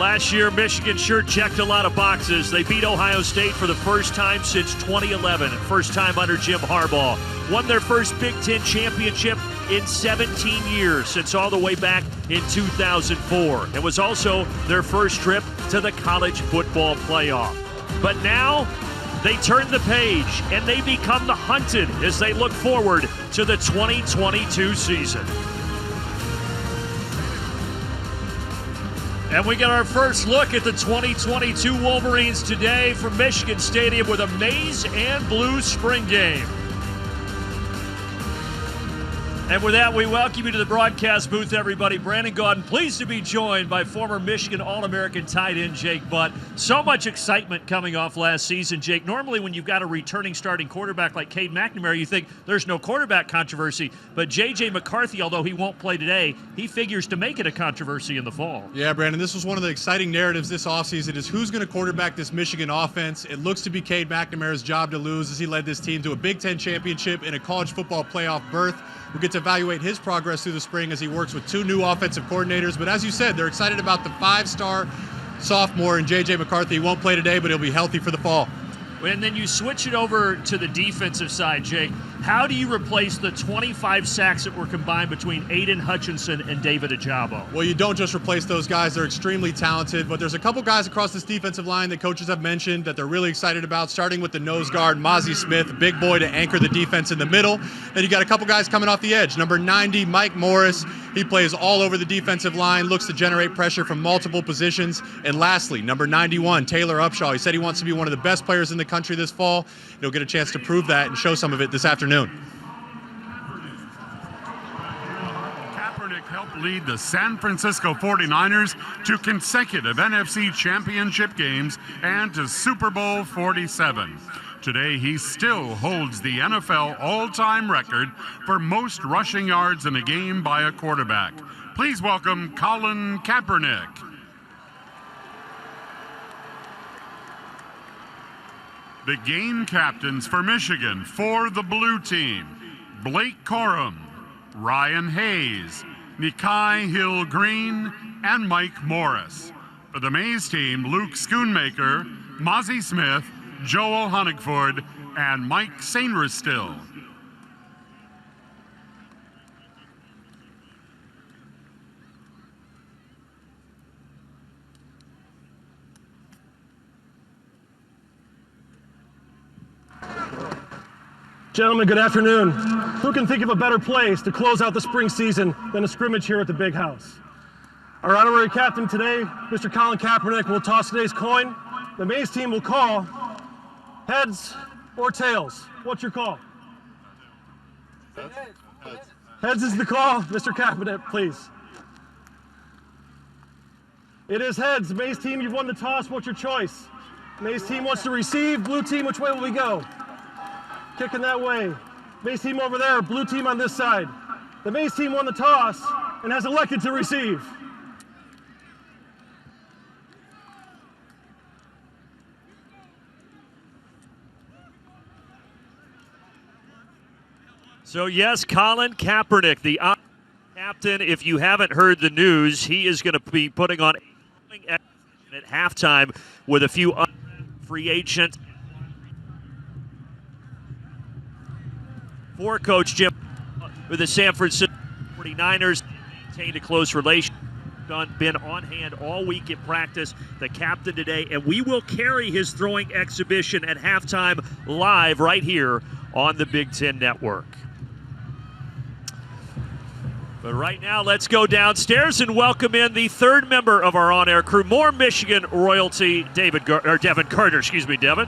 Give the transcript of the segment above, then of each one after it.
Last year, Michigan sure checked a lot of boxes. They beat Ohio State for the first time since 2011, first time under Jim Harbaugh. Won their first Big Ten championship in 17 years, since all the way back in 2004. It was also their first trip to the college football playoff. But now, they turn the page, and they become the hunted as they look forward to the 2022 season. And we get our first look at the 2022 Wolverines today from Michigan Stadium with a maize and blue spring game. And with that, we welcome you to the broadcast booth, everybody. Brandon Gaudin, pleased to be joined by former Michigan All-American tight end Jake Butt. So much excitement coming off last season, Jake. Normally when you've got a returning starting quarterback like Cade McNamara, you think there's no quarterback controversy. But J.J. McCarthy, although he won't play today, he figures to make it a controversy in the fall. Yeah, Brandon, this was one of the exciting narratives this offseason is who's going to quarterback this Michigan offense. It looks to be Cade McNamara's job to lose as he led this team to a Big Ten championship and a college football playoff berth. We'll get to evaluate his progress through the spring as he works with two new offensive coordinators. But as you said, they're excited about the five-star sophomore in J.J. McCarthy. He won't play today, but he'll be healthy for the fall. And then you switch it over to the defensive side, Jake. How do you replace the 25 sacks that were combined between Aiden Hutchinson and David Ajabo? Well, you don't just replace those guys. They're extremely talented, but there's a couple guys across this defensive line that coaches have mentioned that they're really excited about, starting with the nose guard, Maize Smith, a big boy to anchor the defense in the middle. Then you got a couple guys coming off the edge. Number 90, Mike Morris. He plays all over the defensive line, looks to generate pressure from multiple positions. And lastly, number 91, Taylor Upshaw. He said he wants to be one of the best players in the country this fall. He'll get a chance to prove that and show some of it this afternoon. Kaepernick helped lead the San Francisco 49ers to consecutive NFC championship games and to Super Bowl 47. Today, he still holds the NFL all-time record for most rushing yards in a game by a quarterback. Please welcome Colin Kaepernick. The game captains for Michigan for the blue team: Blake Corum, Ryan Hayes, Nikai Hill-Green, and Mike Morris. For the Maize team, Luke Schoonmaker, Mozzie Smith, Joel Honigford, and Mike Sainristil. Gentlemen, good afternoon. Who can think of a better place to close out the spring season than a scrimmage here at the Big House? Our honorary captain today, Mr. Colin Kaepernick, will toss today's coin. The Maize team will call heads or tails. What's your call? Heads is the call. Mr. Kaepernick, please. It is heads. Maize team, you've won the toss. What's your choice? Maize team wants to receive. Blue team, which way will we go? Kicking that way. Maize team over there, blue team on this side. The Maize team won the toss and has elected to receive. So yes, Colin Kaepernick, the captain. If you haven't heard the news, he is going to be putting on at halftime with a few free agents. For Coach Jim with the San Francisco 49ers, maintained a close relation. Been on hand all week in practice, the captain today, and we will carry his throwing exhibition at halftime live right here on the Big Ten Network. But right now, let's go downstairs and welcome in the third member of our on-air crew, more Michigan royalty, Devin Carter. Excuse me, Devin.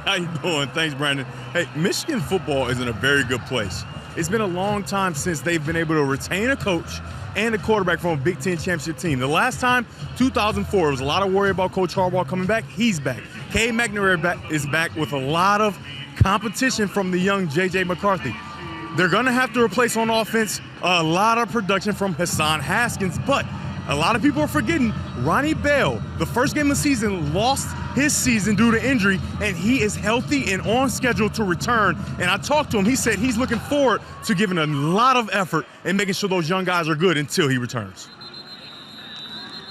How you doing? Thanks, Brandon. Hey, Michigan football is in a very good place. It's been a long time since they've been able to retain a coach and a quarterback from a Big Ten championship team. The last time, 2004, there was a lot of worry about Coach Harbaugh coming back. He's back. Cade McNamara is back with a lot of competition from the young J.J. McCarthy. They're going to have to replace on offense a lot of production from Hassan Haskins, but a lot of people are forgetting Ronnie Bell, the first game of the season, lost his season due to injury, and he is healthy and on schedule to return. And I talked to him. He said he's looking forward to giving a lot of effort and making sure those young guys are good until he returns.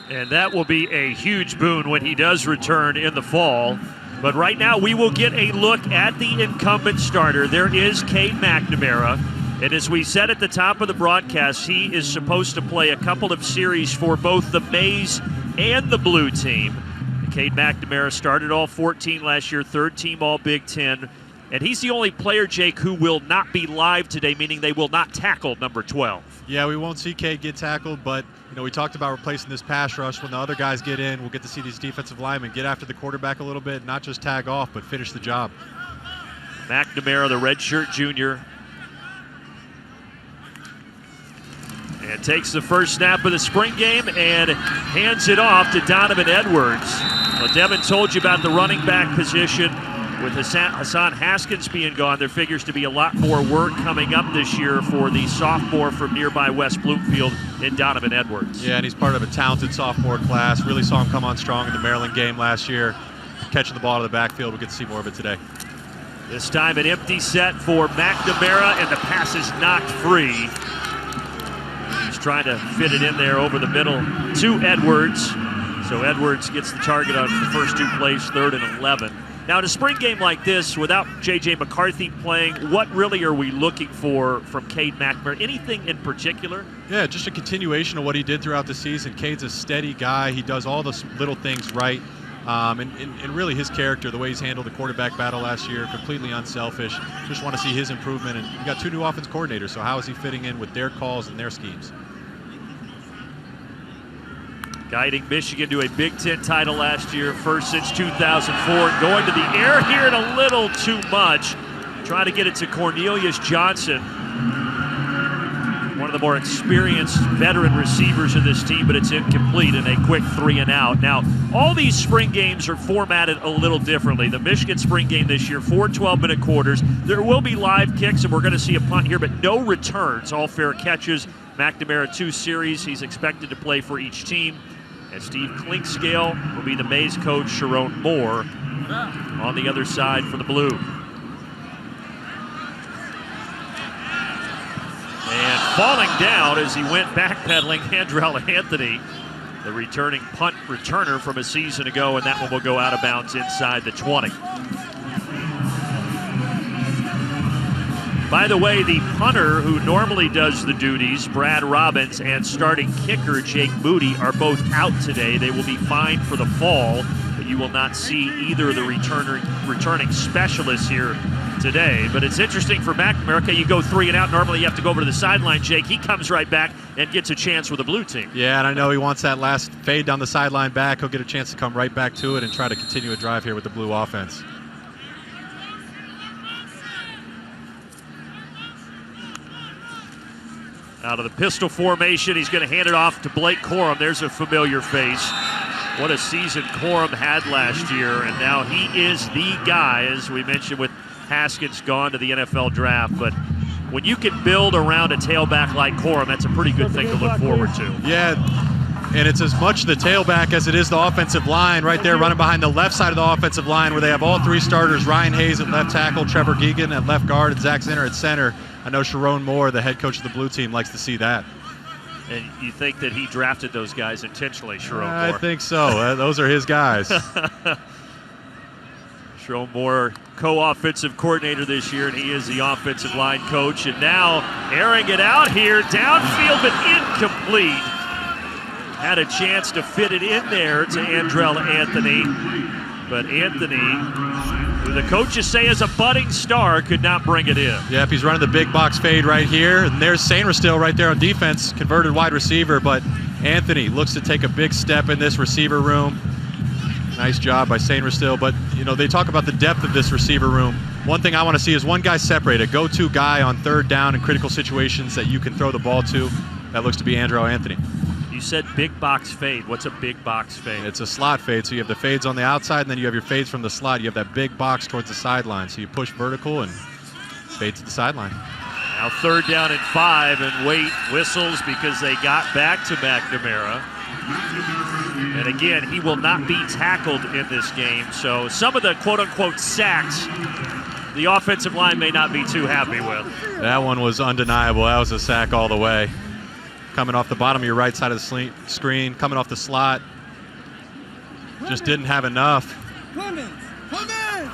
And that will be a huge boon when he does return in the fall. But right now we will get a look at the incumbent starter. There is Cade McNamara. And as we said at the top of the broadcast, he is supposed to play a couple of series for both the Maize and the blue team. Cade McNamara started all 14 last year, third team all Big Ten. And he's the only player, Jake, who will not be live today, meaning they will not tackle number 12. Yeah, we won't see Cade get tackled, but we talked about replacing this pass rush. When the other guys get in, we'll get to see these defensive linemen get after the quarterback a little bit, not just tag off, but finish the job. McNamara, the redshirt junior, and takes the first snap of the spring game and hands it off to Donovan Edwards. Well, Devin told you about the running back position. With Hassan Haskins being gone, there figures to be a lot more work coming up this year for the sophomore from nearby West Bloomfield in Donovan Edwards. Yeah, and he's part of a talented sophomore class. Really saw him come on strong in the Maryland game last year. Catching the ball out of the backfield, we'll get to see more of it today. This time an empty set for McNamara, and the pass is knocked free. He's trying to fit it in there over the middle to Edwards. So Edwards gets the target on the first two plays, 3rd and 11. Now, in a spring game like this, without J.J. McCarthy playing, what really are we looking for from Cade McNamara? Anything in particular? Yeah, just a continuation of what he did throughout the season. Cade's a steady guy. He does all the little things right. And really his character, the way he's handled the quarterback battle last year, completely unselfish. Just want to see his improvement. And you got 2 new offense coordinators, so how is he fitting in with their calls and their schemes? Guiding Michigan to a Big Ten title last year, first since 2004. Going to the air here and a little too much. Trying to get it to Cornelius Johnson, one of the more experienced veteran receivers of this team, but it's incomplete and a quick 3 and out. Now, all these spring games are formatted a little differently. The Michigan spring game this year, 4 12-minute quarters. There will be live kicks, and we're going to see a punt here, but no returns, all fair catches. McNamara 2 series. He's expected to play for each team. And Steve Klinkscale will be the Maize coach, Sharon Moore on the other side for the Blue. And falling down as he went backpedaling, Andrell Anthony, the returning punt returner from a season ago, and that one will go out of bounds inside the 20. By the way, the punter who normally does the duties, Brad Robbins, and starting kicker Jake Moody are both out today. They will be fined for the fall, but you will not see either of the returning specialists here today. But it's interesting for McNamara. Okay, you go 3 and out. Normally you have to go over to the sideline, Jake. He comes right back and gets a chance with the blue team. Yeah, and I know he wants that last fade down the sideline back. He'll get a chance to come right back to it and try to continue a drive here with the blue offense. Out of the pistol formation, he's going to hand it off to Blake Corum. There's a familiar face. What a season Corum had last year, and now he is the guy, as we mentioned with Haskins gone to the NFL draft. But when you can build around a tailback like Corum, that's a pretty good thing to look forward to. Yeah, and it's as much the tailback as it is the offensive line right there running behind the left side of the offensive line where they have all 3 starters, Ryan Hayes at left tackle, Trevor Geegan at left guard, and Zach Zinner at center. I know Sharon Moore, the head coach of the blue team, likes to see that. And you think that he drafted those guys intentionally, Sharon Moore? I think so. Those are his guys. Sharon Moore, co-offensive coordinator this year, and he is the offensive line coach. And now airing it out here, downfield but incomplete. Had a chance to fit it in there to Andrell Anthony, but Anthony, who the coaches say is a budding star, could not bring it in. Yep, he's running the big box fade right here. And there's Sainristil right there on defense, converted wide receiver. But Anthony looks to take a big step in this receiver room. Nice job by Sainristil. But, they talk about the depth of this receiver room. One thing I want to see is one guy separate, a go-to guy on 3rd down in critical situations that you can throw the ball to. That looks to be Andrell Anthony. You said big box fade. What's a big box fade? It's a slot fade. So you have the fades on the outside, and then you have your fades from the slot. You have that big box towards the sideline. So you push vertical and fade to the sideline. Now 3rd down and 5, and Wait whistles because they got back to McNamara. And again, he will not be tackled in this game. So some of the quote-unquote sacks, the offensive line may not be too happy with. That one was undeniable. That was a sack all the way. coming off the bottom of your right side of the screen, coming off the slot. Just didn't have enough. Clements, come in!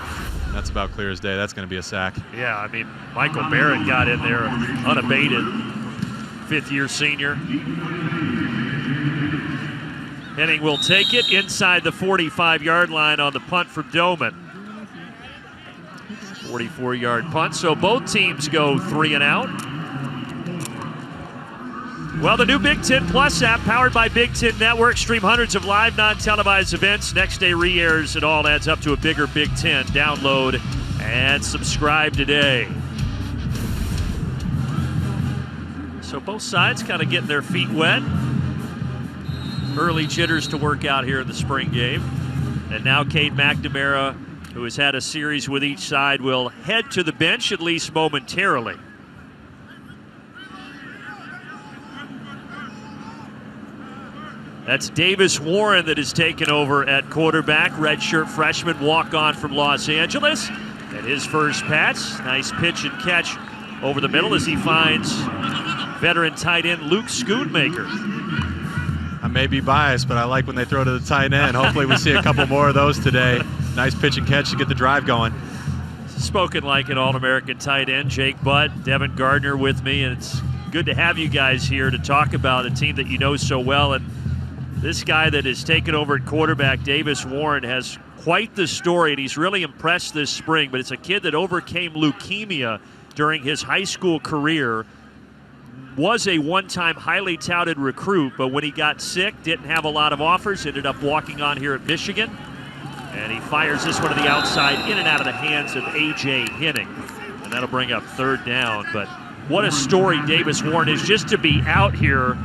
That's about clear as day. That's going to be a sack. Yeah, I mean, Michael Barrett got in there unabated. Fifth-year senior. Henning will take it inside the 45-yard line on the punt from Doman. 44-yard punt, so both teams go 3 and out. Well, the new Big Ten Plus app, powered by Big Ten Network, stream hundreds of live, non-televised events. Next day re-airs. It all adds up to a bigger Big Ten. Download and subscribe today. So both sides kind of getting their feet wet. Early jitters to work out here in the spring game. And now Cade McNamara, who has had a series with each side, will head to the bench, at least momentarily. That's Davis Warren that has taken over at quarterback. Redshirt freshman, walk-on from Los Angeles. And his first pass, nice pitch and catch over the middle as he finds veteran tight end Luke Schoonmaker. I may be biased, but I like when they throw to the tight end. Hopefully we see a couple more of those today. Nice pitch and catch to get the drive going. Spoken like an All-American tight end. Jake Butt, Devin Gardner with me, and it's good to have you guys here to talk about a team that you know so well. And this guy that has taken over at quarterback, Davis Warren, has quite the story, and he's really impressed this spring. But it's a kid that overcame leukemia during his high school career, was a one-time highly touted recruit, but when he got sick, didn't have a lot of offers, ended up walking on here at Michigan. And he fires this one to the outside, in and out of the hands of A.J. Henning. And that'll bring up 3rd down. But what a story Davis Warren is, just to be out here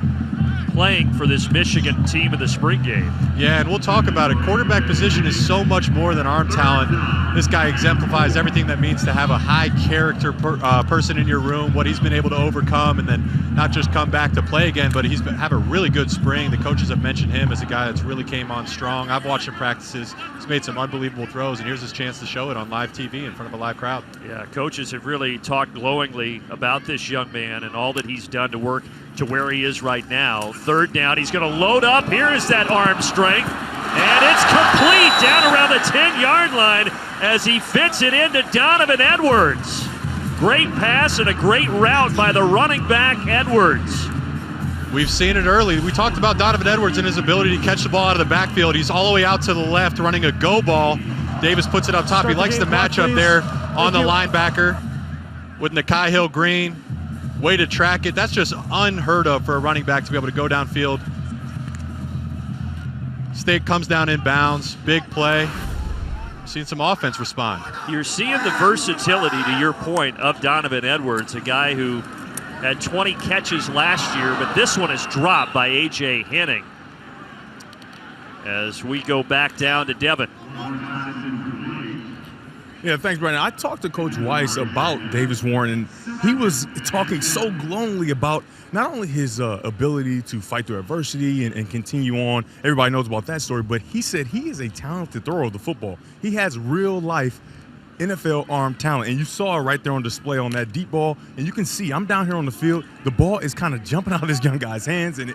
playing for this Michigan team in the spring game. Yeah, and we'll talk about it. Quarterback position is so much more than arm talent. This guy exemplifies everything that means to have a high-character person in your room, what he's been able to overcome, and then not just come back to play again, but he's have a really good spring. The coaches have mentioned him as a guy that's really came on strong. I've watched him practices. He's made some unbelievable throws, and here's his chance to show it on live TV in front of a live crowd. Yeah, coaches have really talked glowingly about this young man and all that he's done to work to where he is right now. 3rd down, he's going to load up. Here is that arm strength, and it's complete down around the 10-yard line as he fits it into Donovan Edwards. Great pass and a great route by the running back, Edwards. We've seen it early. We talked about Donovan Edwards and his ability to catch the ball out of the backfield. He's all the way out to the left running a go ball. Davis puts it up top. He likes the matchup there on the linebacker with Nakai Hill-Green. Way to track it. That's just unheard of for a running back to be able to go downfield. State comes down in bounds. Big play. Seen some offense respond. You're seeing the versatility, to your point, of Donovan Edwards, a guy who had 20 catches last year, but this one is dropped by A.J. Henning. As we go back down to Devin. Yeah, thanks, Brandon. I talked to Coach Weiss about Davis Warren, and he was talking so glowingly about not only his ability to fight through adversity and continue on. Everybody knows about that story, but he said he is a talented thrower of the football. He has real-life NFL arm talent, and you saw it right there on display on that deep ball, and you can see I'm down here on the field. The ball is kind of jumping out of this young guy's hands, and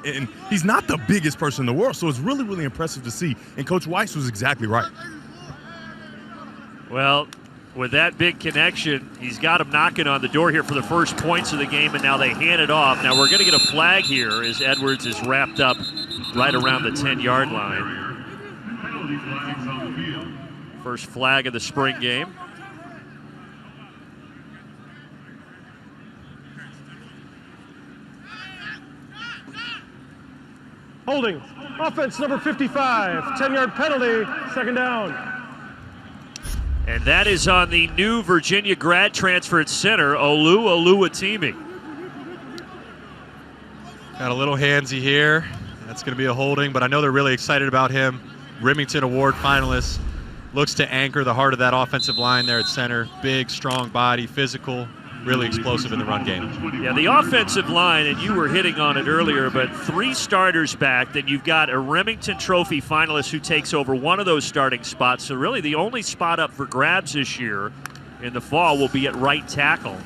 he's not the biggest person in the world, so it's really, really impressive to see, and Coach Weiss was exactly right. Well, with that big connection, he's got him knocking on the door here for the first points of the game, and now they hand it off. Now we're going to get a flag here as Edwards is wrapped up right around the 10-yard line. First flag of the spring game. Holding. Offense number 55. 10-yard penalty. 2nd down. And that is on the new Virginia grad transfer at center, Oluwatimi. Got a little handsy here. That's going to be a holding, but I know they're really excited about him. Remington Award finalist. Looks to anchor the heart of that offensive line there at center. Big, strong body, physical, really explosive in the run game. Yeah, the offensive line, and you were hitting on it earlier, but 3 starters back. Then you've got a Remington Trophy finalist who takes over one of those starting spots. So really the only spot up for grabs this year in the fall will be at right tackle.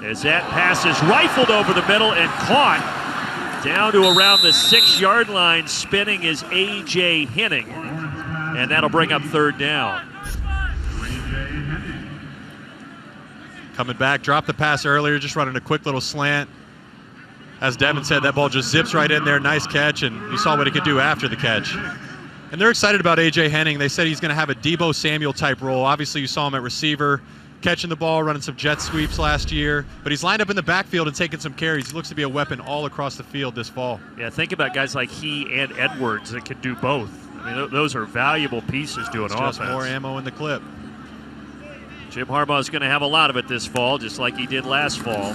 As that pass is rifled over the middle and caught Down to around the 6-yard line, spinning is A.J. Henning. And that'll bring up third down. Coming back, dropped the pass earlier, just running a quick little slant. As Devin said, that ball just zips right in there. Nice catch, and you saw what he could do after the catch. And they're excited about A.J. Henning. They said he's going to have a Deebo Samuel type role. Obviously, you saw him at receiver, catching the ball, running some jet sweeps last year. But he's lined up in the backfield and taking some carries. He looks to be a weapon all across the field this fall. Yeah, think about guys like he and Edwards that can do both. I mean, those are valuable pieces to an offense. Just more ammo in the clip. Jim Harbaugh is going to have a lot of it this fall, just like he did last fall.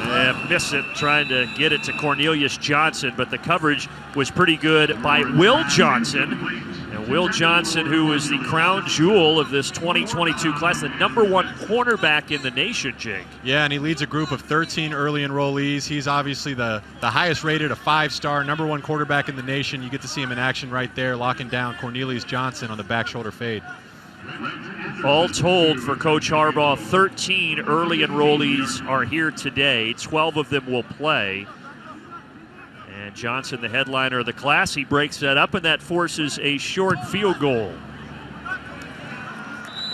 And missed it, trying to get it to Cornelius Johnson, but the coverage was pretty good by Will Johnson. And Will Johnson, who was the crown jewel of this 2022 class, the #1 cornerback in the nation, Jake. Yeah, and he leads a group of 13 early enrollees. He's obviously the highest rated, a 5-star, #1 quarterback in the nation. You get to see him in action right there, locking down Cornelius Johnson on the back shoulder fade. All told, for Coach Harbaugh, 13 early enrollees are here today. 12 of them will play. And Johnson, the headliner of the class, he breaks that up, and that forces a short field goal.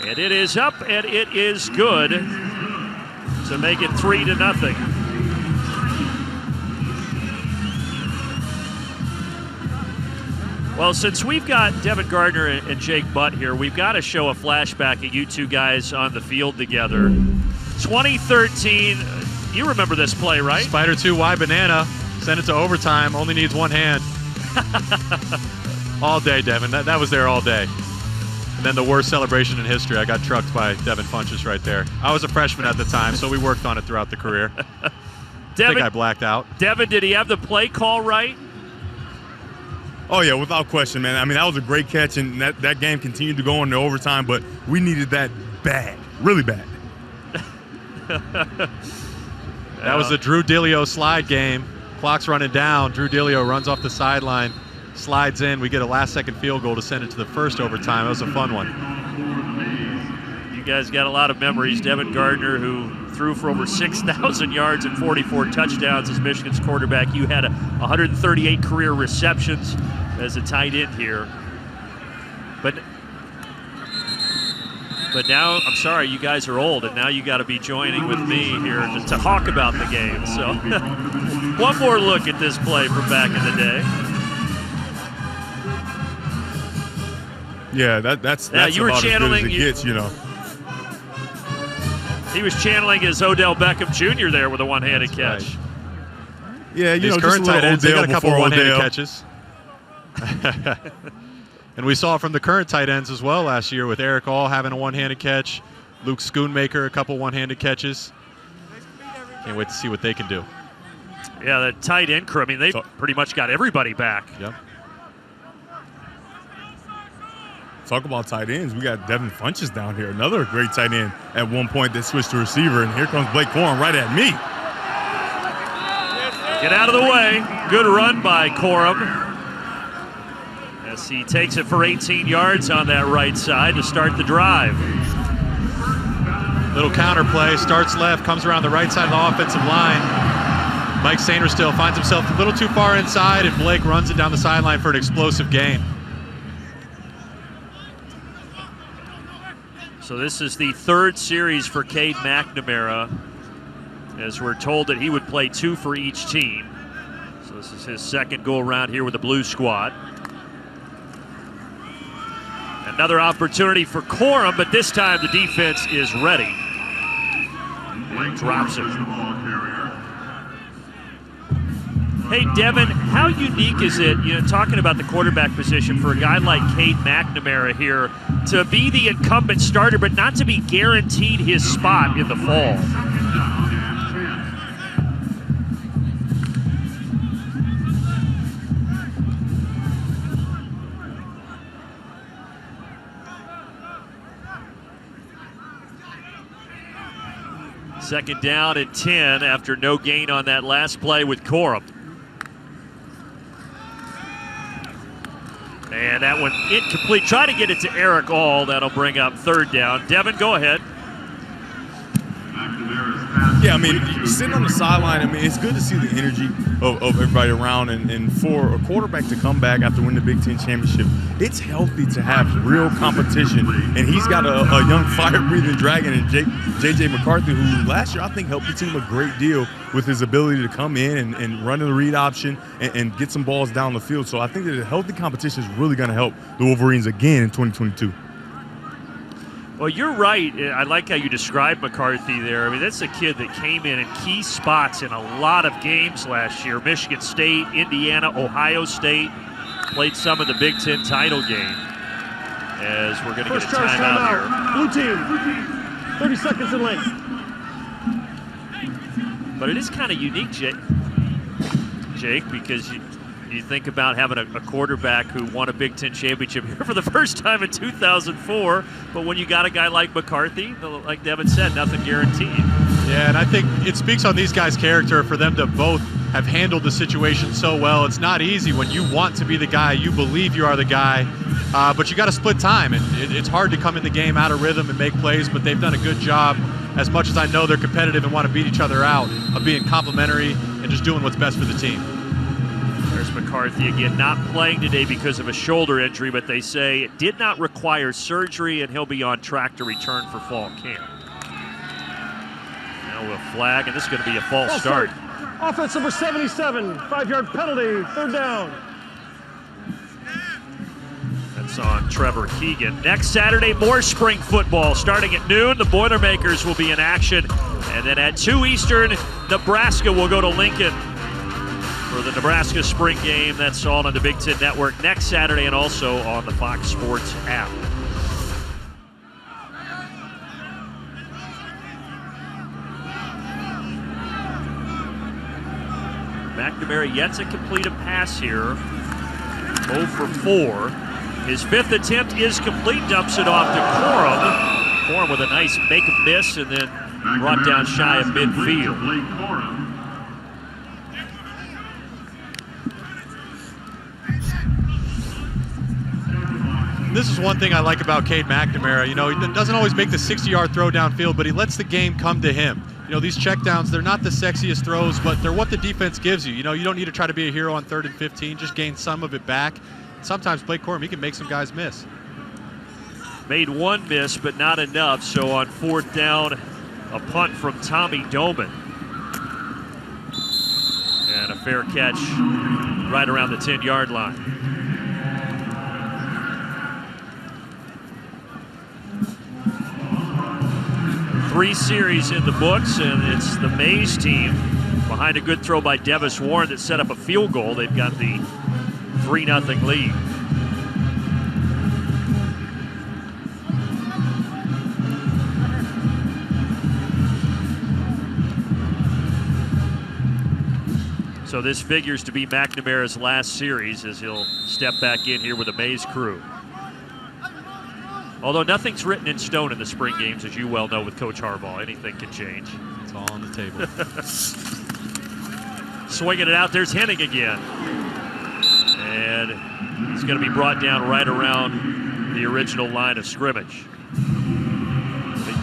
And it is up, and it is good to make it 3-0. Well, since we've got Devin Gardner and Jake Butt here, we've got to show a flashback of you two guys on the field together. 2013, you remember this play, right? Spider 2 wide banana, send it to overtime, only needs one hand. All day, Devin. That was there all day. And then the worst celebration in history, I got trucked by Devin Funchess right there. I was a freshman at the time, so we worked on it throughout the career. Devin, I think I blacked out. Devin, did he have the play call right? Oh, yeah, without question, man. I mean, that was a great catch, and that game continued to go into overtime, but we needed that bad, really bad. That was the Drew Dillio slide game. Clock's running down. Drew Dillio runs off the sideline, slides in. We get a last-second field goal to send it to the first overtime. It was a fun one. You guys got a lot of memories. Devin Gardner, who threw for over 6,000 yards and 44 touchdowns as Michigan's quarterback. You had 138 career receptions as a tight end here. But now, I'm sorry, you guys are old, and now you got to be joining with me here to talk about the game. So one more look at this play from back in the day. Yeah, that's you were about channeling, as good as it gets, you know. He was channeling his Odell Beckham Jr. there with a one-handed catch. Right. Yeah, you These know, current tight ends, they got a couple one-handed Odell. catches. And we saw from the current tight ends as well last year with Eric All having a one-handed catch, Luke Schoonmaker a couple one-handed catches. Can't wait to see what they can do. Yeah, the tight end crew, I mean, they pretty much got everybody back. Yep. Talk about tight ends. We got Devin Funchess down here, another great tight end at one point that switched to receiver, and here comes Blake Corum right at me. Get out of the way. Good run by Corum as he takes it for 18 yards on that right side to start the drive. Little counter play, starts left, comes around the right side of the offensive line. Mike Sainristil finds himself a little too far inside, and Blake runs it down the sideline for an explosive gain. So this is the third series for Cade McNamara, as we're told that he would play 2 for each team. So this is his second go-around here with the Blue Squad. Another opportunity for Corum, but this time the defense is ready. Drops it. Hey, Devin, how unique is it, talking about the quarterback position for a guy like Cade McNamara here, to be the incumbent starter but not to be guaranteed his spot in the fall? Second down and 10 after no gain on that last play with Corum. And that one incomplete. Try to get it to Eric All. That'll bring up third down. Devin, go ahead. Yeah, I mean, sitting on the sideline, I mean, it's good to see the energy of everybody around. And for a quarterback to come back after winning the Big Ten championship, it's healthy to have real competition. And he's got a young fire-breathing dragon in J.J. McCarthy, who last year I think helped the team a great deal with his ability to come in and run the read option and get some balls down the field. So I think that a healthy competition is really going to help the Wolverines again in 2022. Well, you're right. I like how you described McCarthy there. I mean, that's a kid that came in key spots in a lot of games last year. Michigan State, Indiana, Ohio State. Played some of the Big Ten title game. As we're going to get a timeout here. Blue team, 30 seconds in length. But it is kind of unique, Jake, because you think about having a quarterback who won a Big Ten championship here for the first time in 2004, but when you got a guy like McCarthy, like Devin said, nothing guaranteed. Yeah, and I think it speaks on these guys' character for them to both have handled the situation so well. It's not easy when you want to be the guy, you believe you are the guy, but you got to split time, and it's hard to come in the game out of rhythm and make plays, but they've done a good job, as much as I know they're competitive and want to beat each other out, of being complimentary and just doing what's best for the team. There's McCarthy again, not playing today because of a shoulder injury, but they say it did not require surgery, and he'll be on track to return for fall camp. Now we'll flag, and this is going to be a false start. Offense number 77, 5-yard penalty, third down. That's on Trevor Keegan. Next Saturday, more spring football starting at noon. The Boilermakers will be in action. And then at 2 Eastern, Nebraska will go to Lincoln for the Nebraska spring game. That's all on the Big Ten Network next Saturday and also on the Fox Sports app. McNamara yet to complete a pass here. 0 for 4. His 5th attempt is complete, dumps it off to Corum. Corum with a nice make a miss and then brought down shy of midfield. This is one thing I like about Cade McNamara. You know, he doesn't always make the 60-yard throw downfield, but he lets the game come to him. You know, these checkdowns, they're not the sexiest throws, but they're what the defense gives you. You know, you don't need to try to be a hero on 3rd and 15. Just gain some of it back. Sometimes Blake Corum, he can make some guys miss. Made one miss, but not enough. So on 4th down, a punt from Tommy Doman. And a fair catch right around the 10-yard line. Three series in the books, and it's the Maize team behind a good throw by Devis Warren that set up a field goal. They've got the 3-0 lead. So this figures to be McNamara's last series as he'll step back in here with the Maize crew. Although nothing's written in stone in the spring games, as you well know with Coach Harbaugh. Anything can change. It's all on the table. Swinging it out, there's Henning again. And he's going to be brought down right around the original line of scrimmage.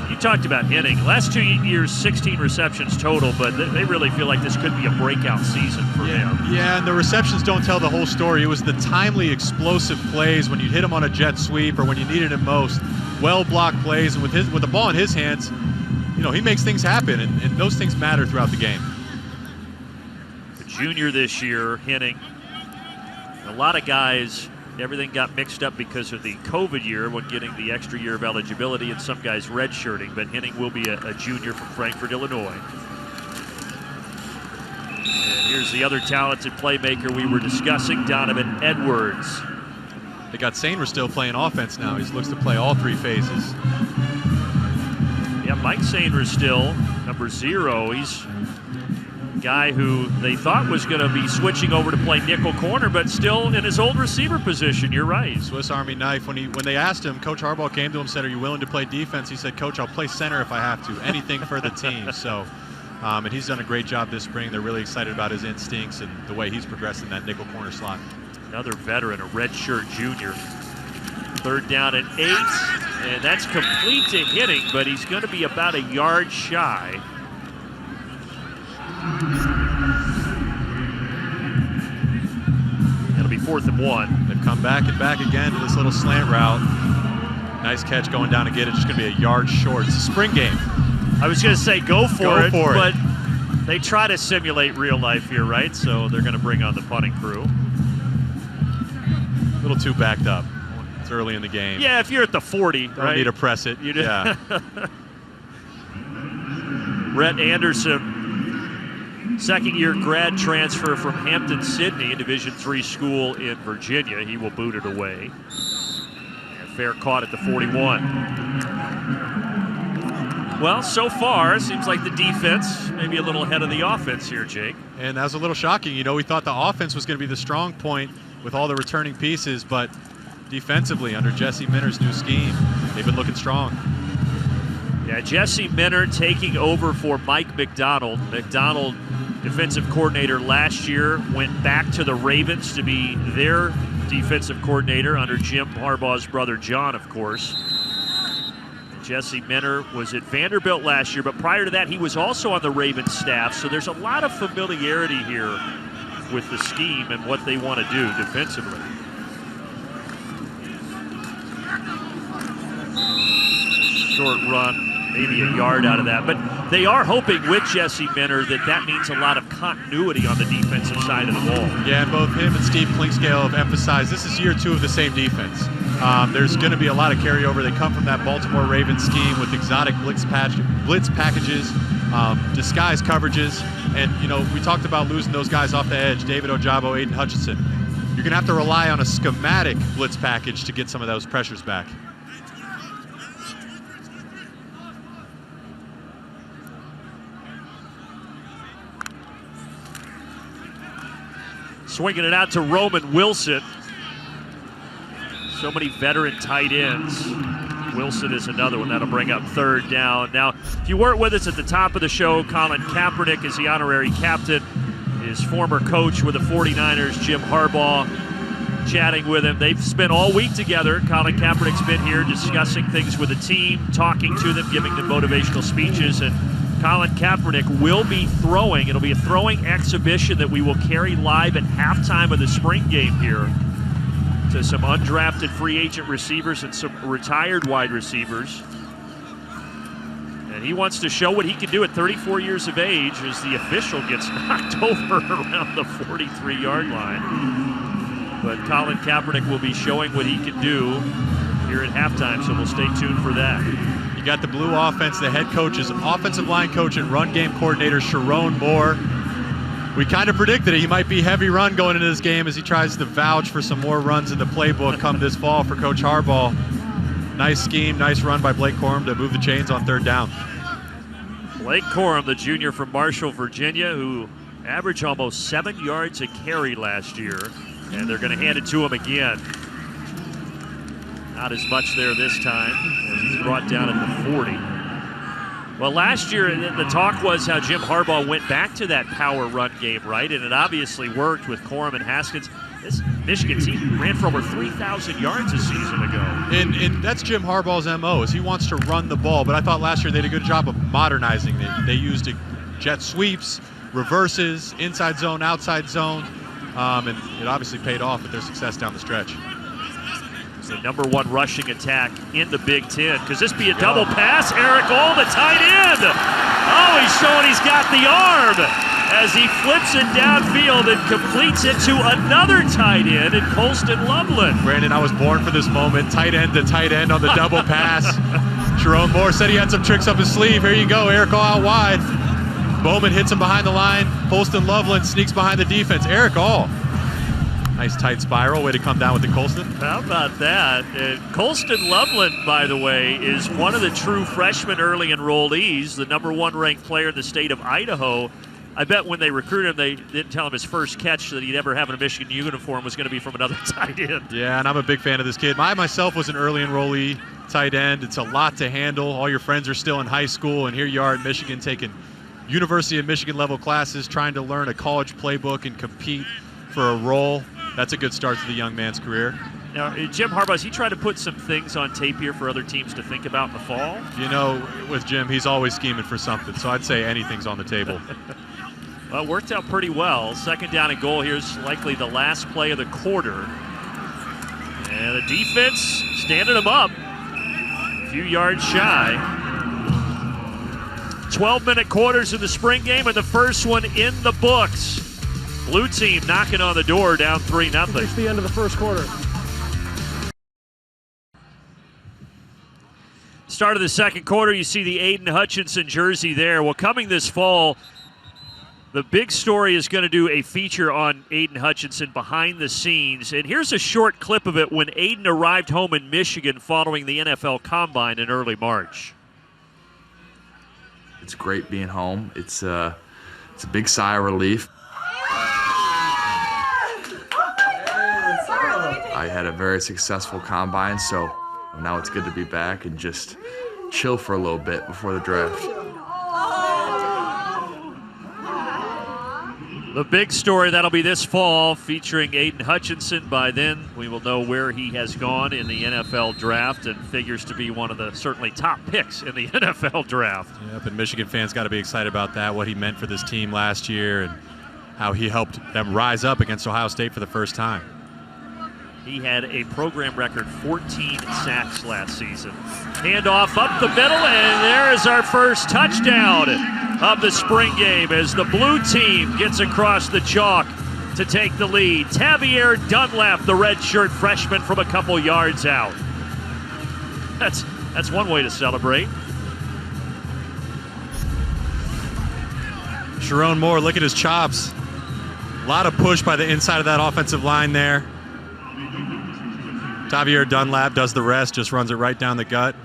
You talked about Henning. Last 2 years, 16 receptions total, but they really feel like this could be a breakout season for him. Yeah, and the receptions don't tell the whole story. It was the timely, explosive plays when you hit him on a jet sweep or when you needed him most. Well-blocked plays, and with the ball in his hands, you know, he makes things happen, and those things matter throughout the game. The junior this year, Henning. A lot of guys, everything got mixed up because of the COVID year when getting the extra year of eligibility and some guys redshirting, but Henning will be a junior from Frankfort, Illinois. And here's the other talented playmaker we were discussing, Donovan Edwards. They got Sainer still playing offense now. He looks to play all 3 phases. Yeah, Mike Sainer still, number 0. He's a guy who they thought was going to be switching over to play nickel corner, but still in his old receiver position. You're right. Swiss Army knife. When they asked him, Coach Harbaugh came to him and said, "Are you willing to play defense?" He said, "Coach, I'll play center if I have to. Anything for the team." So, and he's done a great job this spring. They're really excited about his instincts and the way he's progressed in that nickel corner slot. Another veteran, a redshirt junior. 3rd down and 8, and that's complete to Henning, but he's going to be about a yard shy It'll be 4th and 1. They've come back again to this little slant route. Nice catch going down to get it. Just going to be a yard short. It's a spring game. I was going to say go for it, but they try to simulate real life here, right? So they're going to bring on the punting crew. A little too backed up. It's early in the game. Yeah, if you're at the 40, Don't need to press it. Yeah. Rhett Anderson, second-year grad transfer from Hampton-Sydney, a Division III school in Virginia. He will boot it away. Fair caught at the 41. Well, so far, it seems like the defense maybe a little ahead of the offense here, Jake. And that was a little shocking. You know, we thought the offense was going to be the strong point with all the returning pieces, but defensively, under Jesse Minter's new scheme, they've been looking strong. Yeah, Jesse Minter taking over for Mike McDonald. McDonald, defensive coordinator last year, went back to the Ravens to be their defensive coordinator under Jim Harbaugh's brother John, of course. Jesse Minter was at Vanderbilt last year, but prior to that, he was also on the Ravens staff, so there's a lot of familiarity here with the scheme and what they want to do defensively. Short run, maybe a yard out of that. But they are hoping with Jesse Minter that means a lot of continuity on the defensive side of the ball. Yeah, and both him and Steve Klinkscale have emphasized this is year 2 of the same defense. There's going to be a lot of carryover. They come from that Baltimore Ravens scheme with exotic blitz packages, disguise coverages. And, you know, we talked about losing those guys off the edge, David Ojabo, Aiden Hutchinson. You're going to have to rely on a schematic blitz package to get some of those pressures back. Swinging it out to Roman Wilson. So many veteran tight ends. Wilson is another one that'll bring up 3rd down. Now, if you weren't with us at the top of the show, Colin Kaepernick is the honorary captain. His former coach with the 49ers, Jim Harbaugh, chatting with him. They've spent all week together. Colin Kaepernick's been here discussing things with the team, talking to them, giving them motivational speeches, and Colin Kaepernick will be throwing. It'll be a throwing exhibition that we will carry live at halftime of the spring game here to some undrafted free agent receivers and some retired wide receivers. And he wants to show what he can do at 34 years of age as the official gets knocked over around the 43-yard line. But Colin Kaepernick will be showing what he can do here at halftime, so we'll stay tuned for that. You got the Blue offense. The head coach is offensive line coach and run game coordinator Sharon Moore. We kind of predicted it. He might be heavy run going into this game as he tries to vouch for some more runs in the playbook come this fall for Coach Harbaugh. Nice scheme, nice run by Blake Corum to move the chains on 3rd down. Blake Corum, the junior from Marshall, Virginia, who averaged almost 7 yards a carry last year, and they're going to hand it to him again. Not as much there this time as he's brought down at the 40. Well, last year the talk was how Jim Harbaugh went back to that power run game, right? And it obviously worked with Corum and Haskins. This Michigan team ran for over 3,000 yards a season ago. And that's Jim Harbaugh's MO, is he wants to run the ball. But I thought last year they did a good job of modernizing it. They used jet sweeps, reverses, inside zone, outside zone. And it obviously paid off with their success down the stretch. The #1 rushing attack in the Big Ten. Could this be a double pass? Eric All, the tight end. Oh, he's showing he's got the arm as he flips it downfield and completes it to another tight end in Colston Loveland. Brandon, I was born for this moment. Tight end to tight end on the double pass. Sharon Moore said he had some tricks up his sleeve. Here you go, Eric All out wide. Bowman hits him behind the line. Colston Loveland sneaks behind the defense. Eric All. Nice tight spiral, way to come down with the Colston. How about that? Colston Loveland, by the way, is one of the true freshman early enrollees, the #1 ranked player in the state of Idaho. I bet when they recruited him, they didn't tell him his first catch that he'd ever have in a Michigan uniform was going to be from another tight end. Yeah, and I'm a big fan of this kid. I myself was an early enrollee tight end. It's a lot to handle. All your friends are still in high school, and here you are at Michigan taking University of Michigan level classes, trying to learn a college playbook and compete for a role. That's a good start to the young man's career. Now, Jim Harbaugh, has he tried to put some things on tape here for other teams to think about in the fall? You know, with Jim, he's always scheming for something, so I'd say anything's on the table. Well, worked out pretty well. Second down and goal. Here's likely the last play of the quarter. And the defense standing them up. A few yards shy. 12-minute quarters in the spring game, and the first one in the books. Blue team knocking on the door, down 3-0. It's the end of the first quarter. Start of the second quarter, you see the Aiden Hutchinson jersey there. Well, coming this fall, the big story is going to do a feature on Aiden Hutchinson behind the scenes. And here's a short clip of it when Aiden arrived home in Michigan following the NFL Combine in early March. It's great being home. It's a big sigh of relief. I had a very successful Combine, so now it's good to be back and just chill for a little bit before the draft. The big story that'll be this fall featuring Aiden Hutchinson. By then, we will know where he has gone in the NFL draft and figures to be one of the certainly top picks in the NFL draft. Yep, and Michigan fans got to be excited about that, what he meant for this team last year and how he helped them rise up against Ohio State for the first time. He had a program record 14 sacks last season. Handoff up the middle, and there is our first touchdown of the spring game as the blue team gets across the chalk to take the lead. Tavier Dunlap, the redshirt freshman, from a couple yards out. That's one way to celebrate. Sharon Moore, look at his chops. A lot of push by the inside of that offensive line there. Tavier Dunlap does the rest, just runs it right down the gut.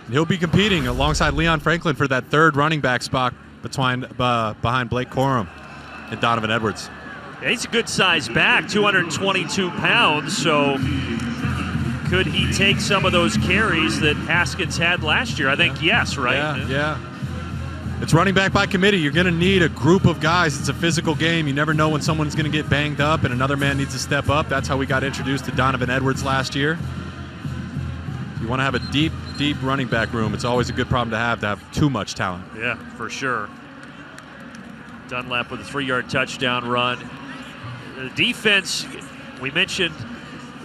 And he'll be competing alongside Leon Franklin for that third running back spot behind Blake Corum and Donovan Edwards. Yeah, he's a good-sized back, 222 pounds, so could he take some of those carries that Haskins had last year? I think yes, right? Yeah. It's running back by committee. You're going to need a group of guys. It's a physical game. You never know when someone's going to get banged up and another man needs to step up. That's how we got introduced to Donovan Edwards last year. You want to have a deep running back room. It's always a good problem to have too much talent. Yeah, for sure. Dunlap with a 3-yard touchdown run. The defense, we mentioned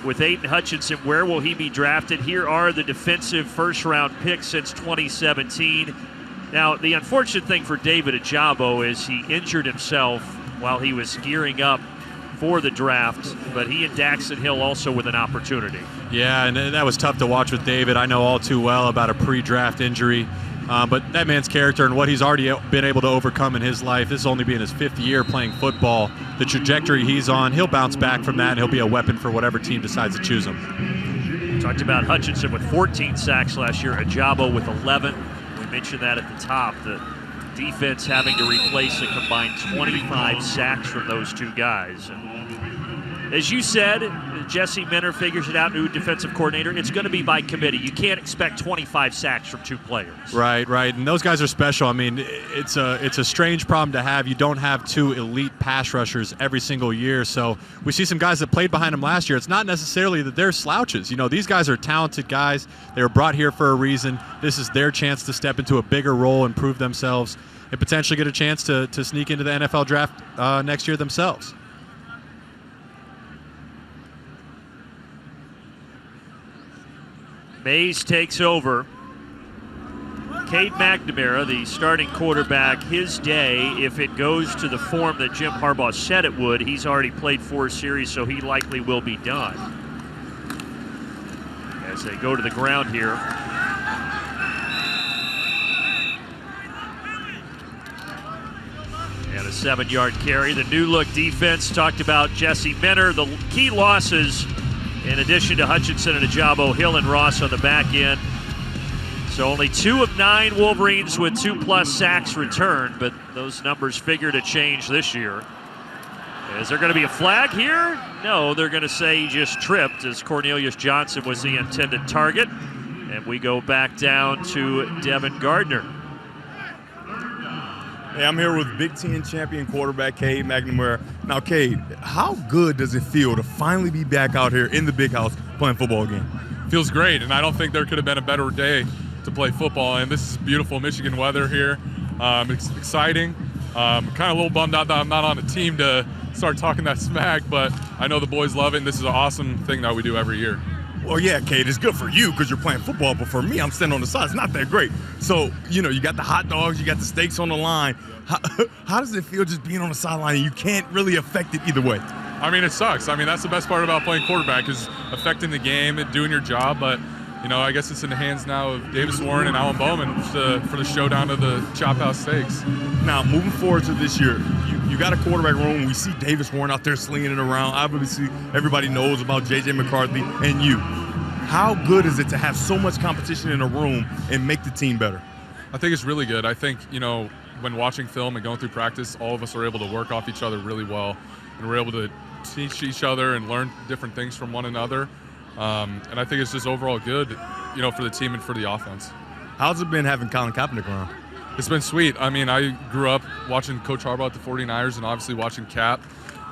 with Aiden Hutchinson, where will he be drafted? Here are the defensive first-round picks since 2017. Now, the unfortunate thing for David Ajabo is he injured himself while he was gearing up for the draft, but he and Daxton Hill also with an opportunity. Yeah, and that was tough to watch with David. I know all too well about a pre-draft injury, but that man's character and what he's already been able to overcome in his life, this is only being his 5th year playing football, the trajectory he's on, he'll bounce back from that, and he'll be a weapon for whatever team decides to choose him. Talked about Hutchinson with 14 sacks last year, Ajabo with 11. Mentioned that at the top, the defense having to replace a combined 25 sacks from those two guys. And as you said, Jesse Minner figures it out, new defensive coordinator. It's going to be by committee. You can't expect 25 sacks from 2 players. Right. And those guys are special. I mean, it's a strange problem to have. You don't have 2 elite pass rushers every single year. So we see some guys that played behind them last year. It's not necessarily that they're slouches. You know, these guys are talented guys. They were brought here for a reason. This is their chance to step into a bigger role and prove themselves and potentially get a chance to sneak into the NFL draft next year themselves. Maize takes over. Cade McNamara, the starting quarterback, his day, if it goes to the form that Jim Harbaugh said it would, he's already played 4 series, so he likely will be done. As they go to the ground here. And a 7-yard carry. The new look defense, talked about Jesse Minner. The key losses, in addition to Hutchinson and Ajabo, Hill and Ross on the back end. So only 2 of 9 Wolverines with 2+ sacks returned, but those numbers figure to change this year. Is there going to be a flag here? No, they're going to say he just tripped, as Cornelius Johnson was the intended target. And we go back down to Devin Gardner. Hey, I'm here with Big Ten champion quarterback Cade McNamara. Now, Cade, how good does it feel to finally be back out here in the big house playing football again? Feels great, and I don't think there could have been a better day to play football. And this is beautiful Michigan weather here. It's exciting. Kind of a little bummed out that I'm not on a team to start talking that smack, but I know the boys love it, and this is an awesome thing that we do every year. Well, yeah, Cade, it's good for you because you're playing football, but for me, I'm standing on the side. It's not that great. So, you got the hot dogs, you got the steaks on the line. How does it feel just being on the sideline and you can't really affect it either way? I mean, it sucks. I mean, that's the best part about playing quarterback is affecting the game and doing your job, but I guess it's in the hands now of Davis Warren and Alan Bowman for the showdown of the Chop House Steaks. Now, moving forward to this year, you got a quarterback room. We see Davis Warren out there slinging it around. Obviously, everybody knows about J.J. McCarthy and you. How good is it to have so much competition in a room and make the team better? I think it's really good. I think, when watching film and going through practice, all of us are able to work off each other really well, and we're able to teach each other and learn different things from one another. And I think it's just overall good, for the team and for the offense. How's it been having Colin Kaepernick around? It's been sweet. I mean, I grew up watching Coach Harbaugh at the 49ers and obviously watching Cap.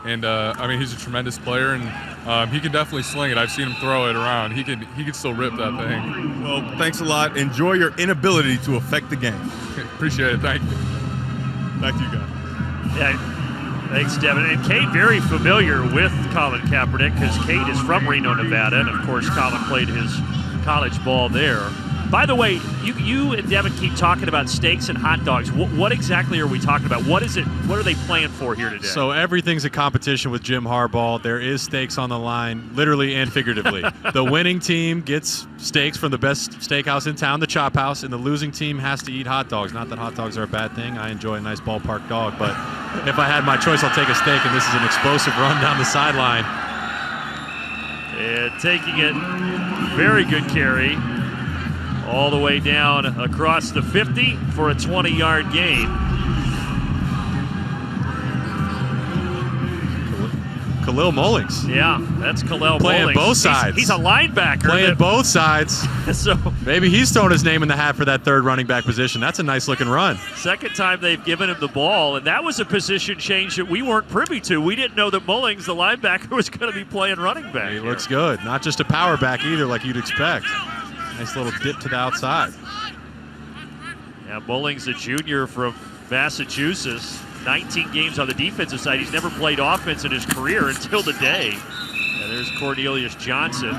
And, he's a tremendous player, and he can definitely sling it. I've seen him throw it around. He can still rip that thing. Well, thanks a lot. Enjoy your inability to affect the game. Appreciate it. Thank you. Back to you guys. Yeah, thanks, Devin. And Cade very familiar with Colin Kaepernick because Cade is from Reno, Nevada, and, of course, Colin played his college ball there. By the way, you and Devin keep talking about steaks and hot dogs. What exactly are we talking about? What is it? What are they playing for here today? So everything's a competition with Jim Harbaugh. There is steaks on the line, literally and figuratively. The winning team gets steaks from the best steakhouse in town, the Chop House, and the losing team has to eat hot dogs. Not that hot dogs are a bad thing. I enjoy a nice ballpark dog, but if I had my choice, I'll take a steak, and this is an explosive run down the sideline. And taking it, very good carry. All the way down across the 50 for a 20-yard gain. Khalil Mullings. Yeah, that's Khalil playing Mullings. Both sides. He's a linebacker. Playing both sides. So maybe he's thrown his name in the hat for that third running back position. That's a nice-looking run. Second time they've given him the ball, and that was a position change that we weren't privy to. We didn't know that Mullings, the linebacker, was going to be playing running back. He looks good. Not just a power back either, like you'd expect. Nice little dip to the outside. Yeah, Mullings, a junior from Massachusetts. 19 games on the defensive side. He's never played offense in his career until today. And there's Cornelius Johnson.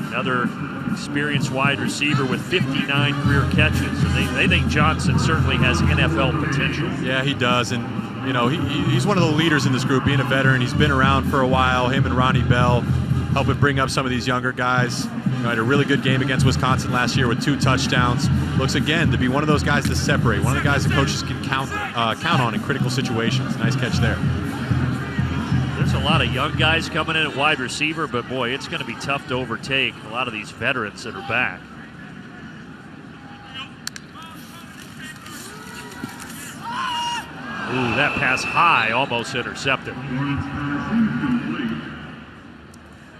Another experienced wide receiver with 59 career catches. And they think Johnson certainly has NFL potential. Yeah, he does. And, he's one of the leaders in this group, being a veteran. He's been around for a while, him and Ronnie Bell, helping bring up some of these younger guys. Had a really good game against Wisconsin last year with 2 touchdowns. Looks again to be one of those guys to separate, one of the guys that coaches can count on in critical situations. Nice catch there. There's a lot of young guys coming in at wide receiver, but boy, it's going to be tough to overtake a lot of these veterans that are back. Ooh, that pass high, almost intercepted.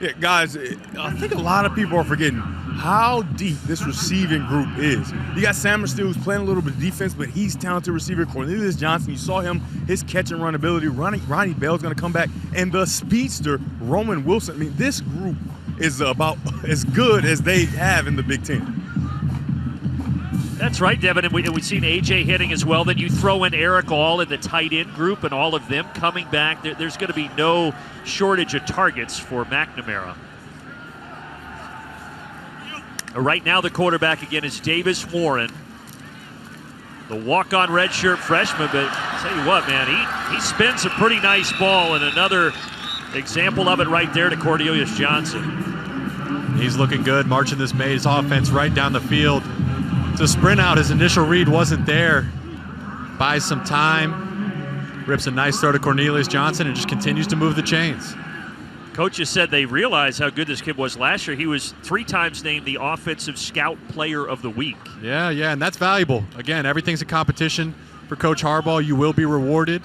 Yeah, guys, I think a lot of people are forgetting how deep this receiving group is. You got Sam Steele, who's playing a little bit of defense, but he's talented receiver. Cornelius Johnson, you saw him, his catch and run ability. Ronnie Bell's going to come back. And the speedster, Roman Wilson. I mean, this group is about as good as they have in the Big Ten. That's right, Devin, and we've seen A.J. hitting as well. Then you throw in Eric All in the tight end group and all of them coming back. There's going to be no shortage of targets for McNamara. Right now the quarterback again is Davis Warren, the walk-on redshirt freshman, but I'll tell you what, man, he spins a pretty nice ball, and another example of it right there to Cornelius Johnson. He's looking good, marching this Maize offense right down the field. To sprint out, his initial read wasn't there. Buys some time, rips a nice throw to Cornelius Johnson, and just continues to move the chains. Coaches said they realized how good this kid was last year. He was 3 times named the Offensive Scout Player of the Week. Yeah, and that's valuable. Again, everything's a competition for Coach Harbaugh. You will be rewarded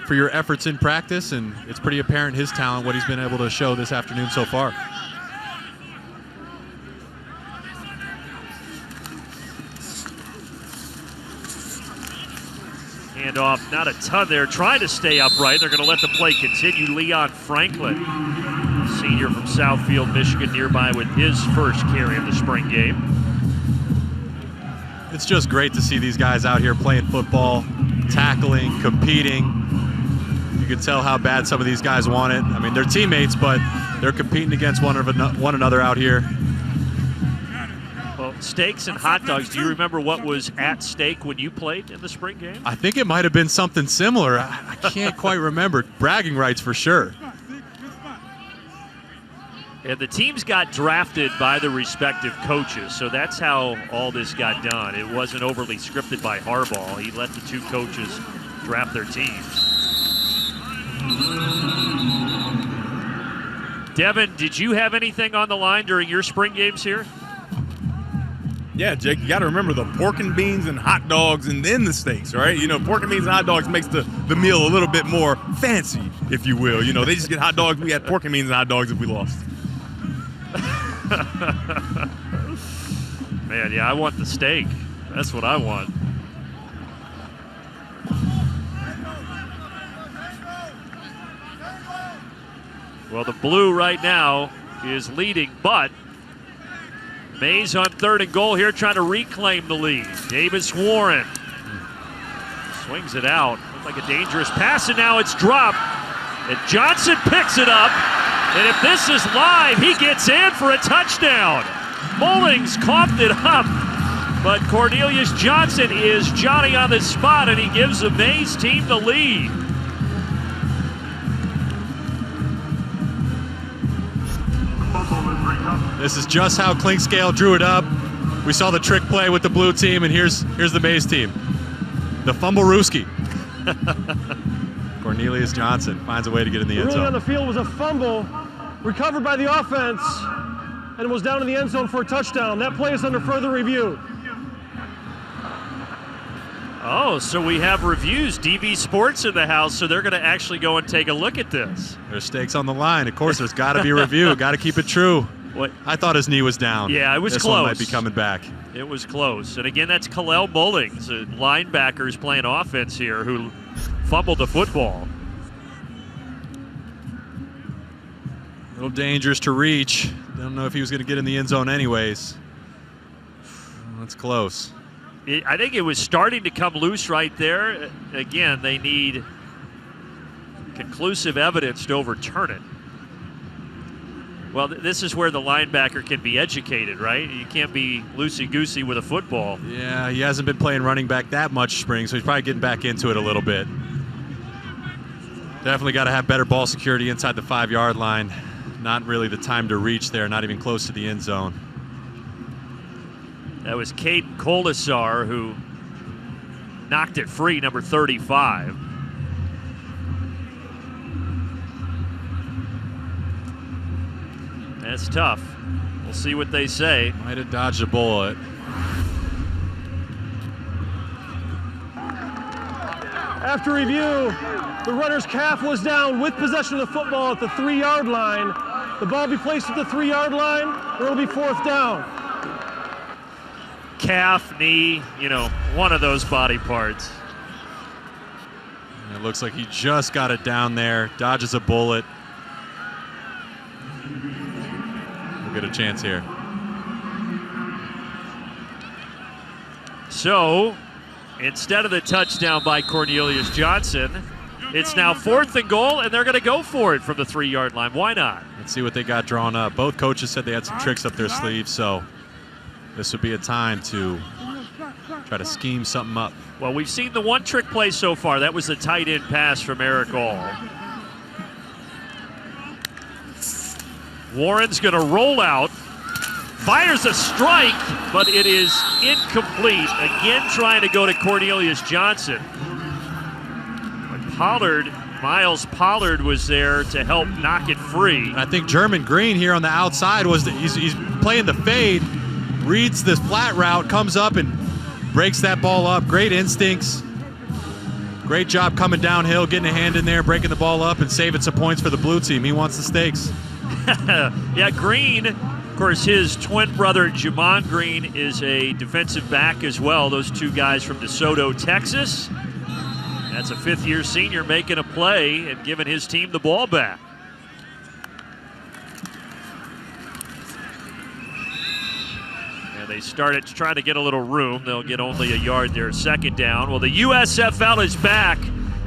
for your efforts in practice, and it's pretty apparent his talent, what he's been able to show this afternoon so far. Handoff, not a ton there, trying to stay upright. They're going to let the play continue. Leon Franklin, senior from Southfield, Michigan, nearby with his first carry of the spring game. It's just great to see these guys out here playing football, tackling, competing. You can tell how bad some of these guys want it. I mean, they're teammates, but they're competing against one another out here. Well, steaks and hot dogs. Do you remember what was at stake when you played in the spring game? I think it might have been something similar. I can't quite remember. Bragging rights for sure. And the teams got drafted by the respective coaches, so that's how all this got done. It wasn't overly scripted by Harbaugh. He let the two coaches draft their teams. Devin, did you have anything on the line during your spring games here? Yeah, Jake, you got to remember the pork and beans and hot dogs and then the steaks, right? You know, pork and beans and hot dogs makes the meal a little bit more fancy, if you will. You know, they just get hot dogs. We had pork and beans and hot dogs if we lost. Man, yeah, I want the steak. That's what I want. Well, the blue right now is leading, but Maize on 3rd and goal here, trying to reclaim the lead. Davis Warren swings it out. Looked like a dangerous pass, and now it's dropped. And Johnson picks it up. And if this is live, he gets in for a touchdown. Mullings coughed it up. But Cornelius Johnson is Johnny on the spot, and he gives the Maize team the lead. This is just how Clinkscale drew it up. We saw the trick play with the blue team, and here's the Maize team. The fumble-rooski. Cornelius Johnson finds a way to get in the end zone. Ruling on the field was a fumble, recovered by the offense, and was down in the end zone for a touchdown. That play is under further review. Oh, so we have reviews. DB Sports in the house, so they're going to actually go and take a look at this. There's stakes on the line. Of course, there's got to be a review. Got to keep it true. What? I thought his knee was down. Yeah, it was this close. One might be coming back. It was close. And again, that's Kalel Mullings, a linebackers playing offense here, who fumbled the football. A little dangerous to reach. Don't know if he was going to get in the end zone anyways. That's close. I think it was starting to come loose right there. Again, they need conclusive evidence to overturn it. Well, this is where the linebacker can be educated, right? You can't be loosey-goosey with a football. Yeah, he hasn't been playing running back that much spring, so he's probably getting back into it a little bit. Definitely got to have better ball security inside the 5-yard line. Not really the time to reach there, not even close to the end zone. That was Caden Colasar who knocked it free, number 35. That's tough. We'll see what they say. Might have dodged a bullet. After review, the runner's calf was down with possession of the football at the 3-yard line. The ball will be placed at the 3-yard line, or it'll be 4th down. Calf, knee, you know, one of those body parts. It looks like he just got it down there, dodges a bullet. We'll get a chance here. So, instead of the touchdown by Cornelius Johnson, it's now 4th and goal, and they're going to go for it from the 3-yard line. Why not? Let's see what they got drawn up. Both coaches said they had some tricks up their sleeves, so this would be a time to try to scheme something up. Well, we've seen the one trick play so far. That was the tight end pass from Eric All. Warren's going to roll out, fires a strike, but it is incomplete. Again, trying to go to Cornelius Johnson. But Miles Pollard was there to help knock it free. And I think German Green here on the outside he's playing the fade, reads this flat route, comes up and breaks that ball up. Great instincts. Great job coming downhill, getting a hand in there, breaking the ball up, and saving some points for the blue team. He wants the stakes. Yeah, Green, of course, his twin brother, Jamon Green, is a defensive back as well. Those two guys from DeSoto, Texas. That's a 5th-year senior making a play and giving his team the ball back. They started trying to get a little room. They'll get only a yard there, second down. Well, the USFL is back.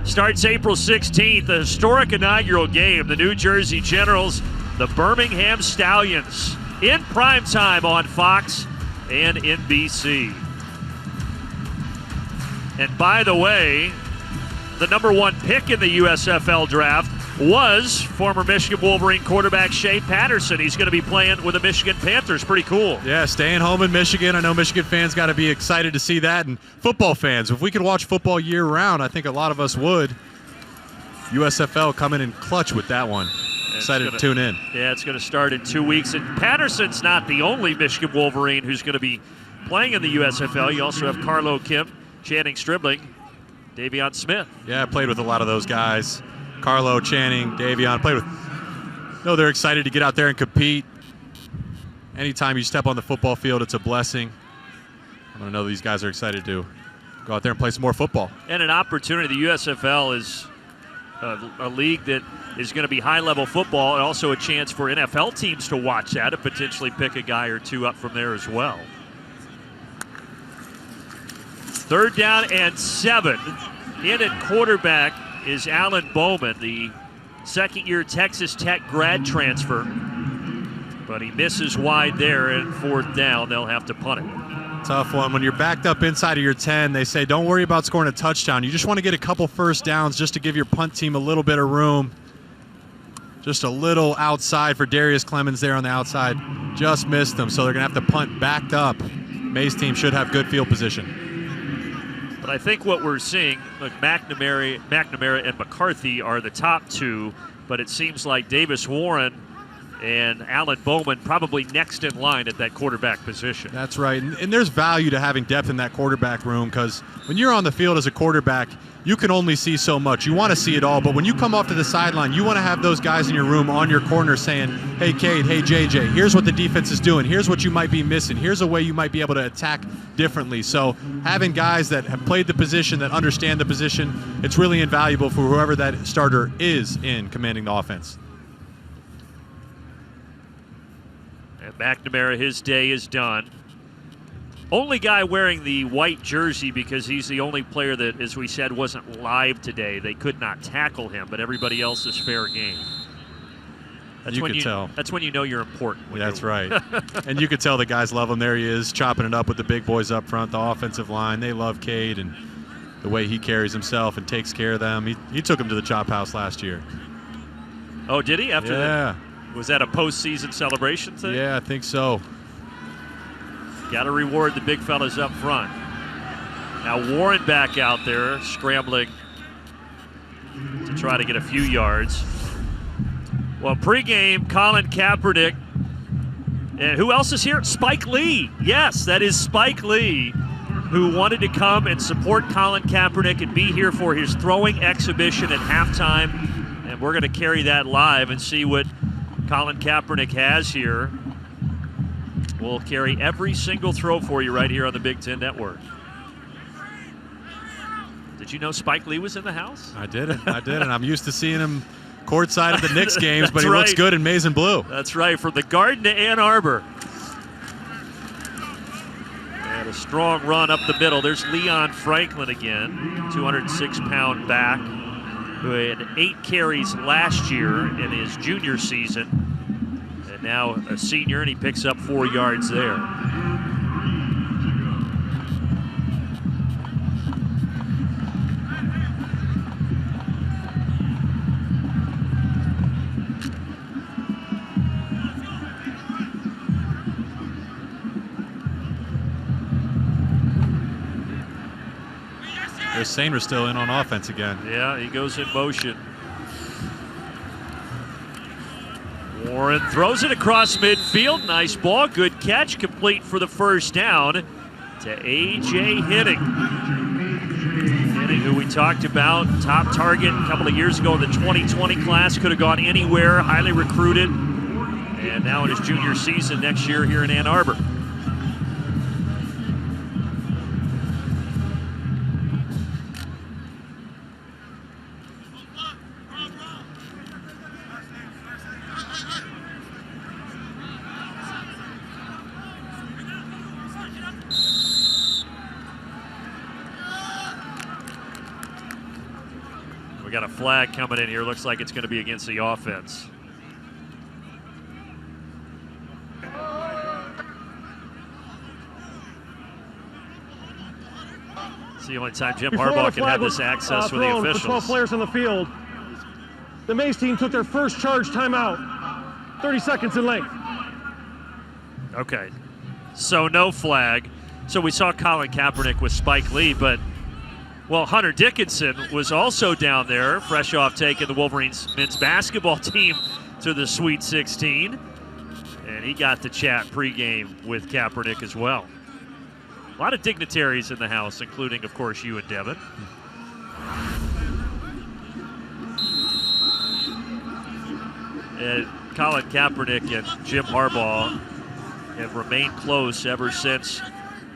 Starts April 16th, a historic inaugural game. The New Jersey Generals, the Birmingham Stallions, in primetime on Fox and NBC. And by the way, the number 1 pick in the USFL draft was former Michigan Wolverine quarterback Shea Patterson. He's going to be playing with the Michigan Panthers. Pretty cool. Yeah, staying home in Michigan. I know Michigan fans got to be excited to see that. And football fans, if we could watch football year-round, I think a lot of us would. USFL coming in clutch with that one. Excited to tune in. Yeah, it's going to start in 2 weeks. And Patterson's not the only Michigan Wolverine who's going to be playing in the USFL. You also have Carlo Kemp, Channing Stribling, Davion Smith. Yeah, I played with a lot of those guys. Carlo, Channing, Davion, played with. No, they're excited to get out there and compete. Anytime you step on the football field, it's a blessing. I know these guys are excited to go out there and play some more football. And an opportunity. The USFL is a league that is going to be high-level football, and also a chance for NFL teams to watch that and potentially pick a guy or two up from there as well. 3rd down and 7. In at quarterback is Alan Bowman, the second-year Texas Tech grad transfer. But he misses wide there, and 4th down, they'll have to punt it. Tough one. When you're backed up inside of your 10, they say don't worry about scoring a touchdown. You just want to get a couple first downs just to give your punt team a little bit of room. Just a little outside for Darius Clements there on the outside. Just missed them, so they're going to have to punt backed up. Maize team should have good field position. But I think what we're seeing, look, McNamara and McCarthy are the top 2, but it seems like Davis Warren and Alan Bowman probably next in line at that quarterback position. That's right, and there's value to having depth in that quarterback room, because when you're on the field as a quarterback, you can only see so much. You want to see it all, but when you come off to the sideline, you want to have those guys in your room on your corner saying, hey, Cade, hey, JJ, here's what the defense is doing. Here's what you might be missing. Here's a way you might be able to attack differently. So having guys that have played the position, that understand the position, it's really invaluable for whoever that starter is in commanding the offense. And McNamara, his day is done. Only guy wearing the white jersey, because he's the only player that, as we said, wasn't live today. They could not tackle him, but everybody else is fair game. That's you when could tell. That's when you know you're important. That's right. And you could tell the guys love him. There he is, chopping it up with the big boys up front, the offensive line. They love Cade and the way he carries himself and takes care of them. He took him to the chop house last year. Oh, did he? After that? Was that a postseason celebration thing? Yeah, I think so. Got to reward the big fellas up front. Now Warren back out there, scrambling to try to get a few yards. Well, pregame, Colin Kaepernick. And who else is here? Spike Lee. Yes, that is Spike Lee, who wanted to come and support Colin Kaepernick and be here for his throwing exhibition at halftime. And we're going to carry that live and see what Colin Kaepernick has here. We'll carry every single throw for you right here on the Big Ten Network. Did you know Spike Lee was in the house? I did, and I'm used to seeing him courtside at the Knicks games, but he right. looks good in Maize and blue. That's right, from the Garden to Ann Arbor. And a strong run up the middle. There's Leon Franklin again, 206-pound back, who had 8 carries last year in his junior season. And now a senior, and he picks up 4 yards there. There's Sainer still in on offense again. Yeah, he goes in motion. Warren throws it across midfield. Nice ball. Good catch. Complete for the first down to A.J. Henning. Henning, who we talked about, top target a couple of years ago in the 2020 class. Could have gone anywhere. Highly recruited. And now in his junior season next year here in Ann Arbor. got a flag coming in here. Looks like it's going to be against the offense. It's the only time Jim Harbaugh can have this access with the officials. For 12 players on the field. The Maize team took their first charge timeout. 30 seconds in length. Okay, so no flag. So we saw Colin Kaepernick with Spike Lee, but, well, Hunter Dickinson was also down there, fresh off taking the Wolverines men's basketball team to the Sweet 16. And he got to chat pregame with Kaepernick as well. A lot of dignitaries in the house, including, of course, you and Devin. And Colin Kaepernick and Jim Harbaugh have remained close ever since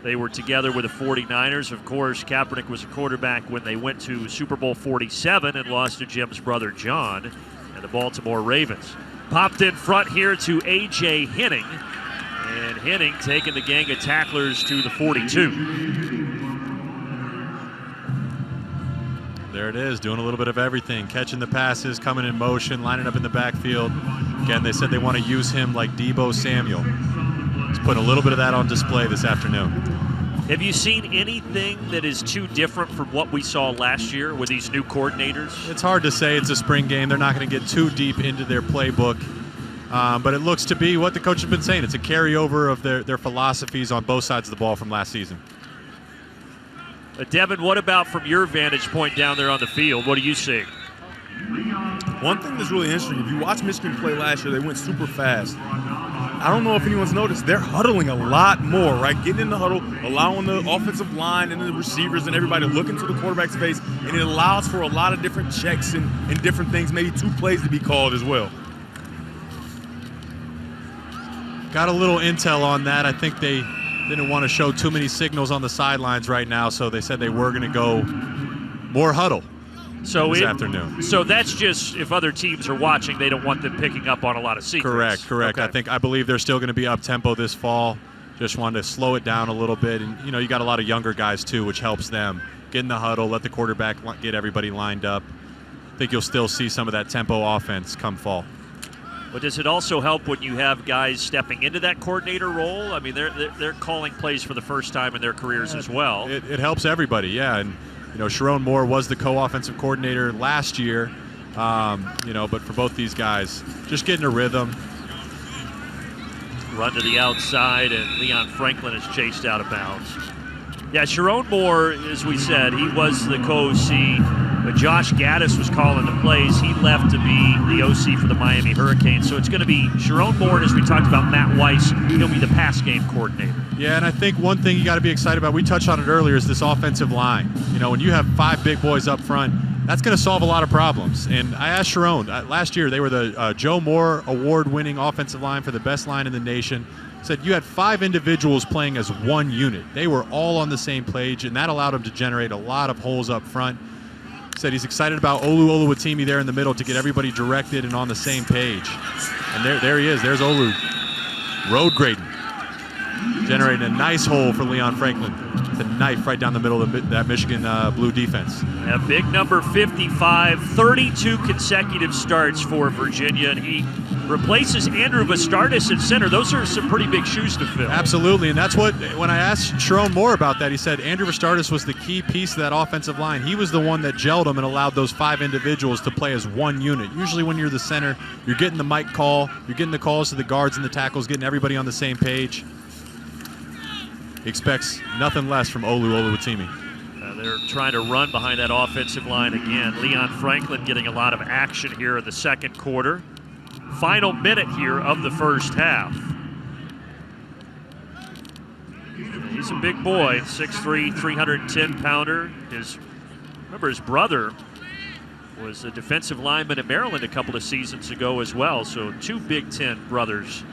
they were together with the 49ers. Of course, Kaepernick was a quarterback when they went to Super Bowl 47 and lost to Jim's brother John and the Baltimore Ravens. Popped in front here to A.J. Henning. And Henning taking the gang of tacklers to the 42. There it is, doing a little bit of everything, catching the passes, coming in motion, lining up in the backfield. Again, they said they want to use him like Deebo Samuel. Let's put a little bit of that on display this afternoon. Have you seen anything that is too different from what we saw last year with these new coordinators? It's hard to say. It's a spring game. They're not going to get too deep into their playbook. But it looks to be what the coach has been saying. It's a carryover of their philosophies on both sides of the ball from last season. Devin, what about from your vantage point down there on the field? What do you see? One thing that's really interesting, if you watch Michigan play last year, they went super fast. I don't know if anyone's noticed, they're huddling a lot more, right? Getting in the huddle, allowing the offensive line and the receivers and everybody to look into the quarterback's face, and it allows for a lot of different checks and different things, maybe 2 plays to be called as well. Got a little intel on that. I think they didn't want to show too many signals on the sidelines right now, so they said they were going to go more huddle this afternoon. So that's just if other teams are watching, they don't want them picking up on a lot of secrets. Correct. Okay. I believe they're still going to be up-tempo this fall. Just wanted to slow it down a little bit. And, you got a lot of younger guys, too, which helps them. Get in the huddle, let the quarterback get everybody lined up. I think you'll still see some of that tempo offense come fall. But does it also help when you have guys stepping into that coordinator role? I mean, they're calling plays for the first time in their careers as well. It helps everybody, yeah. And Sharon Moore was the co-offensive coordinator last year. But for both these guys, just getting a rhythm. Run to the outside, and Leon Franklin is chased out of bounds. Yeah, Sharon Moore, as we said, he was the co-OC. But Josh Gaddis was calling the plays. He left to be the OC for the Miami Hurricanes. So it's going to be Sharon Moore, and as we talked about, Matt Weiss, he'll be the pass game coordinator. Yeah, and I think one thing you got to be excited about, we touched on it earlier, is this offensive line. When you have 5 big boys up front, that's going to solve a lot of problems. And I asked Sharon, last year they were the Joe Moore award-winning offensive line for the best line in the nation. Said you had 5 individuals playing as one unit. They were all on the same page, and that allowed him to generate a lot of holes up front. Said he's excited about Olu Oluwatimi there in the middle to get everybody directed and on the same page. And there he is. There's Olu. Road grading. Generating a nice hole for Leon Franklin. The knife right down the middle of that Michigan blue defense. A big number 55, 32 consecutive starts for Virginia, and he replaces Andrew Vastardis at center. Those are some pretty big shoes to fill. Absolutely, and that's what, when I asked Sharon Moore about that, he said Andrew Vastardis was the key piece of that offensive line. He was the one that gelled them and allowed those 5 individuals to play as one unit. Usually when you're the center, you're getting the mic call, you're getting the calls to the guards and the tackles, getting everybody on the same page. He expects nothing less from Olu Oluwatimi. They're trying to run behind that offensive line again. Leon Franklin getting a lot of action here in the second quarter. Final minute here of the first half. He's a big boy, 6'3", 310-pounder. Remember, his brother was a defensive lineman at Maryland a couple of seasons ago as well. So 2 Big Ten brothers,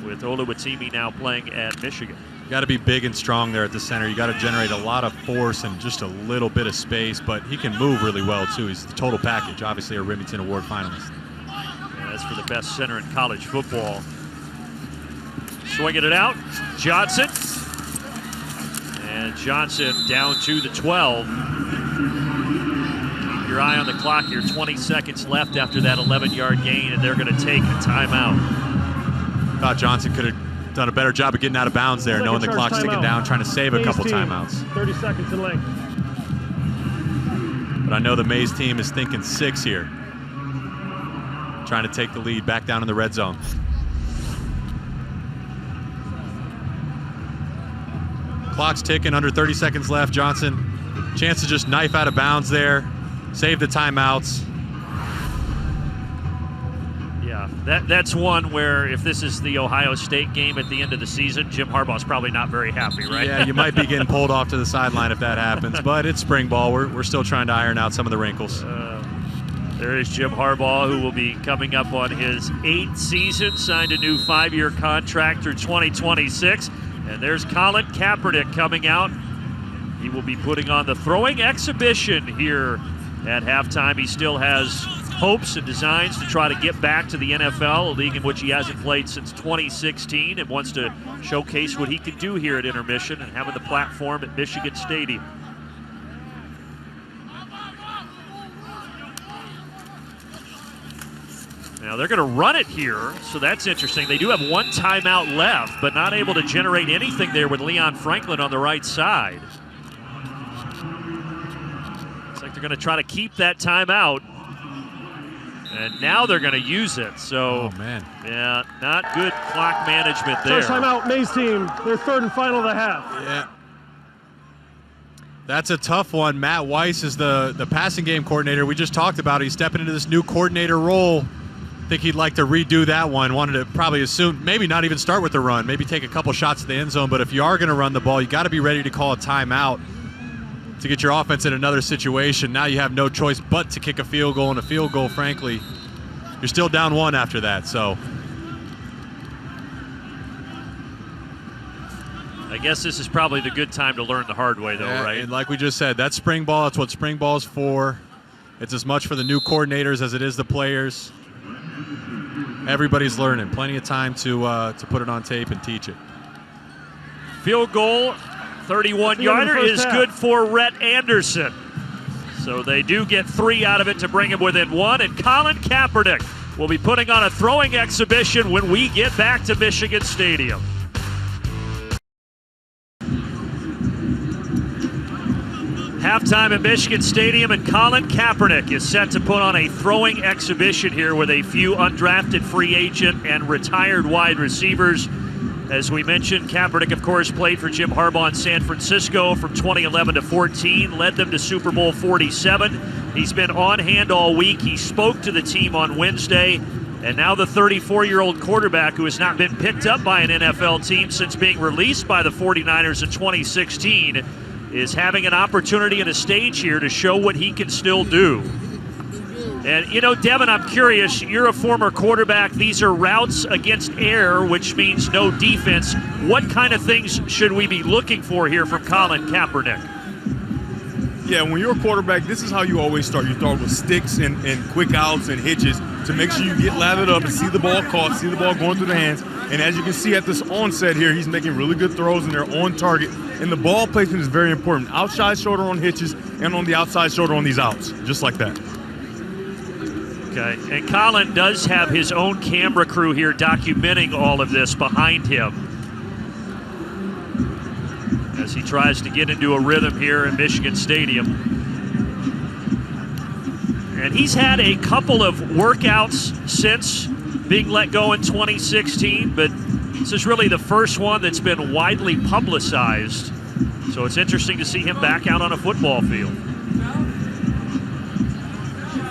with Oluwatimi now playing at Michigan. You got to be big and strong there at the center. You got to generate a lot of force and just a little bit of space, but he can move really well too. He's the total package, obviously a Remington Award finalist. Yeah, that's for the best center in college football. Swinging it out, Johnson. And Johnson down to the 12. your eye on the clock here. 20 seconds left after that 11-yard gain, and they're going to take a timeout. Thought Johnson could have done a better job of getting out of bounds there, knowing the clock's ticking down, trying to save a couple timeouts. 30 seconds in length. But I know the Maize team is thinking 6 here. Trying to take the lead back down in the red zone. Clock's ticking, under 30 seconds left. Johnson, chance to just knife out of bounds there, save the timeouts. Yeah, that's one where if this is the Ohio State game at the end of the season, Jim Harbaugh's probably not very happy, right? Yeah, you might be getting pulled off to the sideline if that happens, but it's spring ball. We're still trying to iron out some of the wrinkles. There is Jim Harbaugh, who will be coming up on his 8th season, signed a new 5-year contract through 2026. And there's Colin Kaepernick coming out. He will be putting on the throwing exhibition here at halftime. He still has hopes and designs to try to get back to the NFL, a league in which he hasn't played since 2016, and wants to showcase what he can do here at intermission and having the platform at Michigan Stadium. Now they're going to run it here, so that's interesting. They do have one timeout left, but not able to generate anything there with Leon Franklin on the right side. Looks like they're going to try to keep that timeout. And now they're going to use it. So, oh, man. Yeah, not good clock management there. First timeout, Maize team. Their 3rd and final of the half. Yeah. That's a tough one. Matt Weiss is the passing game coordinator. We just talked about it. He's stepping into this new coordinator role. I think he'd like to redo that one. Wanted to probably assume, maybe not even start with the run, maybe take a couple shots at the end zone. But if you are going to run the ball, you got to be ready to call a timeout to get your offense in another situation. Now you have no choice but to kick a field goal, and a field goal, frankly, you're still down 1 after that. So I guess this is probably the good time to learn the hard way, though, right? And like we just said, that's spring ball. That's what spring ball is for. It's as much for the new coordinators as it is the players. Everybody's learning. Plenty of time to put it on tape and teach it. Field goal, 31-yarder is good for Rhett Anderson. So they do get 3 out of it to bring him within 1. And Colin Kaepernick will be putting on a throwing exhibition when we get back to Michigan Stadium. Halftime at Michigan Stadium, and Colin Kaepernick is set to put on a throwing exhibition here with a few undrafted free agent and retired wide receivers. As we mentioned, Kaepernick, of course, played for Jim Harbaugh in San Francisco from 2011 to 14, led them to Super Bowl 47. He's been on hand all week. He spoke to the team on Wednesday, and now the 34-year-old quarterback, who has not been picked up by an NFL team since being released by the 49ers in 2016, is having an opportunity and a stage here to show what he can still do. And, you know, Devin, I'm curious, you're a former quarterback. These are routes against air, which means no defense. What kind of things should we be looking for here from Colin Kaepernick? Yeah, when you're a quarterback, this is how you always start. You start with sticks and quick outs and hitches to make sure you get lathered up and see the ball caught, see the ball going through the hands. And as you can see at this onset here, he's making really good throws and they're on target. And the ball placement is very important. Outside shoulder on hitches and on the outside shoulder on these outs, just like that. Okay, and Colin does have his own camera crew here documenting all of this behind him as he tries to get into a rhythm here in Michigan Stadium. And he's had a couple of workouts since being let go in 2016, but this is really the first one that's been widely publicized. So it's interesting to see him back out on a football field.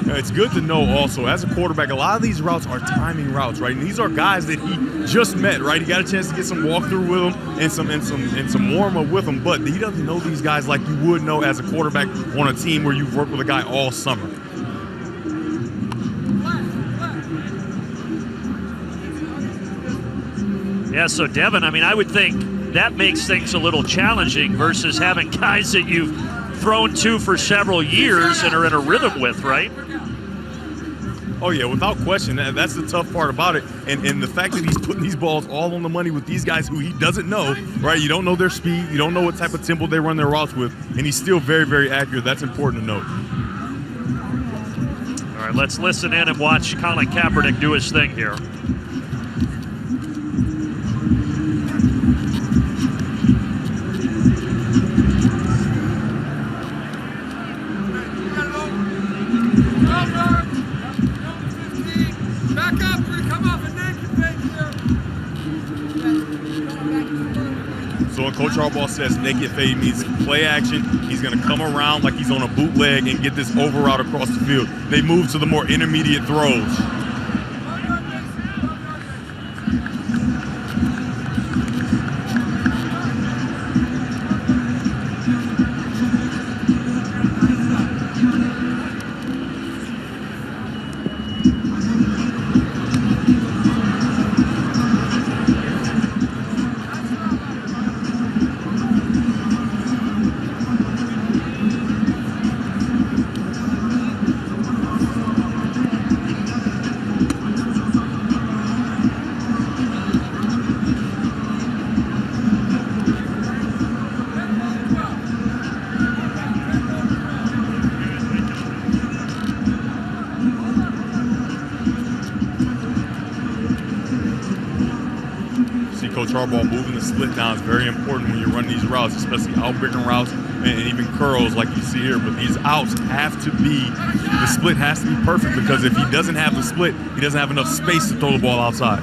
It's good to know also, as a quarterback, a lot of these routes are timing routes, right? And these are guys that he just met, right? He got a chance to get some walkthrough with them and some warm-up with them, but he doesn't know these guys like you would know as a quarterback on a team where you've worked with a guy all summer. Yeah, so Devin, I mean, I would think that makes things a little challenging versus having guys that you've thrown to for several years and are in a rhythm with, right? Oh, yeah, without question. That's the tough part about it. And the fact that he's putting these balls all on the money with these guys who he doesn't know, right? You don't know their speed. You don't know what type of tempo they run their routes with. And he's still very, very accurate. That's important to note. right, let's listen in and watch Colin Kaepernick do his thing here. So when Coach Harbaugh says naked fade means play action, he's going to come around like he's on a bootleg and get this over route across the field. They move to the more intermediate throws. Coach Harbaugh moving the split down is very important when you run these routes, especially out-breaking routes and even curls like you see here. But these outs have to be, the split has to be perfect, because if he doesn't have the split, he doesn't have enough space to throw the ball outside.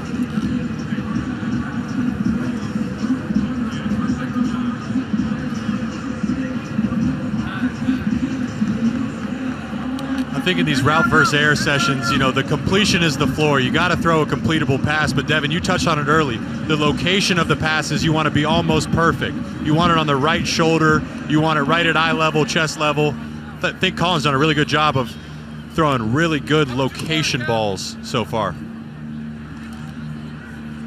I think in these route versus air sessions, you know, the completion is the floor. You got to throw a completable pass. But Devin, you touched on it early. The location of the passes, you want to be almost perfect. You want it on the right shoulder. You want it right at eye level, chest level. I think Colin's done a really good job of throwing really good location balls so far.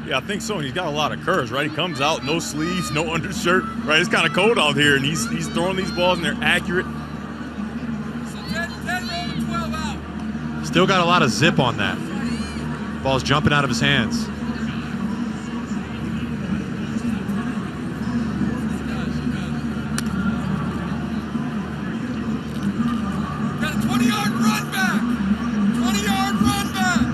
Yeah, I think so. And he's got a lot of curves, right? He comes out, no sleeves, no undershirt, right? It's kind of cold out here, and he's throwing these balls, and they're accurate. Still got a lot of zip on that. Ball's jumping out of his hands. Got a 20-yard run back. 20-yard run back.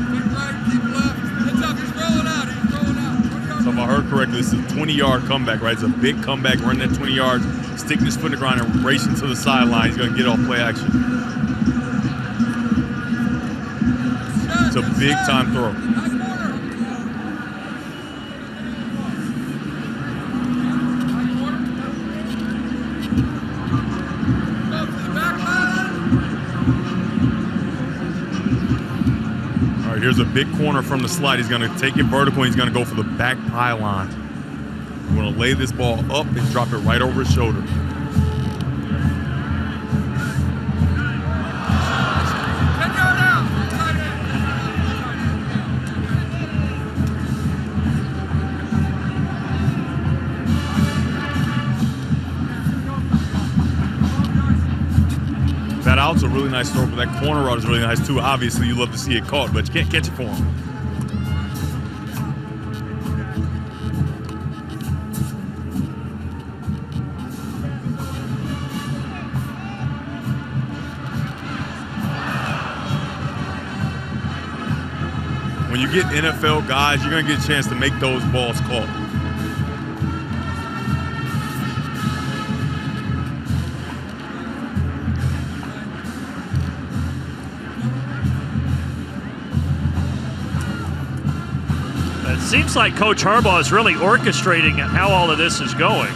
Keep right, keep left. It's up. He's rolling out. He's rolling out. So if I heard correctly, this is a 20-yard comeback, right? It's a big comeback, running that 20 yards. Sticking his foot in the ground and racing to the sideline. He's going to get off play action. It's a big-time throw. All right, here's a big corner from the slide. He's going to take it vertical, and he's going to go for the back pylon. We're going to lay this ball up and drop it right over his shoulder. That out's a really nice throw, but that corner route is really nice too. Obviously, you love to see it caught, but you can't catch it for him. When you get NFL guys, you're going to get a chance to make those balls caught. It seems like Coach Harbaugh is really orchestrating how all of this is going.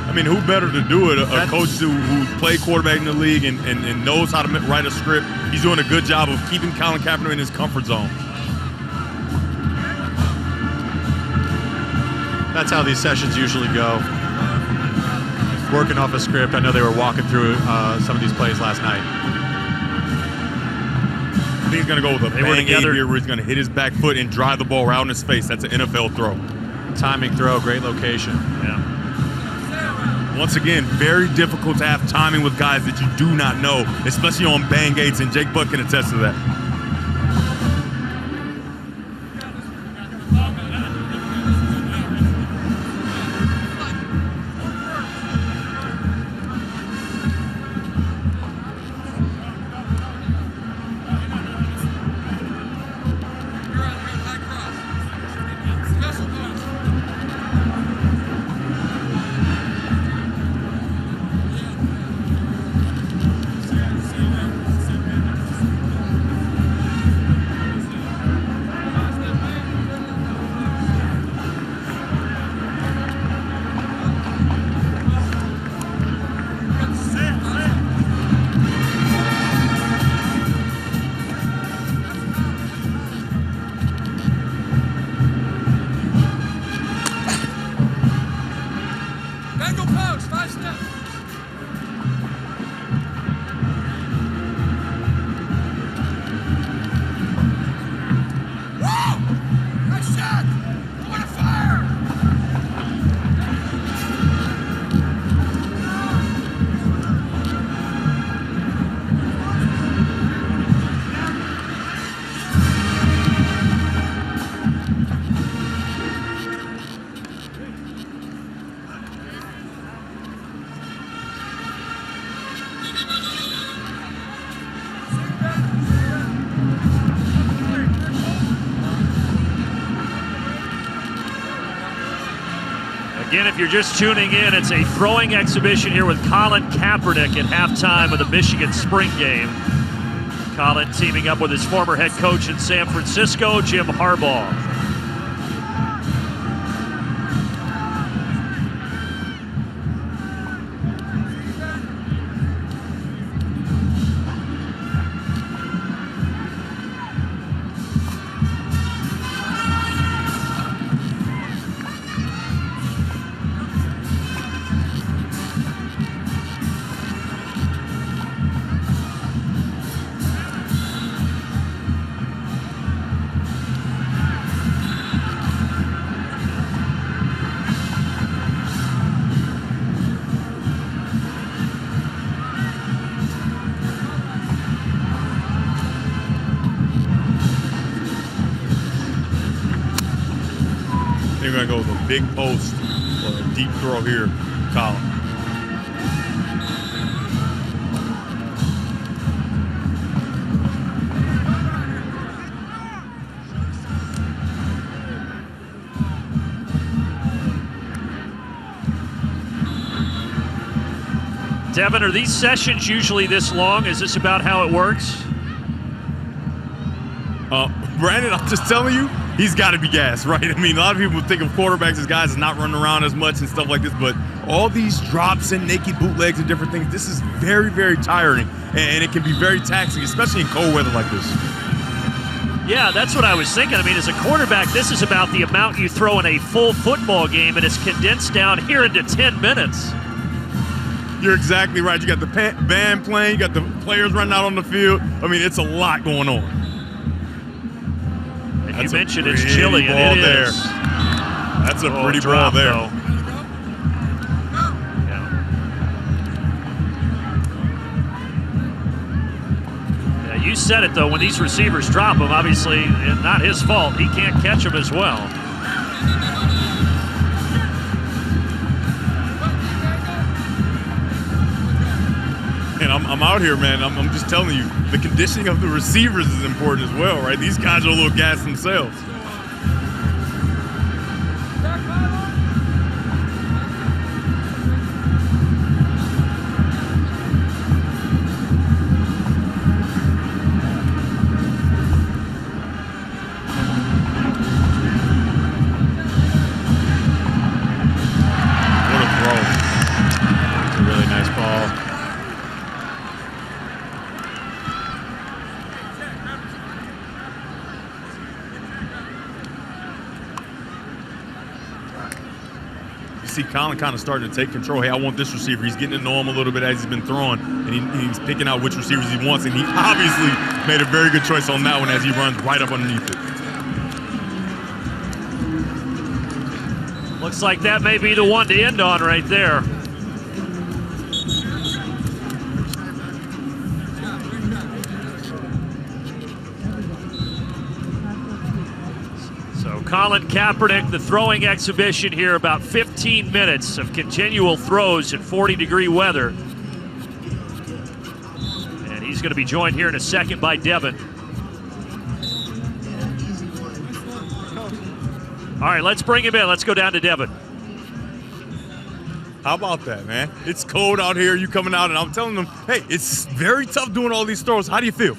I mean, who better to do it? A coach who played quarterback in the league and knows how to write a script. He's doing a good job of keeping Colin Kaepernick in his comfort zone. That's how these sessions usually go. Working off a script. I know they were walking through some of these plays last night. I think he's going to go with a bang here where he's going to hit his back foot and drive the ball right in his face. That's an NFL throw. Timing throw, great location. Yeah. Once again, very difficult to have timing with guys that you do not know, especially on bang gates, and Jake Butt can attest to that. Again, if you're just tuning in, it's a throwing exhibition here with Colin Kaepernick at halftime of the Michigan spring game. Colin teaming up with his former head coach in San Francisco, Jim Harbaugh. They're going to go with a big post or a deep throw here, Colin. Devin, are these sessions usually this long? Is this about how it works? Brandon, I'm just telling you, he's got to be gassed, right? I mean, a lot of people think of quarterbacks as guys not running around as much and stuff like this, but all these drops and naked bootlegs and different things, this is very, very tiring, and it can be very taxing, especially in cold weather like this. Yeah, that's what I was thinking. I mean, as a quarterback, this is about the amount you throw in a full football game, and it's condensed down here into 10 minutes. You're exactly right. You got the band playing, you got the players running out on the field. I mean, it's a lot going on. And you mentioned it's chilly, and it is. That's a pretty ball there. Yeah, you said it, though. When these receivers drop him, obviously, not his fault. He can't catch him as well. And I'm out here, man. I'm just telling you, the conditioning of the receivers is important as well, right? These guys are a little gassed themselves. What a throw. It's a really nice ball. See Colin kind of starting to take control. Hey, I want this receiver. He's getting to know him a little bit as he's been throwing, and he's picking out which receivers he wants, and he obviously made a very good choice on that one as he runs right up underneath it. Looks like that may be the one to end on right there. Colin Kaepernick, the throwing exhibition here, about 15 minutes of continual throws in 40-degree weather. And he's going to be joined here in a second by Devin. All right, let's bring him in. Let's go down to Devin. How about that, man? It's cold out here. You coming out, and I'm telling them, hey, it's very tough doing all these throws. How do you feel?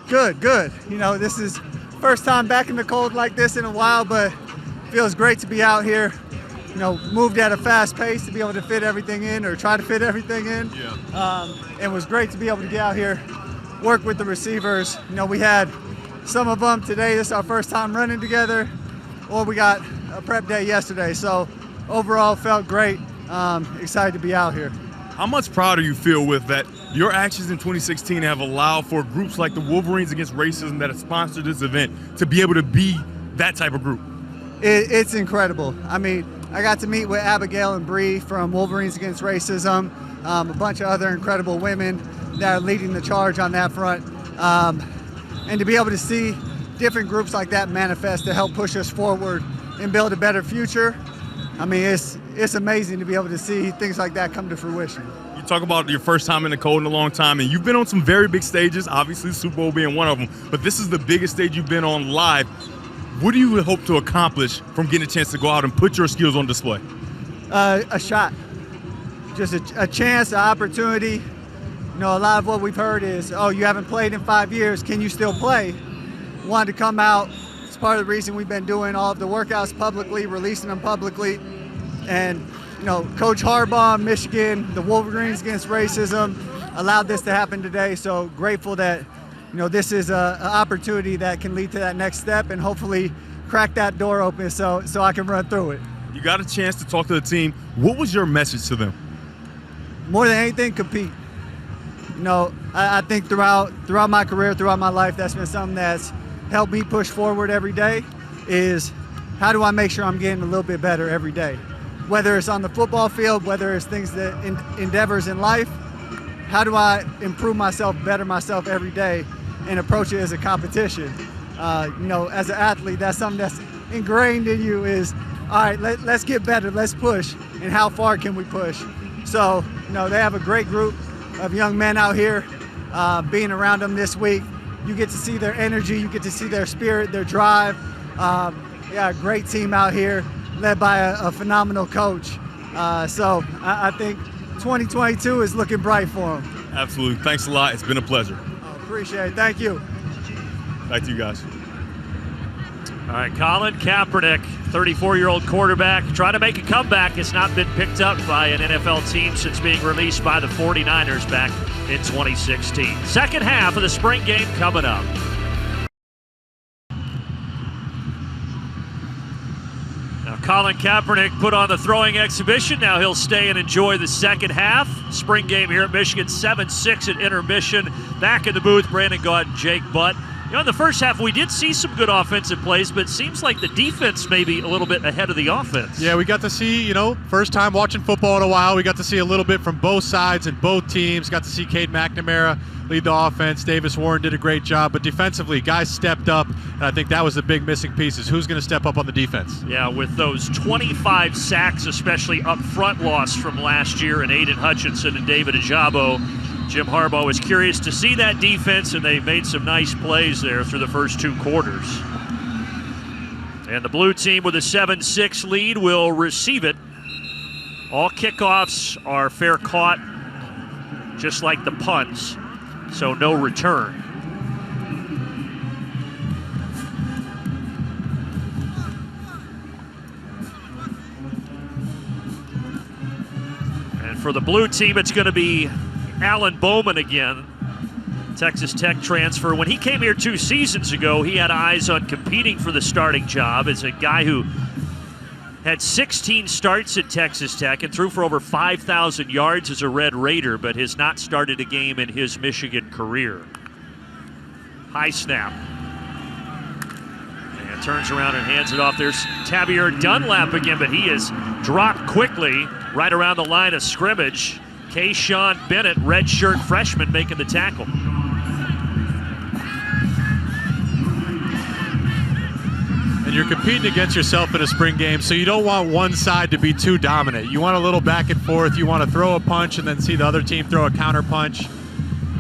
Good, good. You know, this is first time back in the cold like this in a while, but feels great to be out here. You know, moved at a fast pace to be able to fit everything in, or try to fit everything in. Yeah. It was great to be able to get out here, work with the receivers. You know, we had some of them today. This is our first time running together, or we got a prep day yesterday. So overall, felt great. excited to be out here. How much prouder you feel with that your actions in 2016 have allowed for groups like the Wolverines Against Racism that have sponsored this event to be able to be that type of group? It's incredible. I mean, I got to meet with Abigail and Bree from Wolverines Against Racism, a bunch of other incredible women that are leading the charge on that front. And to be able to see different groups like that manifest to help push us forward and build a better future, I mean, it's amazing to be able to see things like that come to fruition. You talk about your first time in the cold in a long time, and you've been on some very big stages, obviously Super Bowl being one of them, but this is the biggest stage you've been on live. What do you hope to accomplish from getting a chance to go out and put your skills on display? A shot, just a chance, an opportunity. You know, a lot of what we've heard is, oh, you haven't played in 5 years, can you still play? Wanted to come out. It's part of the reason we've been doing all of the workouts publicly, releasing them publicly. And, you know, Coach Harbaugh, Michigan, the Wolverines Against Racism allowed this to happen today. So grateful that, you know, this is an opportunity that can lead to that next step and hopefully crack that door open so I can run through it. You got a chance to talk to the team. What was your message to them? More than anything, compete. You know, I think throughout my career, throughout my life, that's been something that's helped me push forward every day is how do I make sure I'm getting a little bit better every day? Whether it's on the football field, whether it's things that endeavors in life, how do I improve myself, better myself every day and approach it as a competition? You know, as an athlete, that's something that's ingrained in you is, all right, let's get better, let's push, and how far can we push? So, you know, they have a great group of young men out here. Being around them this week, you get to see their energy, you get to see their spirit, their drive. Yeah, a great team out here, led by a phenomenal coach. So I think 2022 is looking bright for them. Absolutely. Thanks a lot. It's been a pleasure. Appreciate it. Thank you. Back to you guys. All right, Colin Kaepernick, 34-year-old quarterback, trying to make a comeback. Has not been picked up by an NFL team since being released by the 49ers back in 2016. Second half of the spring game coming up. Now, Colin Kaepernick put on the throwing exhibition. Now he'll stay and enjoy the second half. Spring game here at Michigan, 7-6 at intermission. Back in the booth, Brandon Gaunt and Jake Butt. You know, in the first half, we did see some good offensive plays, but it seems like the defense may be a little bit ahead of the offense. Yeah, we got to see, you know, first time watching football in a while, we got to see a little bit from both sides and both teams. Got to see Cade McNamara lead the offense. Davis Warren did a great job, but defensively, guys stepped up, and I think that was the big missing piece is who's going to step up on the defense. Yeah, with those 25 sacks, especially up front loss from last year, and Aiden Hutchinson and David Ajabo. Jim Harbaugh was curious to see that defense, and they made some nice plays there through the first two quarters. And the blue team with a 7-6 lead will receive it. All kickoffs are fair caught, just like the punts, so no return. And for the blue team, it's going to be Alan Bowman again, Texas Tech transfer. When he came here 2 seasons ago, he had eyes on competing for the starting job as a guy who had 16 starts at Texas Tech and threw for over 5,000 yards as a Red Raider, but has not started a game in his Michigan career. High snap. And turns around and hands it off. There's Tavier Dunlap again, but he is dropped quickly right around the line of scrimmage. Kayshawn Bennett, redshirt freshman, making the tackle. And you're competing against yourself in a spring game, so you don't want one side to be too dominant. You want a little back and forth. You want to throw a punch and then see the other team throw a counter punch.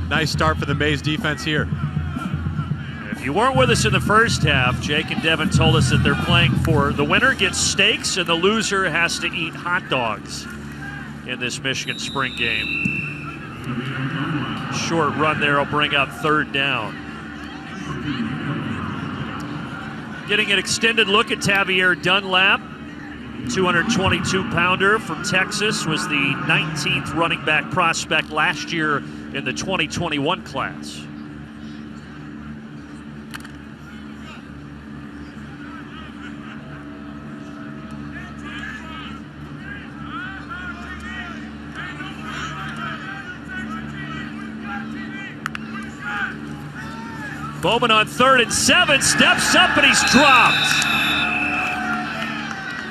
Nice start for the Maize defense here. If you weren't with us in the first half, Jake and Devin told us that they're playing for the winner gets steaks and the loser has to eat hot dogs in this Michigan spring game. Short run there will bring up third down. Getting an extended look at Tavier Dunlap, 222-pounder from Texas, was the 19th running back prospect last year in the 2021 class. Bowman on 3rd and 7, steps up and he's dropped.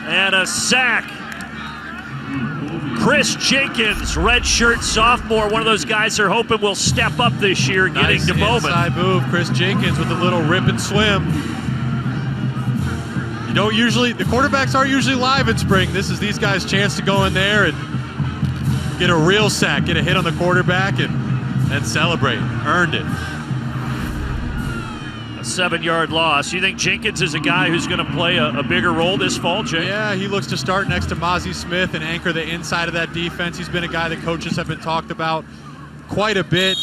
And a sack. Chris Jenkins, redshirt sophomore, one of those guys they're hoping will step up this year, getting to Bowman. Inside move, Chris Jenkins with a little rip and swim. You don't usually, the quarterbacks aren't usually live in spring. This is these guys' chance to go in there and get a real sack, get a hit on the quarterback and celebrate. Earned it. A 7-yard loss. You think Jenkins is a guy who's going to play a bigger role this fall, Jay? Yeah, he looks to start next to Maize Smith and anchor the inside of that defense. He's been a guy that coaches have been talked about quite a bit.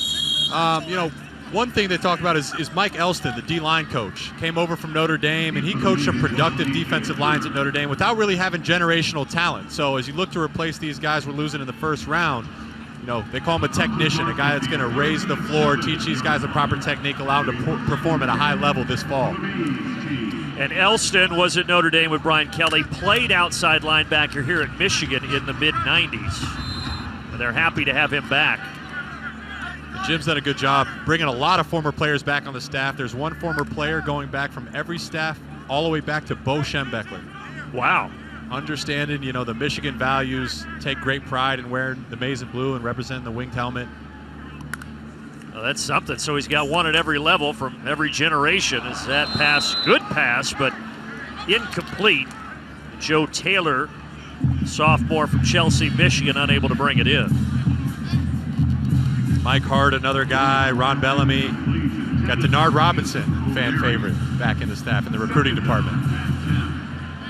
One thing they talk about is Mike Elston, the D-line coach, came over from Notre Dame, and he coached some productive defensive lines at Notre Dame without really having generational talent. So as you look to replace these guys we're losing in the first round, they call him a technician, a guy that's going to raise the floor, teach these guys the proper technique, allow them to perform at a high level this fall. And Elston was at Notre Dame with Brian Kelly, played outside linebacker here at Michigan in the mid-90s. And they're happy to have him back. Jim's done a good job bringing a lot of former players back on the staff. There's one former player going back from every staff all the way back to Bo Schembechler. Wow. Understanding, the Michigan values, take great pride in wearing the maize and blue and representing the winged helmet. Well, that's something. So he's got one at every level from every generation. Is that pass, good pass, but incomplete. Joe Taylor, sophomore from Chelsea, Michigan, unable to bring it in. Mike Hart, another guy. Ron Bellamy. Got Denard Robinson, fan favorite, back in the staff in the recruiting department.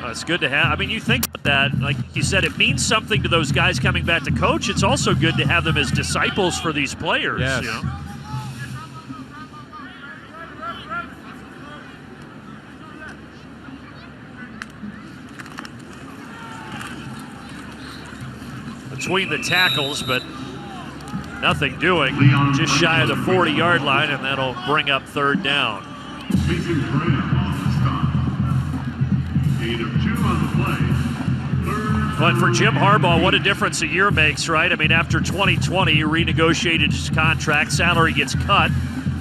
It's good to have. I mean, you think about that. Like you said, it means something to those guys coming back to coach. It's also good to have them as disciples for these players. Yes. Between the tackles, but nothing doing. Just shy of the 40-yard line, and that'll bring up 3rd down. But for Jim Harbaugh, what a difference a year makes, right? I mean, after 2020, you renegotiated his contract, salary gets cut.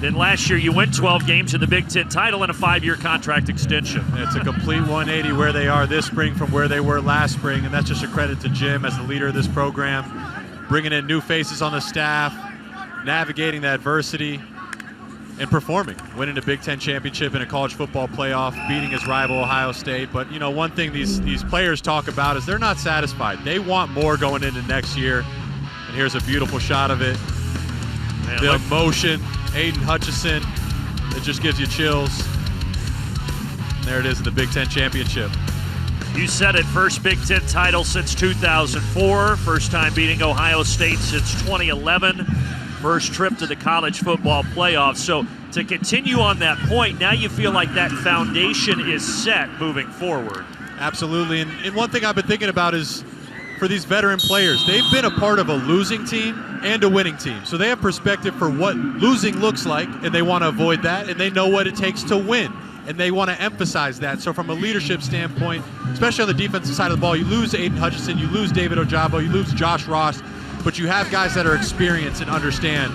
Then last year, you win 12 games in the Big Ten title and a 5-year contract extension. It's a complete 180 where they are this spring from where they were last spring, and that's just a credit to Jim as the leader of this program, bringing in new faces on the staff, navigating the adversity, and performing, winning a Big Ten championship in a college football playoff, beating his rival Ohio State. But one thing these players talk about is they're not satisfied. They want more going into next year. And here's a beautiful shot of it. Man, the emotion, Aiden Hutchinson, it just gives you chills. And there it is in the Big Ten championship. You said it, first Big Ten title since 2004, first time beating Ohio State since 2011. First trip to the college football playoffs. So to continue on that point, now you feel like that foundation is set moving forward. Absolutely. And one thing I've been thinking about is for these veteran players, they've been a part of a losing team and a winning team. So they have perspective for what losing looks like, and they want to avoid that, and they know what it takes to win, and they want to emphasize that. So from a leadership standpoint, especially on the defensive side of the ball, you lose Aiden Hutchinson, you lose David Ojabo, you lose Josh Ross, but you have guys that are experienced and understand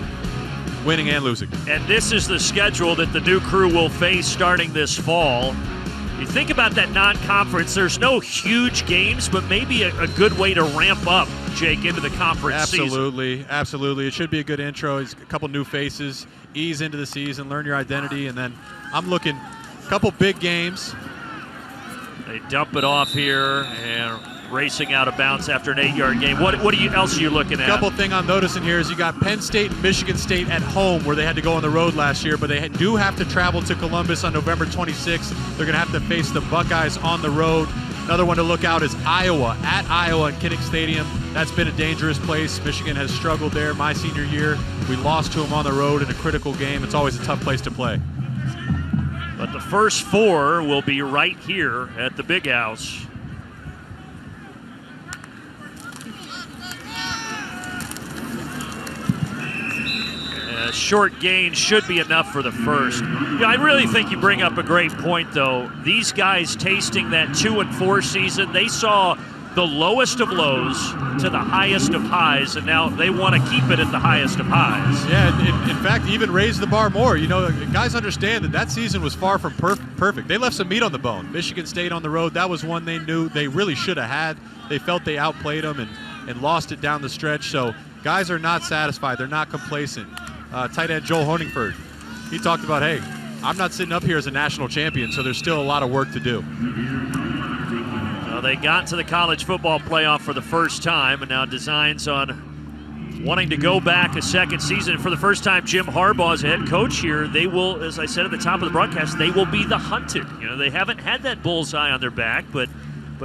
winning and losing. And this is the schedule that the new crew will face starting this fall. You think about that non-conference, there's no huge games, but maybe a good way to ramp up, Jake, into the conference season. Absolutely. It should be a good intro. It's a couple new faces, ease into the season, learn your identity, and then I'm looking a couple big games. They dump it off here and racing out of bounds after an 8-yard game. What else are you looking at? A couple thing I'm noticing here is you got Penn State and Michigan State at home where they had to go on the road last year, but they do have to travel to Columbus on November 26th. They're going to have to face the Buckeyes on the road. Another one to look out is Iowa, at Iowa and Kinnick Stadium. That's been a dangerous place. Michigan has struggled there. My senior year, we lost to them on the road in a critical game. It's always a tough place to play. But the first 4 will be right here at the Big House. Short gain should be enough for the first. I really think you bring up a great point, though. These guys tasting that 2-4 season, they saw the lowest of lows to the highest of highs, and now they want to keep it at the highest of highs. Yeah, in fact, even raise the bar more. You know, guys understand that season was far from perfect. They left some meat on the bone. Michigan State on the road, that was one they knew they really should have had. They felt they outplayed them and lost it down the stretch. So guys are not satisfied. They're not complacent. Tight end Joel Honigford, he talked about, hey, I'm not sitting up here as a national champion, so there's still a lot of work to do. Well, they got to the college football playoff for the first time, and now designs on wanting to go back a second season. For the first time, Jim Harbaugh is head coach here. They will, as I said at the top of the broadcast, they will be the hunted. You know, they haven't had that bullseye on their back, but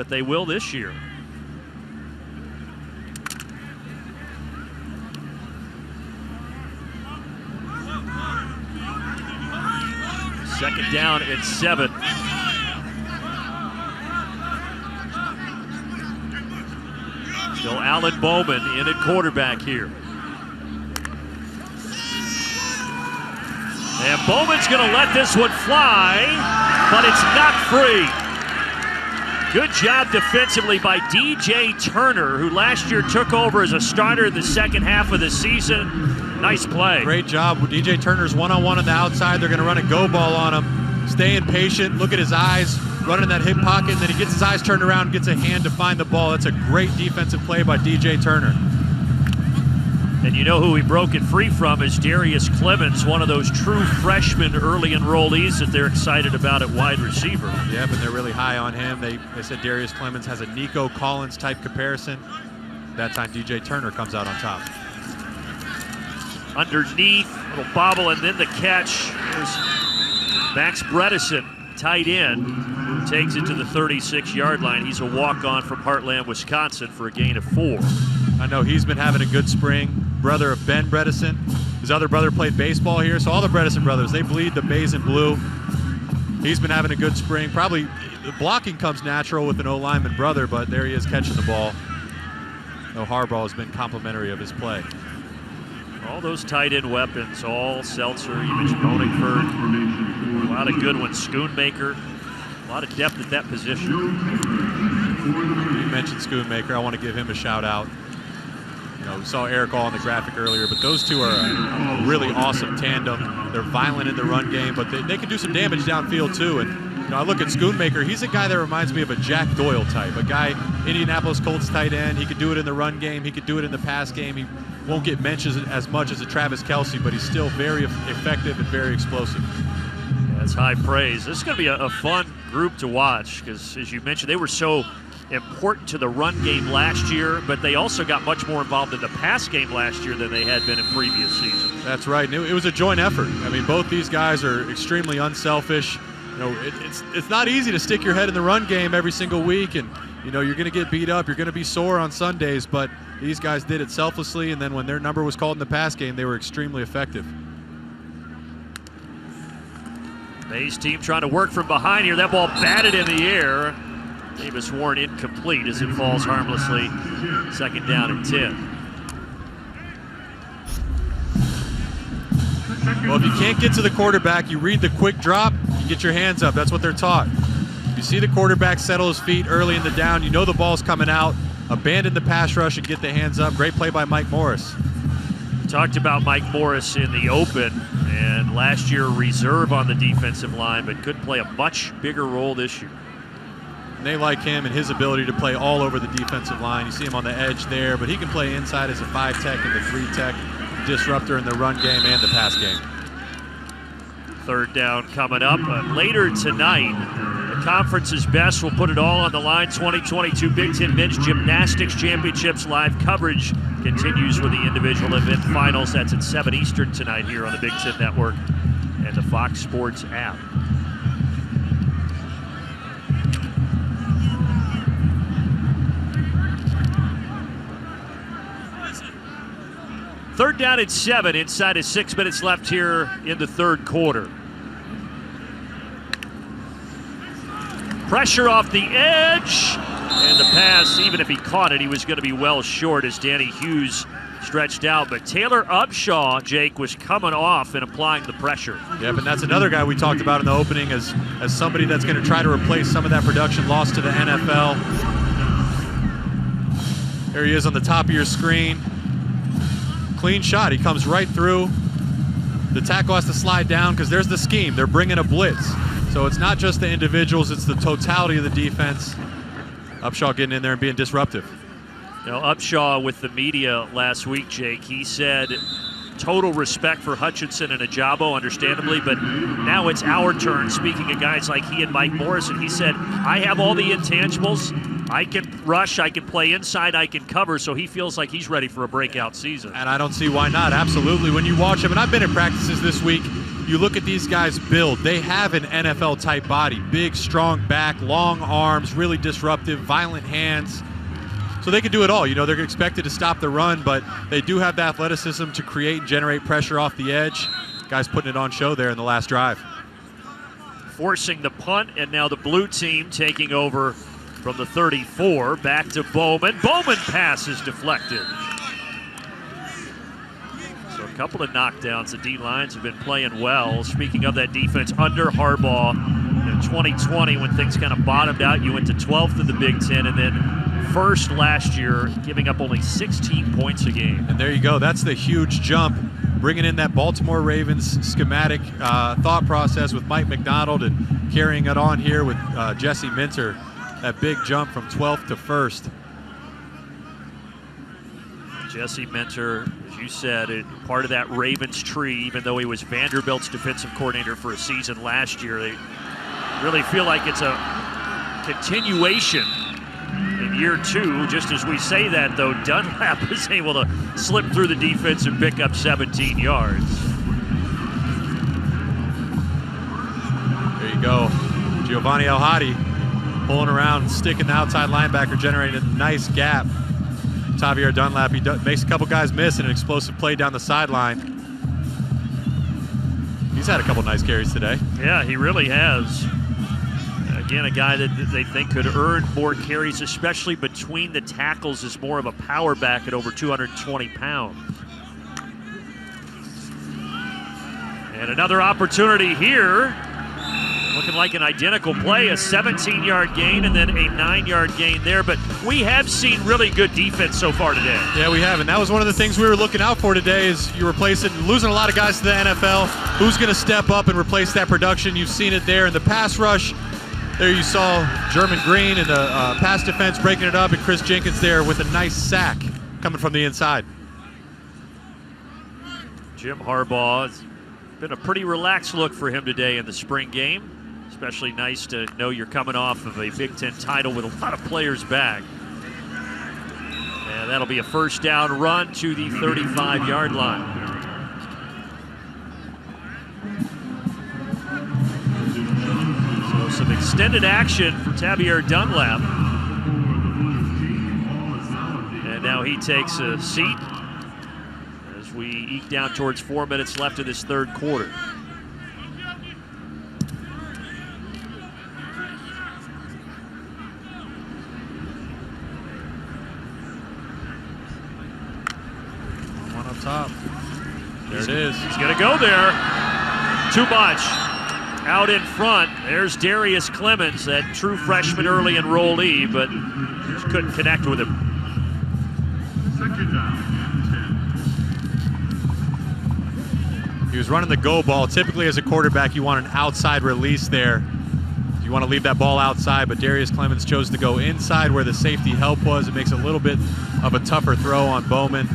they will this year. Second down and 7. Still Alan Bowman in at quarterback here. And Bowman's going to let this one fly, but it's not free. Good job defensively by DJ Turner, who last year took over as a starter in the second half of the season. Nice play. Great job. DJ Turner's one-on-one on the outside. They're going to run a go ball on him. Staying patient. Look at his eyes. Running that hip pocket. And then he gets his eyes turned around, gets a hand to find the ball. That's a great defensive play by DJ Turner. And you know who he broke it free from is Darius Clements, one of those true freshman early enrollees that they're excited about at wide receiver. Yeah, but they're really high on him. They said Darius Clements has a Nico Collins type comparison. That time DJ Turner comes out on top. Underneath, little bobble, and then the catch is Max Bredesen, tight end, who takes it to the 36-yard line. He's a walk-on from Heartland, Wisconsin for a gain of 4. I know he's been having a good spring. Brother of Ben Bredesen. His other brother played baseball here, so all the Bredesen brothers, they bleed the maize and blue. He's been having a good spring. Probably the blocking comes natural with an O-lineman brother, but there he is catching the ball. No, Harbaugh has been complimentary of his play. All those tight end weapons, all Seltzer, you mentioned Honigford, a lot of good ones, Schoonmaker, a lot of depth at that position. You mentioned Schoonmaker, I want to give him a shout out. You know, we saw Eric All in the graphic earlier, but those two are a really awesome tandem. They're violent in the run game, but they can do some damage downfield too. And you know, I look at Schoonmaker, he's a guy that reminds me of a Jack Doyle type, a guy, Indianapolis Colts tight end. He could do it in the run game, he could do it in the pass game. He won't get mentions as much as a Travis Kelce, but he's still very effective and very explosive. That's high praise. This is going to be a fun group to watch because, as you mentioned, they were so important to the run game last year, but they also got much more involved in the pass game last year than they had been in previous seasons. That's right. It was a joint effort. I mean, both these guys are extremely unselfish. You know, it's not easy to stick your head in the run game every single week, and you know you're going to get beat up, you're going to be sore on Sundays, but these guys did it selflessly, and then when their number was called in the pass game, they were extremely effective. Maize team trying to work from behind here. That ball batted in the air. Davis Warren incomplete as it falls harmlessly. Second down and 10. Well, if you can't get to the quarterback, you read the quick drop, you get your hands up. That's what they're taught. You see the quarterback settle his feet early in the down, you know the ball's coming out, abandon the pass rush and get the hands up. Great play by Mike Morris. We talked about Mike Morris in the open, and last year reserve on the defensive line, but could play a much bigger role this year. And they like him and his ability to play all over the defensive line. You see him on the edge there, but he can play inside as a 5-tech and the 3-tech disruptor in the run game and the pass game. Third down coming up later tonight. The conference's best will put it all on the line. 2022 Big Ten Men's Gymnastics Championships live coverage continues with the individual event finals. That's at 7 Eastern tonight here on the Big Ten Network and the Fox Sports app. Third down and 7 inside of 6 minutes left here in the third quarter. Pressure off the edge, and the pass, even if he caught it, he was going to be well short as Danny Hughes stretched out. But Taylor Upshaw, Jake, was coming off and applying the pressure. Yeah, but that's another guy we talked about in the opening as somebody that's going to try to replace some of that production lost to the NFL. There he is on the top of your screen. Clean shot. He comes right through. The tackle has to slide down because there's the scheme. They're bringing a blitz. So it's not just the individuals, it's the totality of the defense. Upshaw getting in there and being disruptive. You know, Upshaw with the media last week, Jake, he said total respect for Hutchinson and Ajabo, understandably, but now it's our turn. Speaking of guys like he and Mike Morrison, he said, I have all the intangibles. I can rush, I can play inside, I can cover, so he feels like he's ready for a breakout season. And I don't see why not, absolutely. When you watch him, and I've been at practices this week, you look at these guys build. They have an NFL-type body. Big, strong back, long arms, really disruptive, violent hands. So they can do it all. You know, they're expected to stop the run, but they do have the athleticism to create and generate pressure off the edge. Guys putting it on show there in the last drive. Forcing the punt, and now the blue team taking over from the 34. Back to Bowman. Bowman pass is deflected. So a couple of knockdowns. The D-lines have been playing well. Speaking of that defense, under Harbaugh in 2020, when things kind of bottomed out, you went to 12th in the Big Ten, and then first last year, giving up only 16 points a game. And there you go. That's the huge jump. Bringing in that Baltimore Ravens schematic thought process with Mike McDonald and carrying it on here with Jesse Minter. That big jump from 12th to 1st. Jesse Minter, as you said, part of that Ravens tree, even though he was Vanderbilt's defensive coordinator for a season last year. They really feel like it's a continuation in year 2. Just as we say that, though, Dunlap is able to slip through the defense and pick up 17 yards. There you go. Giovanni El Hadi pulling around, sticking the outside linebacker, generating a nice gap. Tavier Dunlap, he makes a couple guys miss in an explosive play down the sideline. He's had a couple nice carries today. Yeah, he really has. Again, a guy that they think could earn more carries, especially between the tackles, is more of a power back at over 220 pounds. And another opportunity here. Looking like an identical play, a 17-yard gain and then a 9-yard gain there. But we have seen really good defense so far today. Yeah, we have. And that was one of the things we were looking out for today is you're losing a lot of guys to the NFL. Who's going to step up and replace that production? You've seen it there in the pass rush. There you saw German Green in the pass defense breaking it up, and Chris Jenkins there with a nice sack coming from the inside. Jim Harbaugh, it's been a pretty relaxed look for him today in the spring game. Especially nice to know you're coming off of a Big Ten title with a lot of players back. And that'll be a first down run to the 35-yard line. So some extended action for Tavier Dunlap. And now he takes a seat as we eke down towards 4 minutes left in this third quarter. Top. There it is. He's going to go there. Too much. Out in front. There's Darius Clements, that true freshman early enrollee, but just couldn't connect with him. He was running the go ball. Typically as a quarterback, you want an outside release there. You want to leave that ball outside, but Darius Clements chose to go inside where the safety help was. It makes a little bit of a tougher throw on Bowman.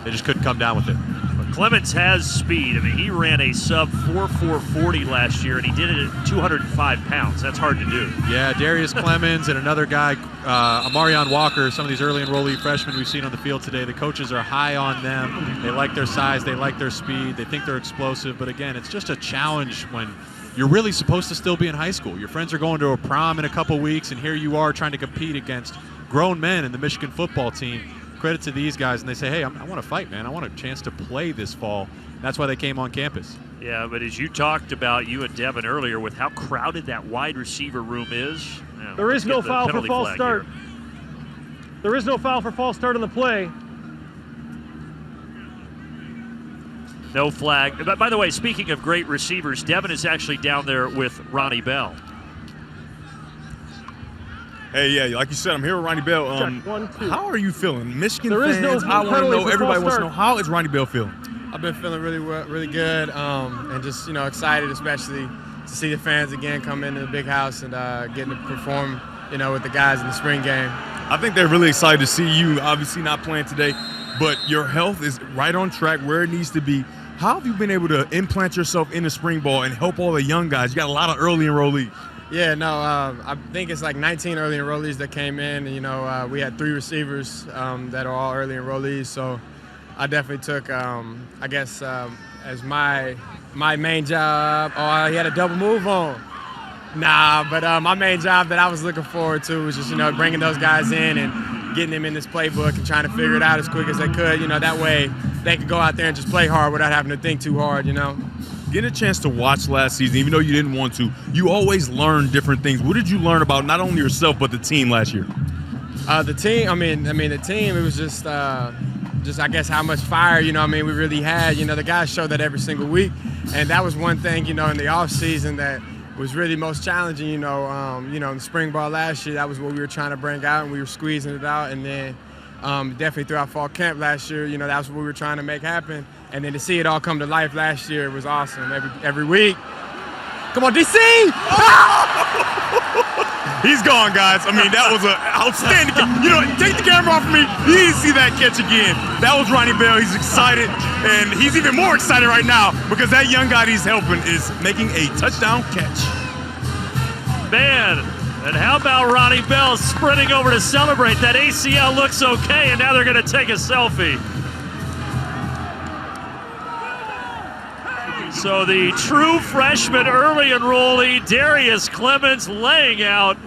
They just couldn't come down with it. But Clements has speed. I mean, he ran a sub 4.440 last year, and he did it at 205 pounds. That's hard to do. Yeah, Darius Clements and another guy, Amarion Walker, some of these early enrollee freshmen we've seen on the field today. The coaches are high on them. They like their size. They like their speed. They think they're explosive. But, again, it's just a challenge when you're really supposed to still be in high school. Your friends are going to a prom in a couple weeks, and here you are trying to compete against grown men in the Michigan football team. Credit to these guys, and they say, hey, I want to fight, man. I want a chance to play this fall. That's why they came on campus. Yeah, but as you talked about, you and Devin earlier, with how crowded that wide receiver room is. There is no foul for false start. There is no foul for false start on the play. No flag. By the way, speaking of great receivers, Devin is actually down there with Ronnie Bell. Hey, yeah, like you said, I'm here with Ronnie Bell. Check, 1, 2. How are you feeling? Michigan There is fans, no I want to penalty know, for everybody false wants to know, start. how is Ronnie Bell feeling? I've been feeling really good, and just excited, especially to see the fans again come into the big house and getting to perform, with the guys in the spring game. I think they're really excited to see you. Obviously, not playing today, but your health is right on track where it needs to be. How have you been able to implant yourself into spring ball and help all the young guys? You got a lot of early enrollees. Yeah, no, I think it's like 19 early enrollees that came in. And, we had 3 receivers that are all early enrollees. So I definitely took, as my main job. Oh, he had a double move on. Nah, but my main job that I was looking forward to was just, bringing those guys in and getting them in this playbook and trying to figure it out as quick as they could. That way they could go out there and just play hard without having to think too hard, Getting a chance to watch last season, even though you didn't want to, you always learn different things. What did you learn about not only yourself but the team last year? The team, the team, it was just I guess how much fire, we really had. The guys showed that every single week, and that was one thing, in the off season that was really most challenging. In the spring ball last year, that was what we were trying to bring out, and we were squeezing it out. And then definitely throughout fall camp last year, that was what we were trying to make happen. And then to see it all come to life last year was awesome. Every week. Come on, DC! He's gone, guys. That was an outstanding. Take the camera off of me. You need to see that catch again. That was Ronnie Bell. He's excited, and he's even more excited right now because that young guy he's helping is making a touchdown catch. Man, and how about Ronnie Bell sprinting over to celebrate? That ACL looks okay, and now they're going to take a selfie. So the true freshman early enrollee, Darius Clements, laying out,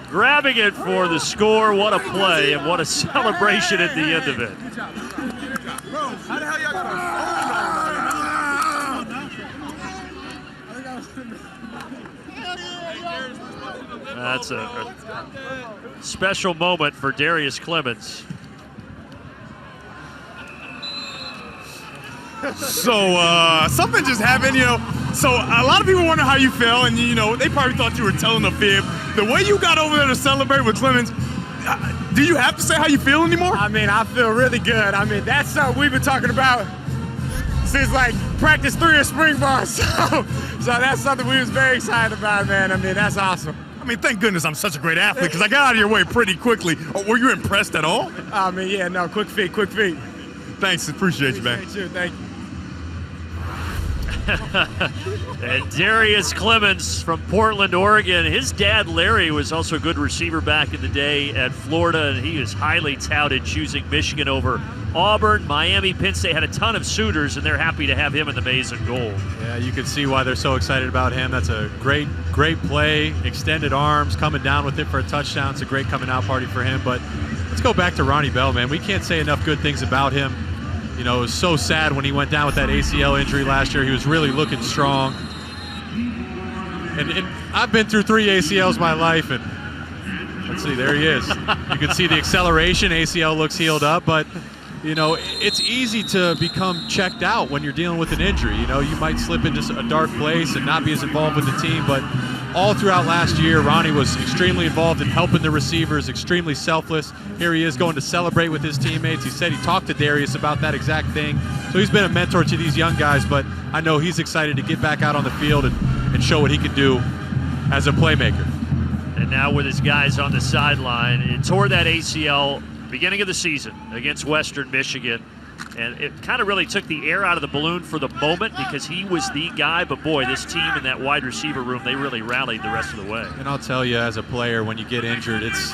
grabbing it for the score. What a play and what a celebration at the end of it. That's a special moment for Darius Clements. So something just happened, So a lot of people wonder how you feel, and they probably thought you were telling a fib. The way you got over there to celebrate with Clemens, do you have to say how you feel anymore? I feel really good. That's something we've been talking about since practice 3 of spring ball. So that's something we was very excited about, man. That's awesome. Thank goodness I'm such a great athlete because I got out of your way pretty quickly. Were you impressed at all? Yeah, no, quick feet. Thanks, appreciate you, man. Appreciate you, thank you. And Darius Clements from Portland, Oregon. His dad, Larry, was also a good receiver back in the day at Florida, and he is highly touted, choosing Michigan over Auburn. Miami, Penn State had a ton of suitors, and they're happy to have him in the maize and gold. Yeah, you can see why they're so excited about him. That's a great play, extended arms, coming down with it for a touchdown. It's a great coming out party for him. But let's go back to Ronnie Bell, man. We can't say enough good things about him. It was so sad when he went down with that ACL injury last year. He was really looking strong. And I've been through 3 ACLs my life, and let's see, there he is. You can see the acceleration. ACL looks healed up, but it's easy to become checked out when you're dealing with an injury. You might slip into a dark place and not be as involved with the team, but all throughout last year, Ronnie was extremely involved in helping the receivers, extremely selfless. Here he is going to celebrate with his teammates. He said he talked to Darius about that exact thing. So he's been a mentor to these young guys, but I know he's excited to get back out on the field and show what he can do as a playmaker. And now with his guys on the sideline, it tore that ACL beginning of the season against Western Michigan. And it kind of really took the air out of the balloon for the moment because he was the guy. But, boy, this team in that wide receiver room, they really rallied the rest of the way. And I'll tell you, as a player, when you get injured, it's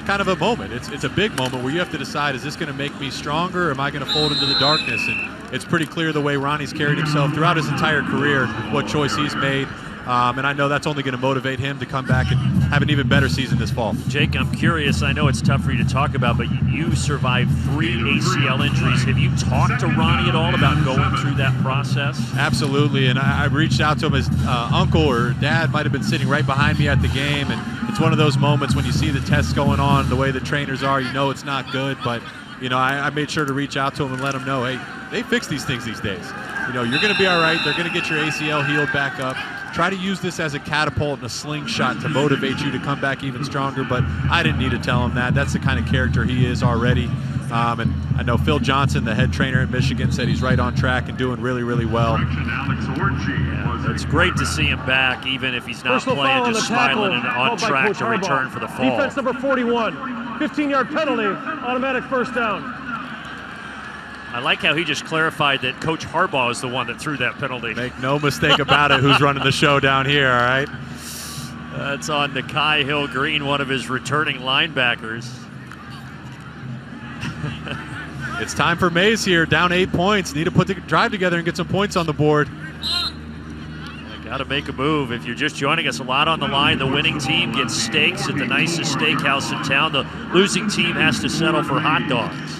kind of a moment. It's a big moment where you have to decide, is this going to make me stronger or am I going to fold into the darkness? And it's pretty clear the way Ronnie's carried himself throughout his entire career, what choice he's made. And I know that's only going to motivate him to come back and have an even better season this fall. Jake, I'm curious. I know it's tough for you to talk about, but you survived 3 ACL injuries. Have you talked to Ronnie at all about going through that process? Absolutely, and I reached out to him. His uncle or dad might have been sitting right behind me at the game, and it's one of those moments when you see the tests going on, the way the trainers are, it's not good, but I made sure to reach out to him and let him know, hey, they fix these things these days. You're going to be all right. They're going to get your ACL healed back up. try to use this as a catapult and a slingshot to motivate you to come back even stronger. But I didn't need to tell him that. That's the kind of character he is already. And I know Phil Johnson, the head trainer at Michigan, said he's right on track and doing really, really well. Yeah, it's great to see him back, even if he's not Personal playing, foul just on the tackle, smiling and on called by track Coach to Harbaugh. return for the fall. Defense number 41, 15-yard penalty, automatic first down. I like how he just clarified that Coach Harbaugh is the one that threw that penalty. Make no mistake about it who's running the show down here, all right? That's on Nakai Hill-Green, one of his returning linebackers. It's time for Maize here, down 8 points. Need to put the drive together and get some points on the board. Got to make a move. If you're just joining us, a lot on the line. The winning team gets steaks at the nicest steakhouse in town. The losing team has to settle for hot dogs.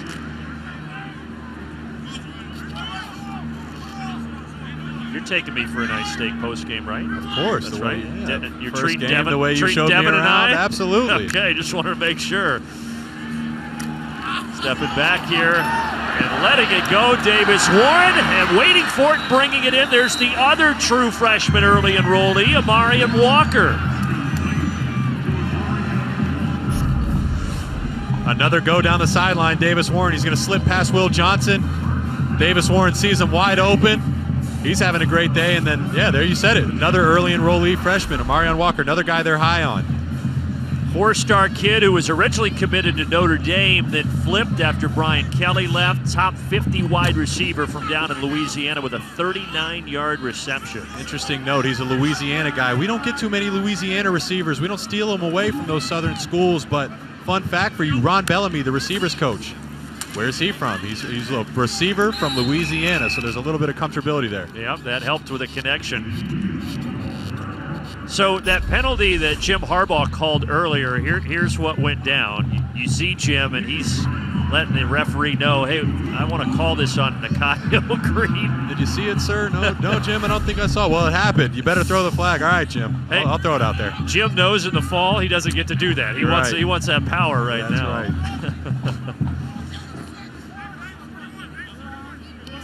You're taking me for a nice steak post game, right? Of course. That's right. Yeah. You're First treating game, Devin, the way you showed me Devin around, and I? absolutely. Okay, just wanted to make sure. Stepping back here and letting it go, Davis Warren, and waiting for it, bringing it in. There's the other true freshman early enrollee, Amarian Walker. Another go down the sideline, Davis Warren. He's going to slip past Will Johnson. Davis Warren sees him wide open. He's having a great day, and then, yeah, there you said it. Another early enrollee freshman, Amarian Walker, another guy they're high on. Four-star kid who was originally committed to Notre Dame, then flipped after Brian Kelly left. Top 50 wide receiver from down in Louisiana with a 39-yard reception. Interesting note, he's a Louisiana guy. We don't get too many Louisiana receivers. We don't steal them away from those southern schools, but fun fact for you, Ron Bellamy, the receivers coach. Where's he from? He's a receiver from Louisiana, so there's a little bit of comfortability there. Yep, that helped with a connection. So that penalty that Jim Harbaugh called earlier, here's what went down. You see Jim, and he's letting the referee know, hey, I want to call this on Nakai Hill-Green. Did you see it, sir? No, Jim, I don't think I saw it. Well, it happened. You better throw the flag. All right, Jim. Hey, I'll throw it out there. Jim knows in the fall he doesn't get to do that. He wants that power right now. That's right.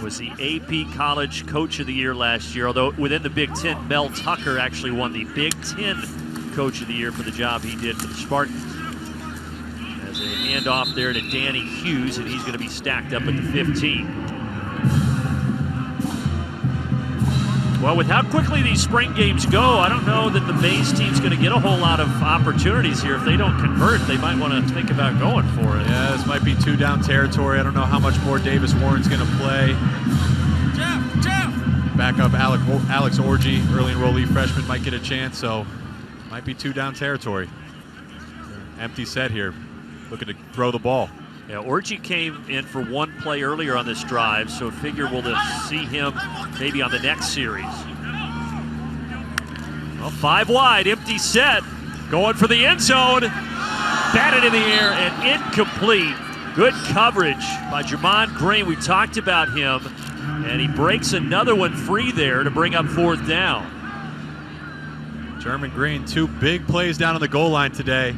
Was the AP College Coach of the Year last year, although within the Big Ten, Mel Tucker actually won the Big Ten Coach of the Year for the job he did for the Spartans. As a handoff there to Danny Hughes, and he's going to be stacked up at the 15. Well, with how quickly these spring games go, I don't know that the Maize team's going to get a whole lot of opportunities here. If they don't convert, they might want to think about going for it. Yeah, this might be two down territory. I don't know how much more Davis Warren's going to play. Jeff! Back up Alex Orgy, early enrollee freshman, might get a chance, so might be two down territory. Empty set here, looking to throw the ball. Yeah, Orgy came in for one play earlier on this drive, so figure we'll see him maybe on the next series. Well, 5 wide, empty set, going for the end zone. Batted in the air and incomplete. Good coverage by Jamon Green. We talked about him, and he breaks another one free there to bring up 4th down. German Green, 2 big plays down on the goal line today.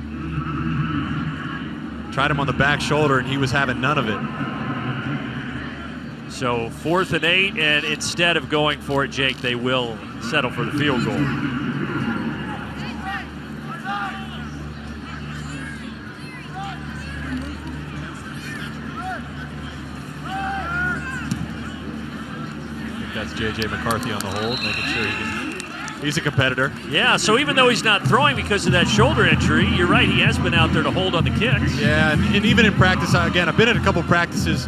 Tried him on the back shoulder, and he was having none of it. So 4th and 8, and instead of going for it, Jake, they will settle for the field goal. I think that's J.J. McCarthy on the hold, making sure he can. He's a competitor. Yeah, so even though he's not throwing because of that shoulder injury, you're right, he has been out there to hold on the kicks. Yeah, and even in practice, again, I've been at a couple practices.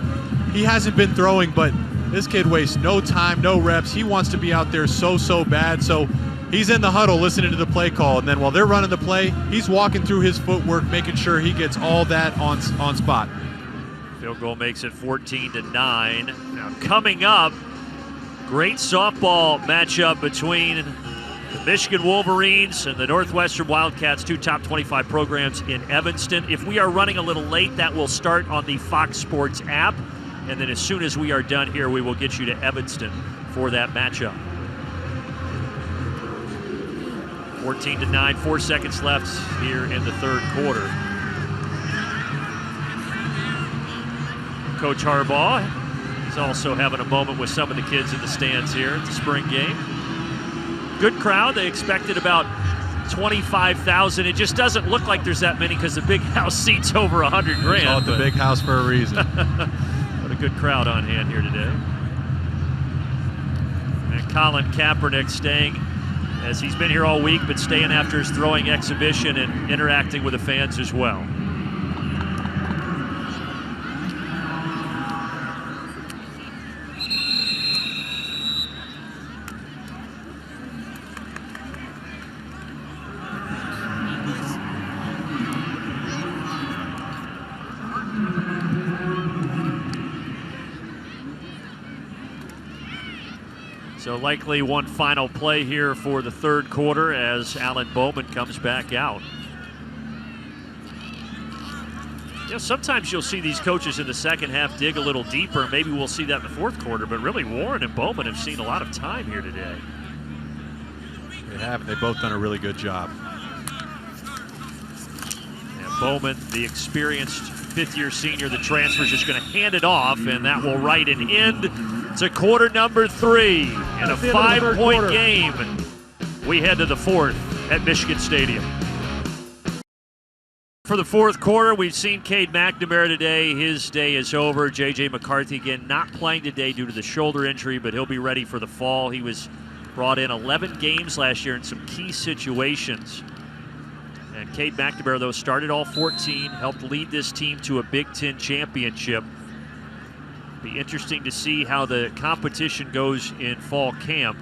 He hasn't been throwing, but this kid wastes no time, no reps. He wants to be out there so bad. So he's in the huddle listening to the play call, and then while they're running the play, he's walking through his footwork, making sure he gets all that on spot. Field goal makes it 14-9. Now coming up, great softball matchup between the Michigan Wolverines and the Northwestern Wildcats, 2 top 25 programs in Evanston. If we are running a little late, that will start on the Fox Sports app. And then as soon as we are done here, we will get you to Evanston for that matchup. 14-9, 4 seconds left here in the 3rd quarter. Coach Harbaugh is also having a moment with some of the kids in the stands here at the spring game. good crowd. They expected about 25,000. It just doesn't look like there's that many because the big house seats over 100 grand. Call it the big house for a reason. What a good crowd on hand here today. And Colin Kaepernick staying, as he's been here all week, but staying after his throwing exhibition and interacting with the fans as well. So likely one final play here for the third quarter as Alan Bowman comes back out. You know, sometimes you'll see these coaches in the second half dig a little deeper. Maybe we'll see that in the fourth quarter, but really Warren and Bowman have seen a lot of time here today. They have. They've both done a really good job. And Bowman, the experienced fifth-year senior, the transfer, is just going to hand it off, and that will write an end to quarter number 3 in a 5-point game. We head to the fourth at Michigan Stadium. For the fourth quarter, we've seen Cade McNamara today. His day is over. J.J. McCarthy, again, not playing today due to the shoulder injury, but he'll be ready for the fall. He was brought in 11 games last year in some key situations. And Cade McNamara, though, started all 14, helped lead this team to a Big Ten championship. Be interesting to see how the competition goes in fall camp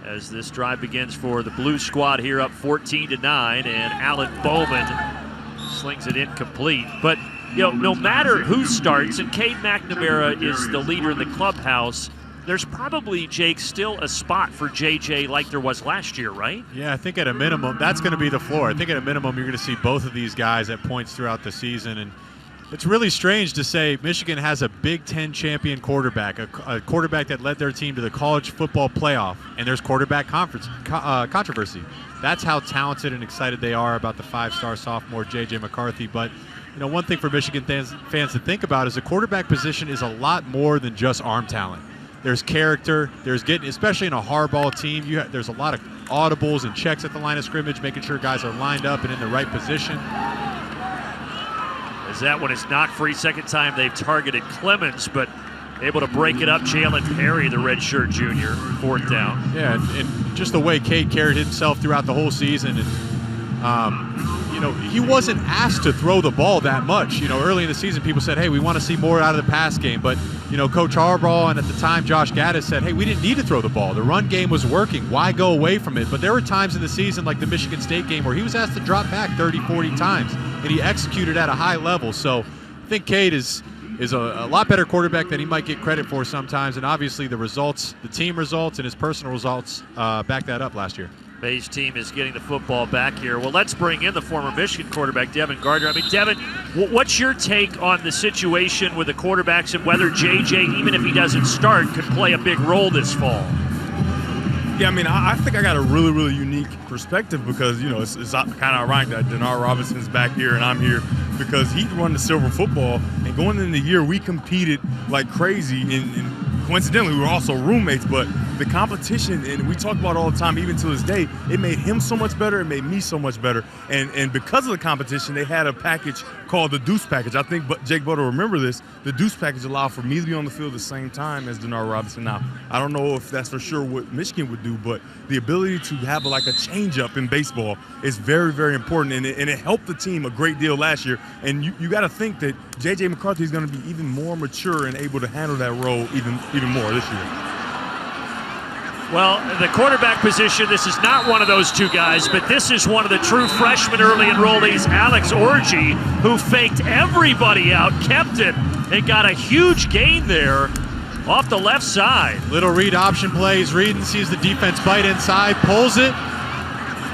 as this drive begins for the Blue Squad here up 14-9, and Alan Bowman slings it incomplete. But you know, no matter who starts, and Cade McNamara is the leader in the clubhouse, there's probably, Jake, still a spot for JJ like there was last year, right? Yeah, I think at a minimum, that's going to be the floor. I think at a minimum, you're going to see both of these guys at points throughout the season. And it's really strange to say Michigan has a Big Ten champion quarterback, a quarterback that led their team to the college football playoff, and there's quarterback controversy. That's how talented and excited they are about the 5-star sophomore J.J. McCarthy. But you know, one thing for Michigan fans to think about is the quarterback position is a lot more than just arm talent. There's character. There's getting, especially in a hardball team, there's a lot of audibles and checks at the line of scrimmage, making sure guys are lined up and in the right position. As that one is knocked free. Second time they've targeted Clements, but able to break it up. Jalen Perry, the redshirt junior, fourth down. Yeah, and just the way Cade carried himself throughout the whole season. And, you know, he wasn't asked to throw the ball that much. You know, early in the season, people said, hey, we want to see more out of the pass game. But, you know, Coach Harbaugh and at the time Josh Gaddis said, hey, we didn't need to throw the ball. The run game was working. Why go away from it? But there were times in the season, like the Michigan State game, where he was asked to drop back 30, 40 times, and he executed at a high level. So I think Cade is a lot better quarterback than he might get credit for sometimes. And obviously the results, the team results and his personal results back that up last year. Maize team is getting the football back here. Well, let's bring in the former Michigan quarterback, Devin Gardner. I mean, Devin, what's your take on the situation with the quarterbacks and whether JJ, even if he doesn't start, could play a big role this fall? Yeah, I mean, I think I got a really, really unique perspective because, you know, it's kind of ironic that Denard Robinson's back here and I'm here because he run the silver football. And going into the year, we competed like crazy. And coincidentally, we were also roommates, but the competition, and we talk about it all the time, even to this day, it made him so much better. It made me so much better. And because of the competition, they had a package called the Deuce Package. I think Jake Butler will remember this. The Deuce Package allowed for me to be on the field at the same time as Denard Robinson. Now, I don't know if that's for sure what Michigan would do, but the ability to have like a change-up in baseball is very, very important, and it helped the team a great deal last year. And you got to think that J.J. McCarthy is going to be even more mature and able to handle that role even more this year. Well, the quarterback position, this is not one of those two guys, but this is one of the true freshman early enrollees, Alex Orji, who faked everybody out, kept it, and got a huge gain there off the left side. Little read option plays. Reed sees the defense bite inside, pulls it,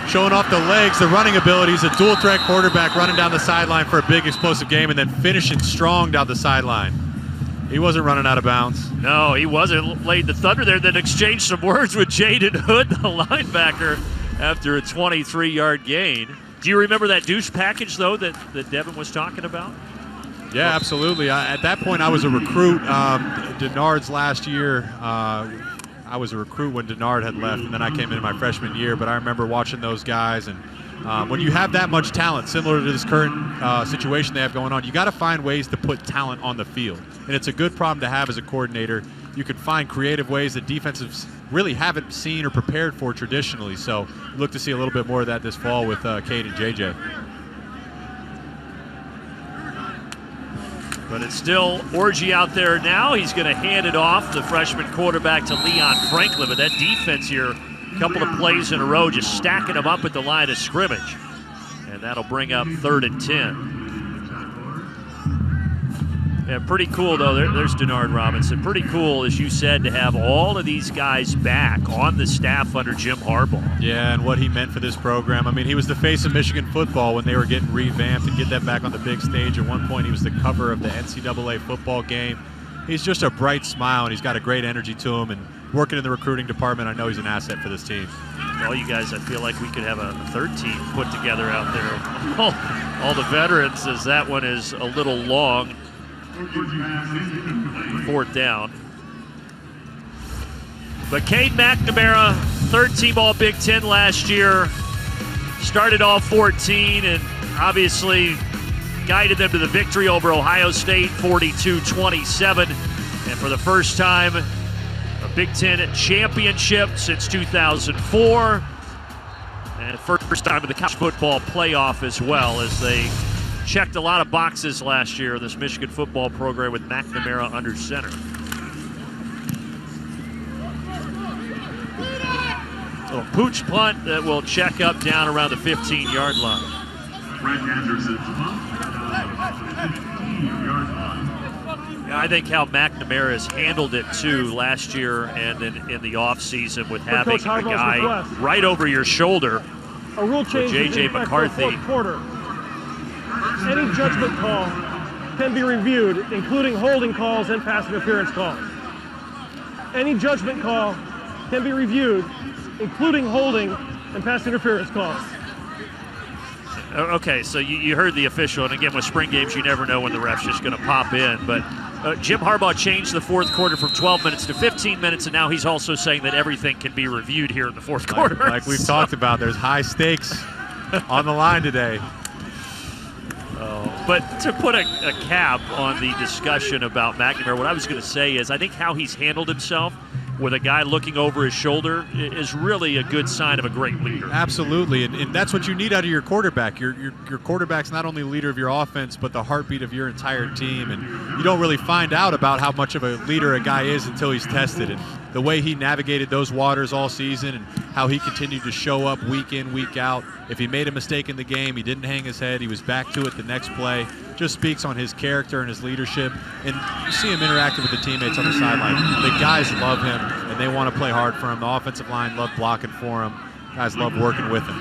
showing off the legs, the running abilities, a dual threat quarterback running down the sideline for a big explosive game and then finishing strong down the sideline. He wasn't running out of bounds. No, he wasn't. Laid the thunder there, then exchanged some words with Jaden Hood, the linebacker, after a 23-yard gain. Do you remember that Deuce package, though, that Devin was talking about? Yeah, absolutely. At that point, I was a recruit. Denard's last year, I I was a recruit when Denard had left, and then I came in my freshman year. But I remember watching those guys, and when you have that much talent, similar to this current situation they have going on, you got to find ways to put talent on the field. And it's a good problem to have as a coordinator. You can find creative ways that defensives really haven't seen or prepared for traditionally. So look to see a little bit more of that this fall with Cade and JJ. But it's still Orgy out there now. He's going to hand it off, the freshman quarterback, to Leon Franklin. But that defense here, a couple of plays in a row, just stacking them up at the line of scrimmage. And that'll bring up 3rd and 10. Yeah, pretty cool, though. There's Denard Robinson. Pretty cool, as you said, to have all of these guys back on the staff under Jim Harbaugh. Yeah, and what he meant for this program. I mean, he was the face of Michigan football when they were getting revamped and get that back on the big stage. At one point, he was the cover of the NCAA football game. He's just a bright smile, and he's got a great energy to him. And working in the recruiting department, I know he's an asset for this team. All you guys, I feel like we could have a third team put together out there. All the veterans, as that one is a little long. 4th down. But Cade McNamara, 3rd team All Big Ten last year, started all 14 and obviously guided them to the victory over Ohio State, 42-27. And for the first time, a Big Ten championship since 2004. And first time in the college football playoff as well, as they checked a lot of boxes last year, this Michigan football program with McNamara under center. Little pooch punt that will check up down around the 15-yard line. Yeah, I think how McNamara has handled it too last year and in the offseason with having a guy right over your shoulder. A rule change J.J. McCarthy. Any judgment call can be reviewed, including holding calls and pass interference calls. Any judgment call can be reviewed, including holding and pass interference calls. Okay, so you heard the official, and again, with spring games, you never know when the ref's just going to pop in. But Jim Harbaugh changed the 4th quarter from 12 minutes to 15 minutes, and now he's also saying that everything can be reviewed here in the 4th quarter. Like we've talked about, there's high stakes on the line today. But to put a cap on the discussion about McNamara, what I was going to say is I think how he's handled himself with a guy looking over his shoulder is really a good sign of a great leader. Absolutely, and that's what you need out of your quarterback. Your quarterback's not only the leader of your offense, but the heartbeat of your entire team. And you don't really find out about how much of a leader a guy is until he's tested. And the way he navigated those waters all season and how he continued to show up week in, week out. If he made a mistake in the game, he didn't hang his head. He was back to it the next play. Just speaks on his character and his leadership. And you see him interacting with the teammates on the sideline. The guys love him, and they want to play hard for him. The offensive line love blocking for him. Guys love working with him.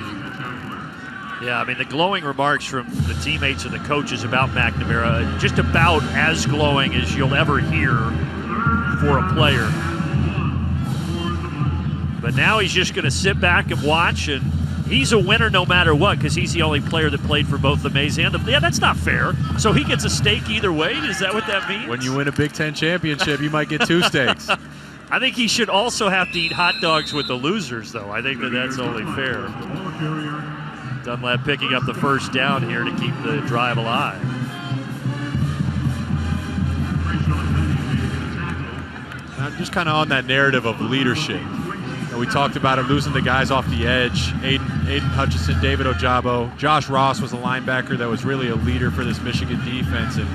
Yeah, I mean, the glowing remarks from the teammates and the coaches about McNamara, just about as glowing as you'll ever hear for a player. But now he's just going to sit back and watch, and he's a winner no matter what because he's the only player that played for both the Maize and the... Yeah, that's not fair. So he gets a steak either way? Is that what that means? When you win a Big Ten championship, you might get 2 steaks. I think he should also have to eat hot dogs with the losers, though. I think that's only fair. Dunlap picking up the first down here to keep the drive alive. I'm just kind of on that narrative of leadership. We talked about it, losing the guys off the edge. Aiden Hutchinson, David Ojabo. Josh Ross was a linebacker that was really a leader for this Michigan defense. And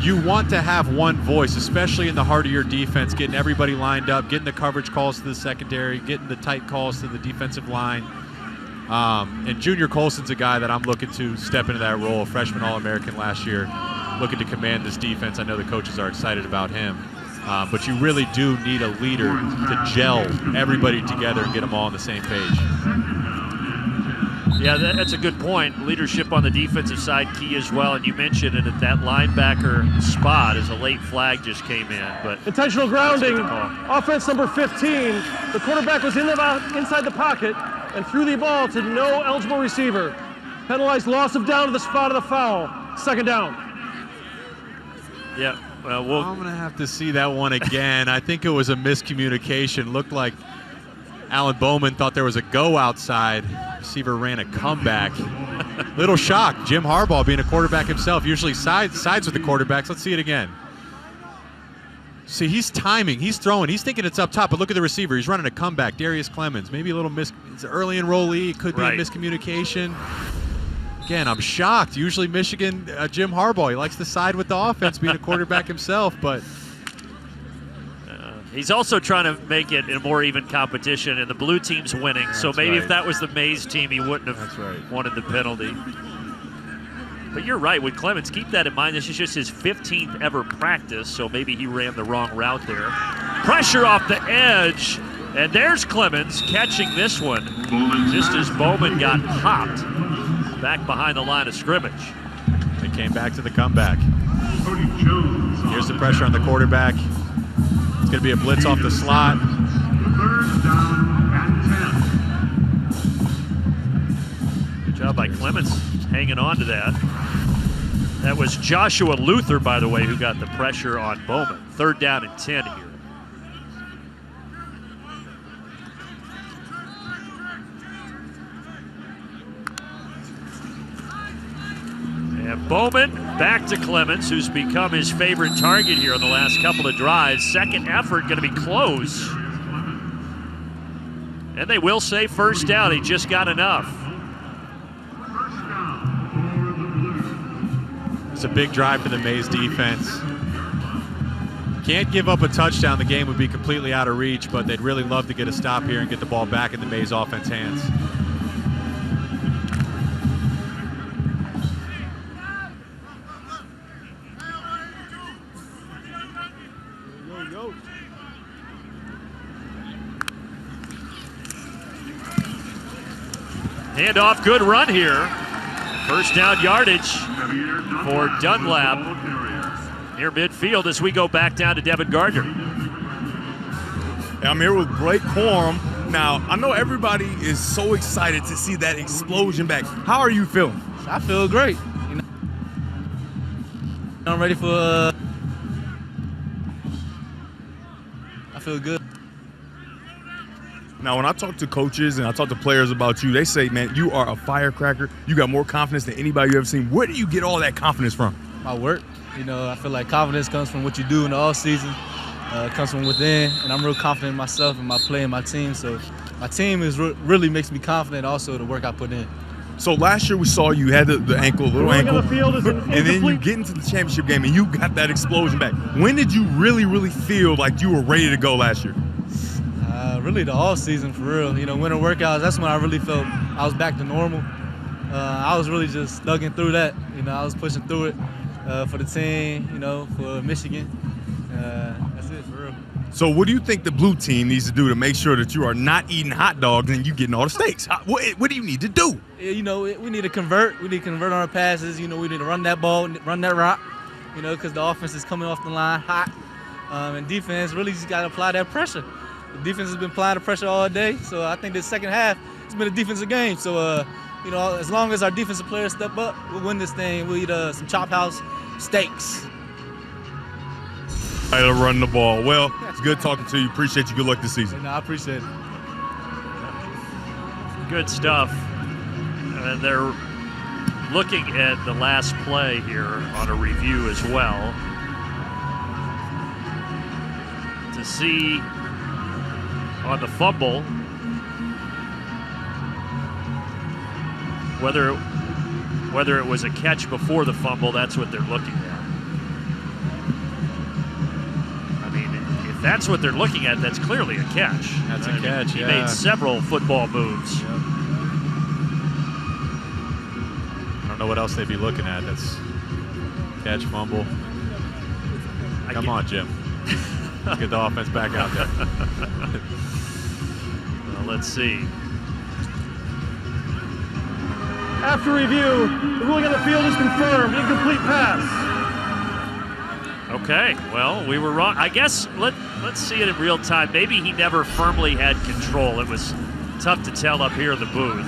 you want to have one voice, especially in the heart of your defense, getting everybody lined up, getting the coverage calls to the secondary, getting the tight calls to the defensive line. And Junior Colson's a guy that I'm looking to step into that role, a freshman All-American last year, looking to command this defense. I know the coaches are excited about him. But you really do need a leader to gel everybody together and get them all on the same page. Yeah, that's a good point. Leadership on the defensive side key as well. And you mentioned it at that linebacker spot as a late flag just came in. But intentional grounding, offense number 15. The quarterback was inside the pocket and threw the ball to no eligible receiver. Penalized loss of down to the spot of the foul. 2nd down. Yeah. I'm going to have to see that one again. I think it was a miscommunication. Looked like Alan Bowman thought there was a go outside. Receiver ran a comeback. Little shock. Jim Harbaugh, being a quarterback himself, usually sides with the quarterbacks. Let's see it again. See, he's timing. He's throwing. He's thinking it's up top, but look at the receiver. He's running a comeback. Darius Clements. Maybe a little it's an early enrollee. It could be a miscommunication. Again, I'm shocked. Usually Michigan, Jim Harbaugh, he likes to side with the offense, being a quarterback himself, but he's also trying to make it a more even competition, and the blue team's winning. So maybe if that was the Maize team, he wouldn't have wanted the penalty. But you're right, with Clements, keep that in mind. This is just his 15th ever practice, so maybe he ran the wrong route there. Pressure off the edge, and there's Clements catching this one just as Bowman got hopped back behind the line of scrimmage. They came back to the comeback. Here's the pressure on the quarterback. It's going to be a blitz off the slot. Third down and 10. Good job by Clements hanging on to that. That was Joshua Luther, by the way, who got the pressure on Bowman. 3rd down and 10 here. And Bowman back to Clements, who's become his favorite target here in the last couple of drives. Second effort going to be close. And they will say first down. He just got enough. It's a big drive for the Maize defense. Can't give up a touchdown. The game would be completely out of reach, but they'd really love to get a stop here and get the ball back in the Maize offense hands. Handoff, good run here. First down yardage for Dunlap near midfield as we go back down to Devin Gardner. I'm here with Blake Corum. Now, I know everybody is so excited to see that explosion back. How are you feeling? I feel great. You know, I'm ready for. I feel good. Now, when I talk to coaches and I talk to players about you, they say, man, you are a firecracker. You got more confidence than anybody you've ever seen. Where do you get all that confidence from? My work. You know, I feel like confidence comes from what you do in the off season. It comes from within, and I'm real confident in myself and my play and my team. So my team is really makes me confident. Also, the work I put in. So last year we saw you had the little ankle, and then you get into the championship game and you got that explosion back. When did you really feel like you were ready to go last year? Really the off season for real. You know, winter workouts, that's when I really felt I was back to normal. I was really just thugging through that. You know, I was pushing through it for the team, you know, for Michigan. That's it for real. So what do you think the blue team needs to do to make sure that you are not eating hot dogs and you getting all the steaks? What do you need to do? You know, we need to convert. We need to convert on our passes. You know, we need to run that ball, run that rock, you know, because the offense is coming off the line hot. And defense really just got to apply that pressure. The defense has been applying the pressure all day, so I think this second half it's been a defensive game. So, you know, as long as our defensive players step up, we'll win this thing. We'll eat some Chop House steaks. I gotta run the ball. Well, it's good talking to you. Appreciate you. Good luck this season. No, I appreciate it. Good stuff. And they're looking at the last play here on a review as well to see on the fumble whether it was a catch before the fumble. That's what they're looking at. I mean, if that's what they're looking at, that's clearly a catch. That's a catch. He made several football moves. Yep. I don't know what else they'd be looking at. That's catch, fumble. Come on, Jim. Let's get the offense back out there. Well, let's see. After review, the ruling on the field is confirmed. Incomplete pass. Okay, well, we were wrong. I guess let's see it in real time. Maybe he never firmly had control. It was tough to tell up here in the booth.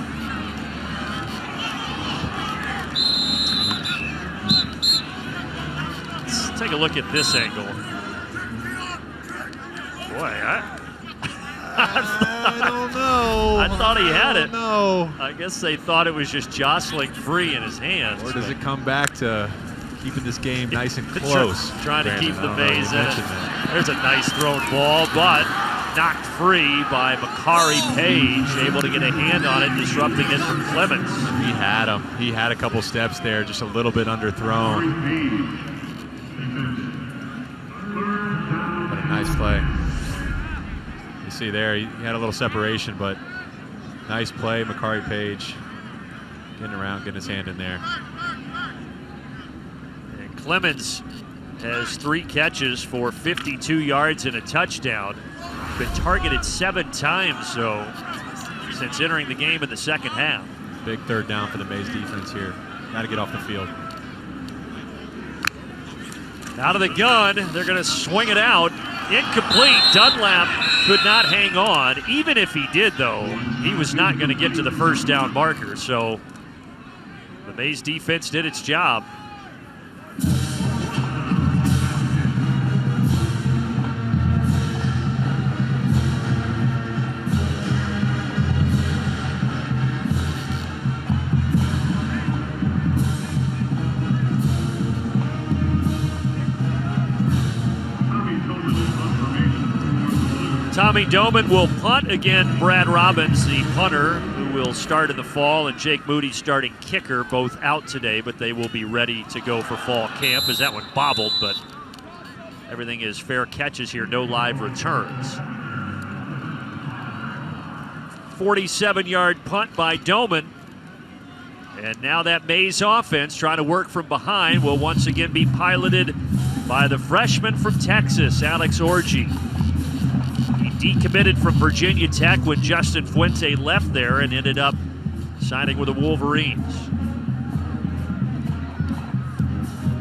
It's take a look at this angle. Boy, I don't know. I thought he had it. No. I guess they thought it was just jostling free in his hands. Or does it come back to keeping this game nice and close? Trying to keep the Maize in it. That. There's a nice thrown ball, but knocked free by Makari Page, able to get a hand on it, disrupting it from Clements. He had him. He had a couple steps there, just a little bit underthrown. But a nice play. You see there, he had a little separation, but nice play. Makari Page getting around, getting his hand in there. And Clements has 3 catches for 52 yards and a touchdown. Been targeted 7 times, so since entering the game in the second half. Big third down for the Maize defense here. Got to get off the field. Out of the gun, they're going to swing it out. Incomplete. Dunlap could not hang on. Even if he did, though, he was not going to get to the first down marker. So the Maize defense did its job. Tommy Doman will punt again. Brad Robbins, the punter, who will start in the fall, and Jake Moody, starting kicker, both out today, but they will be ready to go for fall camp as that one bobbled, but everything is fair catches here, no live returns. 47-yard punt by Doman. And now that Maize offense, trying to work from behind, will once again be piloted by the freshman from Texas, Alex Orji. Decommitted from Virginia Tech when Justin Fuente left there and ended up signing with the Wolverines.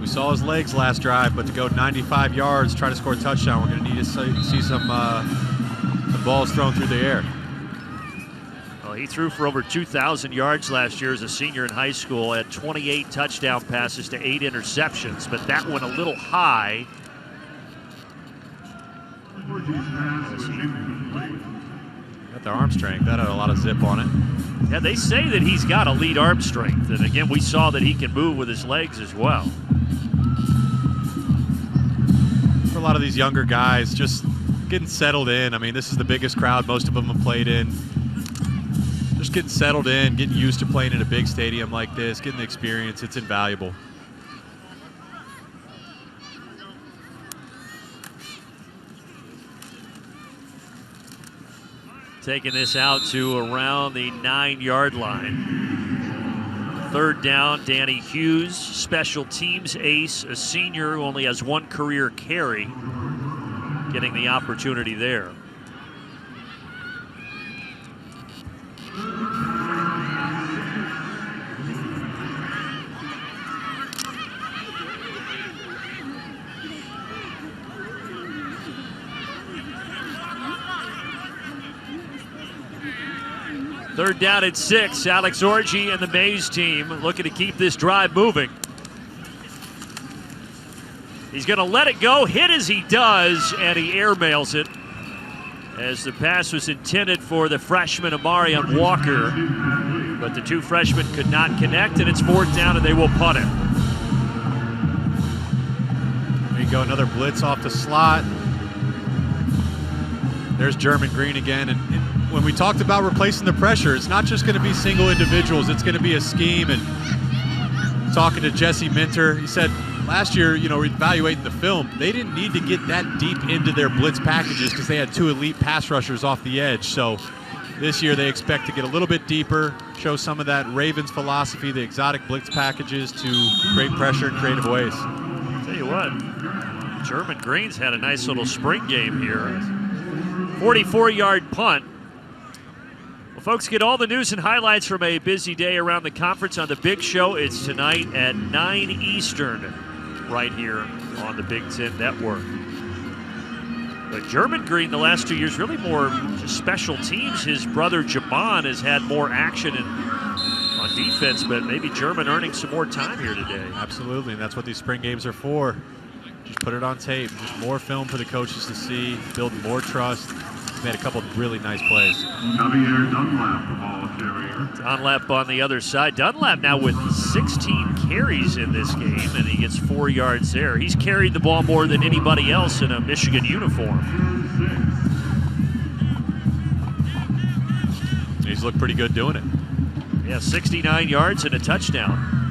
We saw his legs last drive, but to go 95 yards, try to score a touchdown, we're going to need to see some balls thrown through the air. Well, he threw for over 2,000 yards last year as a senior in high school, had 28 touchdown passes to 8 interceptions, but that one a little high. Got the arm strength. That had a lot of zip on it. Yeah, they say that he's got elite arm strength. And again, we saw that he can move with his legs as well. For a lot of these younger guys, just getting settled in. I mean, this is the biggest crowd most of them have played in. Just getting settled in, getting used to playing in a big stadium like this, getting the experience, it's invaluable. Taking this out to around the 9-yard line. Third down, Danny Hughes, special teams ace, a senior who only has 1 career carry, getting the opportunity there. Third down at 6. Alex Orji and the Maize team looking to keep this drive moving. He's going to let it go, hit as he does, and he airmails it as the pass was intended for the freshman Amarian Walker, but the 2 freshmen could not connect, and it's 4th down, and they will punt it. There you go, another blitz off the slot. There's German Green again, and when we talked about replacing the pressure, it's not just going to be single individuals, it's going to be a scheme. And talking to Jesse Minter, he said last year, evaluating the film, they didn't need to get that deep into their blitz packages because they had 2 elite pass rushers off the edge. So this year they expect to get a little bit deeper, show some of that Ravens philosophy, the exotic blitz packages to create pressure in creative ways. Tell you what, German Green's had a nice little spring game here. 44-yard punt. Folks, get all the news and highlights from a busy day around the conference on The Big Show. It's tonight at 9 Eastern right here on the Big Ten Network. But German Green the last 2 years really more just special teams. His brother Jabon has had more action on defense, but maybe German earning some more time here today. Absolutely, and that's what these spring games are for. Just put it on tape. Just more film for the coaches to see, build more trust. Made a couple of really nice plays. Javier Dunlap, the ball carrier. Dunlap on the other side. Dunlap now with 16 carries in this game, and he gets 4 yards there. He's carried the ball more than anybody else in a Michigan uniform. He's looked pretty good doing it. Yeah, 69 yards and a touchdown.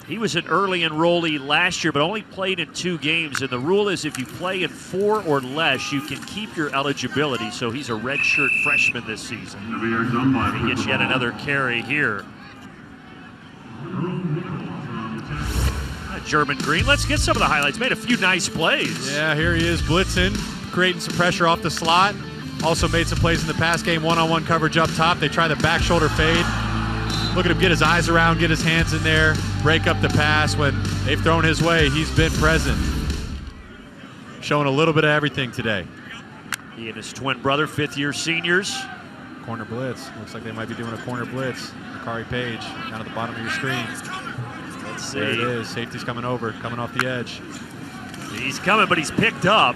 He was an early enrollee last year, but only played in 2 games. And the rule is if you play in 4 or less, you can keep your eligibility. So he's a redshirt freshman this season. He gets yet another carry here. German Green. Let's get some of the highlights. Made a few nice plays. Yeah, here he is blitzing, creating some pressure off the slot. Also made some plays in the pass game, one-on-one coverage up top. They try the back shoulder fade. Look at him get his eyes around, get his hands in there, break up the pass. When they've thrown his way, he's been present. Showing a little bit of everything today. He and his twin brother, 5th-year seniors. Corner blitz. Looks like they might be doing a corner blitz. Makari Page down at the bottom of your screen. Let's see. There it is. Safety's coming over, coming off the edge. He's coming, but he's picked up.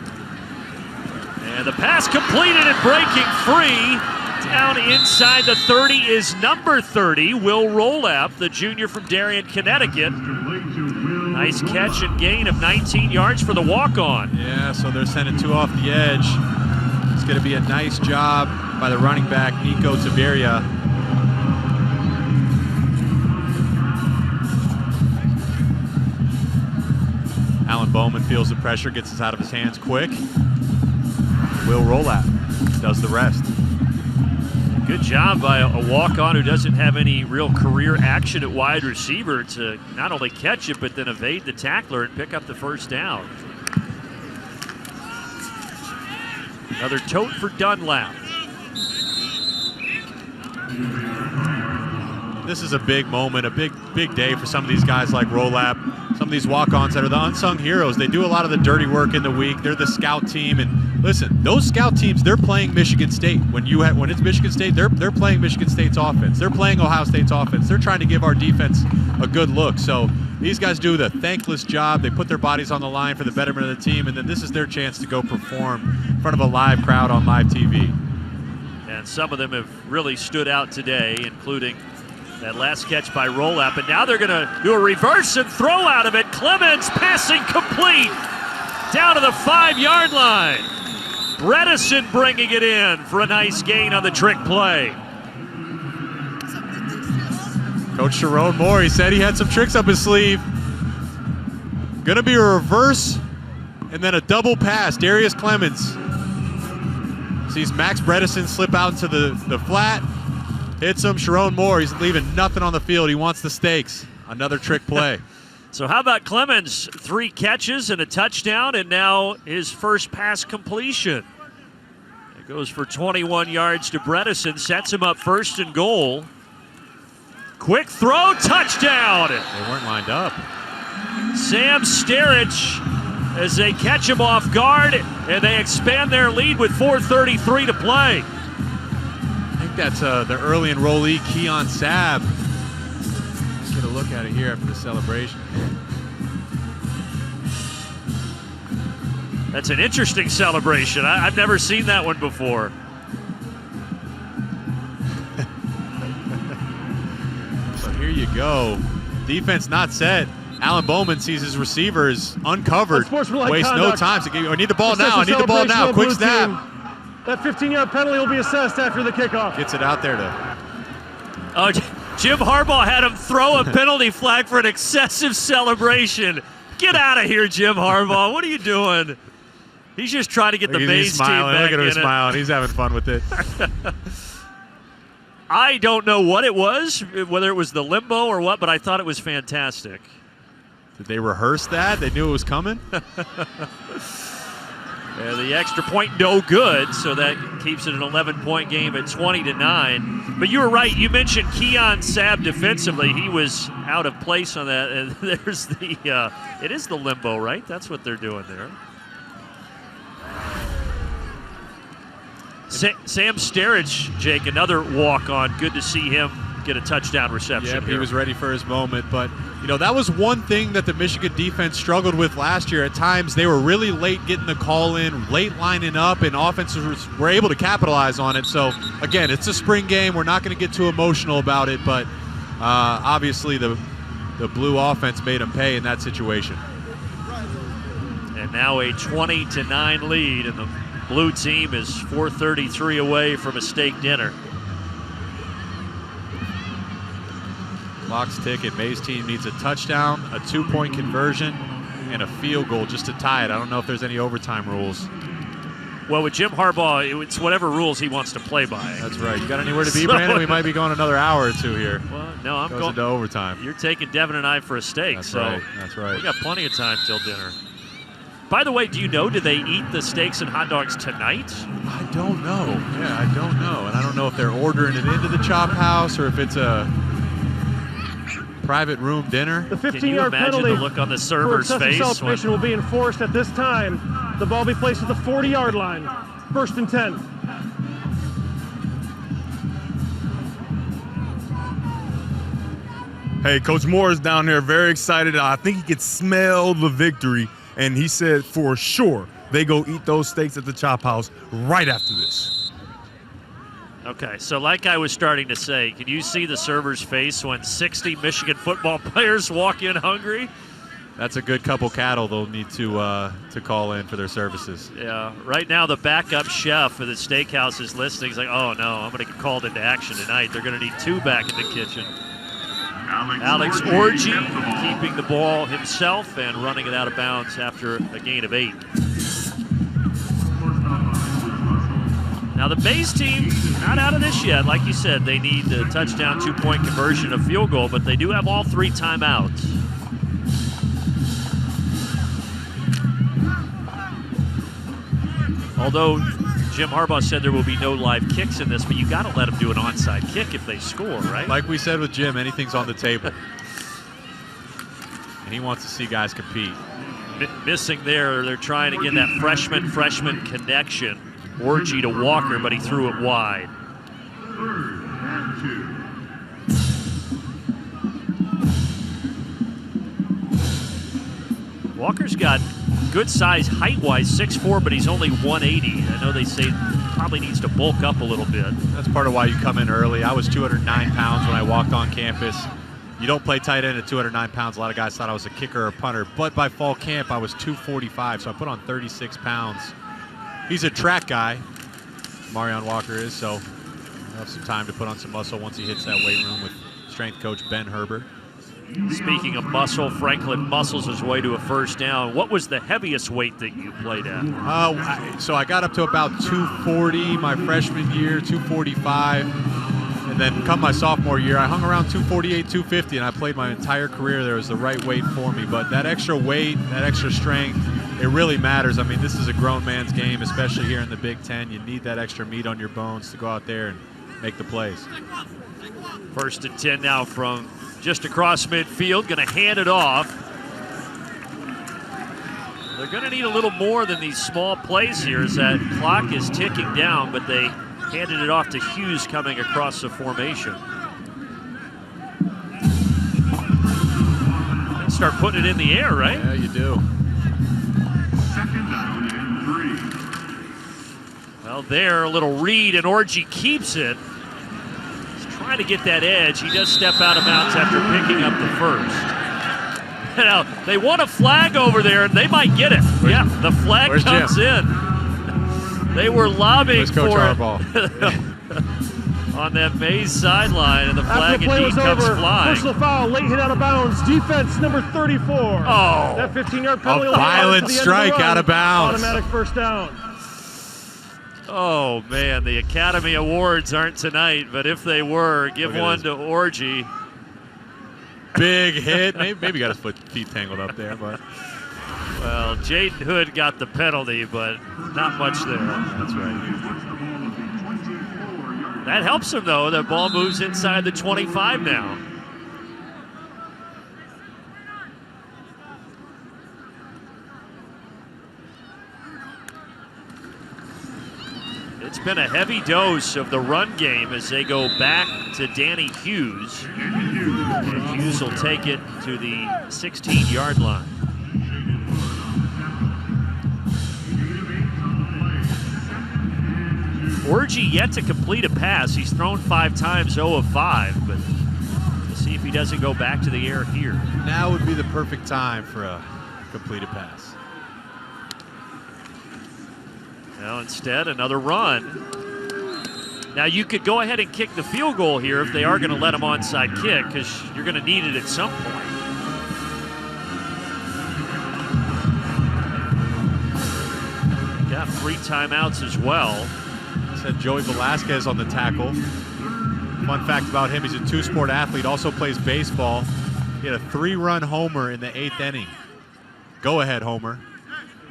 And the pass completed and breaking free. Down inside the 30 is number 30, Will Rolap, the junior from Darien, Connecticut. Nice catch and gain of 19 yards for the walk-on. Yeah, so they're sending 2 off the edge. It's going to be a nice job by the running back, Nico Taveria. Alan Bowman feels the pressure, gets this out of his hands quick. Will Rolap does the rest. Good job by a walk-on who doesn't have any real career action at wide receiver to not only catch it, but then evade the tackler and pick up the first down. Another tote for Dunlap. This is a big moment, a big day for some of these guys like Rolap, some of these walk-ons that are the unsung heroes. They do a lot of the dirty work in the week. They're the scout team, and listen, those scout teams, they're playing Michigan State. When it's Michigan State, they're playing Michigan State's offense. They're playing Ohio State's offense. They're trying to give our defense a good look. So these guys do the thankless job. They put their bodies on the line for the betterment of the team, and then this is their chance to go perform in front of a live crowd on live TV. And some of them have really stood out today, including that last catch by Rolap. And now they're going to do a reverse and throw out of it. Clements passing complete down to the 5-yard line. Bredesen bringing it in for a nice gain on the trick play. Coach Sharon Moore, he said he had some tricks up his sleeve. Gonna be a reverse and then a double pass. Darius Clements sees Max Bredesen slip out into the flat, hits him. Sharon Moore, he's leaving nothing on the field. He wants the stakes. Another trick play. So how about Clemens? 3 catches and a touchdown, and now his first pass completion. It goes for 21 yards to Bredesen, sets him up 1st and goal. Quick throw, touchdown! They weren't lined up. Sam Sterich as they catch him off guard, and they expand their lead with 4:33 to play. I think that's the early enrollee, Keon Sabb. Let's get a look at it here after the celebration. That's an interesting celebration. I've never seen that one before. So here you go. Defense not set. Alan Bowman sees his receivers uncovered. Waste no time. I need the ball now. I need the ball now. Quick snap. That 15-yard penalty will be assessed after the kickoff. Gets it out there to... Oh, Jim Harbaugh had him throw a penalty flag for an excessive celebration. Get out of here, Jim Harbaugh. What are you doing? He's just trying to get the Maize team back. Look at him smiling. He's having fun with it. I don't know what it was, whether it was the limbo or what, but I thought it was fantastic. Did they rehearse that? They knew it was coming? Yeah, the extra point no good, so that keeps it an 11-point game at 20-9. But you were right. You mentioned Keon Sabb defensively. He was out of place on that. And there's the it is the limbo, right? That's what they're doing there. Sam Sterich, Jake, another walk-on. Good to see him get a touchdown reception. Yep, here. he was ready for his moment. But, you know, that was one thing that the Michigan defense struggled with last year. At times, they were really late getting the call in, late lining up, and offenses were able to capitalize on it. So, again, it's a spring game. We're not going to get too emotional about it, but obviously the blue offense made them pay in that situation. And now a 20-9 lead, and the blue team is 4:33 away from a steak dinner. Clock's ticking. Maize team needs a touchdown, a 2-point conversion, and a field goal just to tie it. I don't know if there's any overtime rules. Well, with Jim Harbaugh, it's whatever rules he wants to play by. That's right. You got anywhere to be, Brandon? We might be going another hour or two here. Well, no, I'm Goes going into overtime. You're taking Devin and I for a steak. That's so right. That's right. We got plenty of time till dinner. By the way, do you know, do they eat the steaks and hot dogs tonight? I don't know. Yeah, I don't know. And I don't know if they're ordering it into the chop house or if it's a private room dinner. The 15-yard penalty. Can you imagine the look on the server's face? Celebration will be enforced at this time. The ball will be placed at the 40-yard line. 1st and 10. Hey, Coach Moore is down there very excited. I think he could smell the victory. And he said for sure they go eat those steaks at the Chop House right after this. Okay, so like I was starting to say, can you see the server's face when 60 Michigan football players walk in hungry? That's a good couple cattle they'll need to call in for their services. Yeah, right now the backup chef at the steakhouse is listening. He's like, oh no, I'm going to get called into action tonight. They're going to need 2 back in the kitchen. Alex Orji keeping the ball himself and running it out of bounds after a gain of 8. Now the Maize team, not out of this yet. Like you said, they need the touchdown, 2-point conversion, a field goal, but they do have all 3 timeouts. Although Jim Harbaugh said there will be no live kicks in this, but you got to let them do an onside kick if they score, right? Like we said with Jim, anything's on the table. And he wants to see guys compete. Missing there, they're trying to get that freshman connection. Orji to Walker, but he threw it wide. 3rd and 2. Walker's got good size height-wise, 6'4", but he's only 180. I know they say probably needs to bulk up a little bit. That's part of why you come in early. I was 209 pounds when I walked on campus. You don't play tight end at 209 pounds. A lot of guys thought I was a kicker or a punter. But by fall camp, I was 245, so I put on 36 pounds. He's a track guy, Marion Walker is, so he'll have some time to put on some muscle once he hits that weight room with strength coach Ben Herbert. Speaking of muscle, Franklin muscles his way to a 1st down. What was the heaviest weight that you played at? So I got up to about 240 my freshman year, 245. And then come my sophomore year, I hung around 248, 250, and I played my entire career there. It was the right weight for me. But that extra weight, that extra strength, it really matters. I mean, this is a grown man's game, especially here in the Big Ten. You need that extra meat on your bones to go out there and make the plays. 1st and 10 now from just across midfield, going to hand it off. They're going to need a little more than these small plays here as that clock is ticking down, but they handed it off to Hughes coming across the formation. Start putting it in the air, right? Yeah, you do. 2nd down and 3. Well, there, a little read, and Orji keeps it. Trying to get that edge. He does step out of bounds after picking up the 1st. Now, they want a flag over there, and they might get it. Yeah, the flag comes in. They were lobbying for it on that Maize sideline, and the flag indeed comes flying. Personal foul, late hit out of bounds. Defense number 34. Oh, that 15-yard penalty. A violent strike out of bounds. Automatic 1st down. Oh, man, the Academy Awards aren't tonight, but if they were, give one to Orji. Big hit. Maybe got his feet tangled up there, but. Well, Jaden Hood got the penalty, but not much there. That's right. That helps him, though. The ball moves inside the 25 now. It's been a heavy dose of the run game as they go back to Danny Hughes. And Hughes will take it to the 16-yard line. Orji yet to complete a pass. He's thrown 5 times, 0 of 5, but we'll see if he doesn't go back to the air here. Now would be the perfect time for a completed pass. Now instead, another run. Now you could go ahead and kick the field goal here if they are going to let him onside kick, because you're going to need it at some point. Got 3 timeouts as well. Said Joey Velasquez on the tackle. Fun fact about him, he's a 2-sport athlete, also plays baseball. He had a 3-run homer in the 8th inning. Go-ahead homer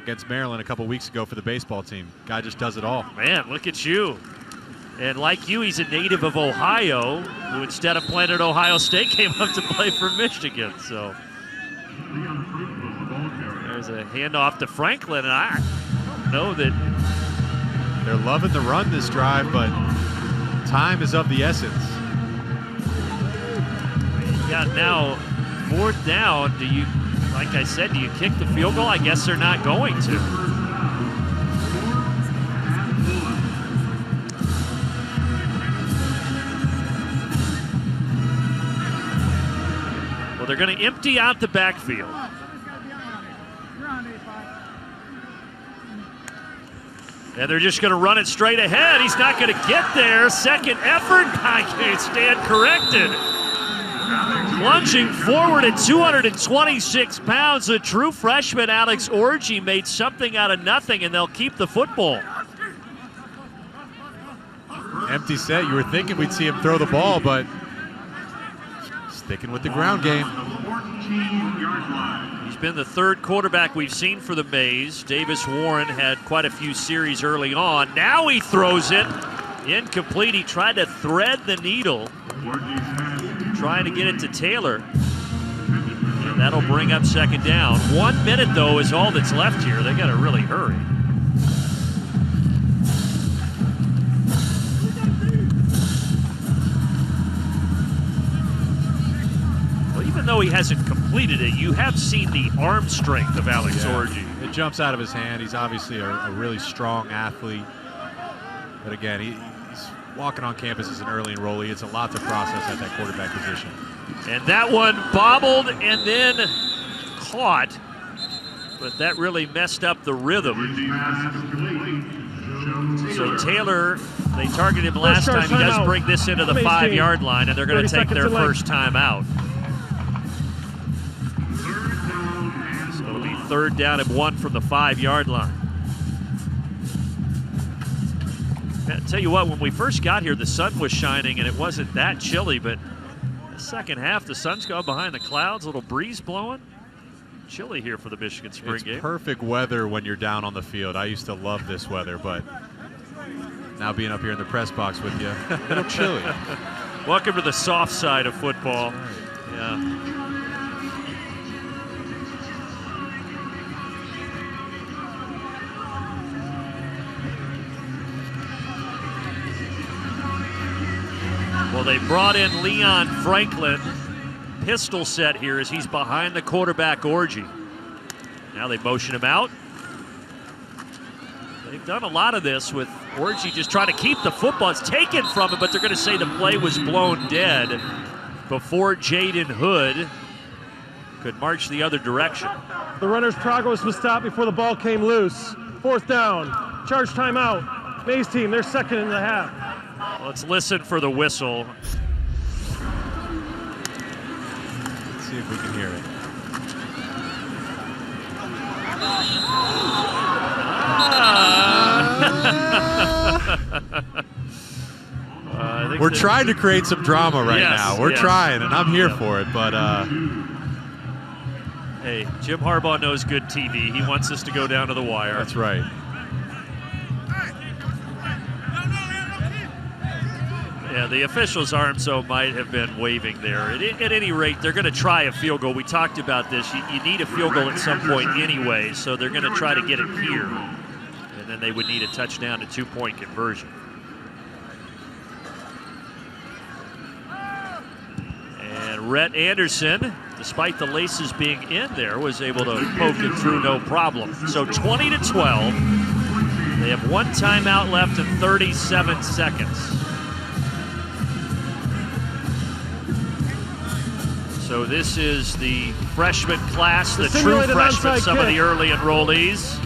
against Maryland a couple weeks ago for the baseball team. Guy just does it all. Man, look at you. And like you, he's a native of Ohio, who instead of playing at Ohio State came up to play for Michigan. So there's a handoff to Franklin, and I don't know that they're loving the run this drive, but time is of the essence. Yeah, now 4th down. Do you, like I said, do you kick the field goal? I guess they're not going to. Well, they're going to empty out the backfield. And they're just going to run it straight ahead. He's not going to get there. Second effort. I can't stand corrected. Lunging forward at 226 pounds, the true freshman Alex Orji made something out of nothing, and they'll keep the football. Empty set. You were thinking we'd see him throw the ball, but sticking with the ground game. He's been the 3rd quarterback we've seen for the Maize. Davis Warren had quite a few series early on. Now he throws it. Incomplete. He tried to thread the needle, trying to get it to Taylor. And that'll bring up 2nd down. 1 minute, though, is all that's left here. They got to really hurry. Even though he hasn't completed it, you have seen the arm strength of Alex Orji. It jumps out of his hand. He's obviously a really strong athlete. But again, he's walking on campus as an early enrollee. It's a lot to process at that quarterback position. And that one bobbled and then caught, but that really messed up the rhythm. So Taylor, they targeted him last time. He does bring this into the 5-yard line, and they're going to take their first time out. 3rd down and 1 from the 5-yard line. I'll tell you what, when we first got here, the sun was shining and it wasn't that chilly, but the second half, the sun's gone behind the clouds, a little breeze blowing. Chilly here for the Michigan spring game. It's perfect weather when you're down on the field. I used to love this weather, but now being up here in the press box with you, a little chilly. Welcome to the soft side of football. Yeah. Well, they brought in Leon Franklin. Pistol set here as he's behind the quarterback, Orji. Now they motion him out. They've done a lot of this with Orji just trying to keep the football. It's taken from him, but they're going to say the play was blown dead before Jaden Hood could march the other direction. The runner's progress was stopped before the ball came loose. 4th down. Charge timeout. Maize team, they're 2nd in the half. Let's listen for the whistle. Let's see if we can hear it. We're trying to create some drama right now. We're trying, and I'm here for it, but hey, Jim Harbaugh knows good TV. He wants us to go down to the wire. That's right. Yeah, the official's arm so might have been waving there. At any rate, they're going to try a field goal. We talked about this. You need a field goal at some point anyway, so they're going to try to get it here. And and then they would need a touchdown and 2-point conversion. And Rhett Anderson, despite the laces being in there, was able to poke it through no problem. So 20-12. They have 1 timeout left and 37 seconds. So this is the freshman class, the true freshmen, some of the early enrollees.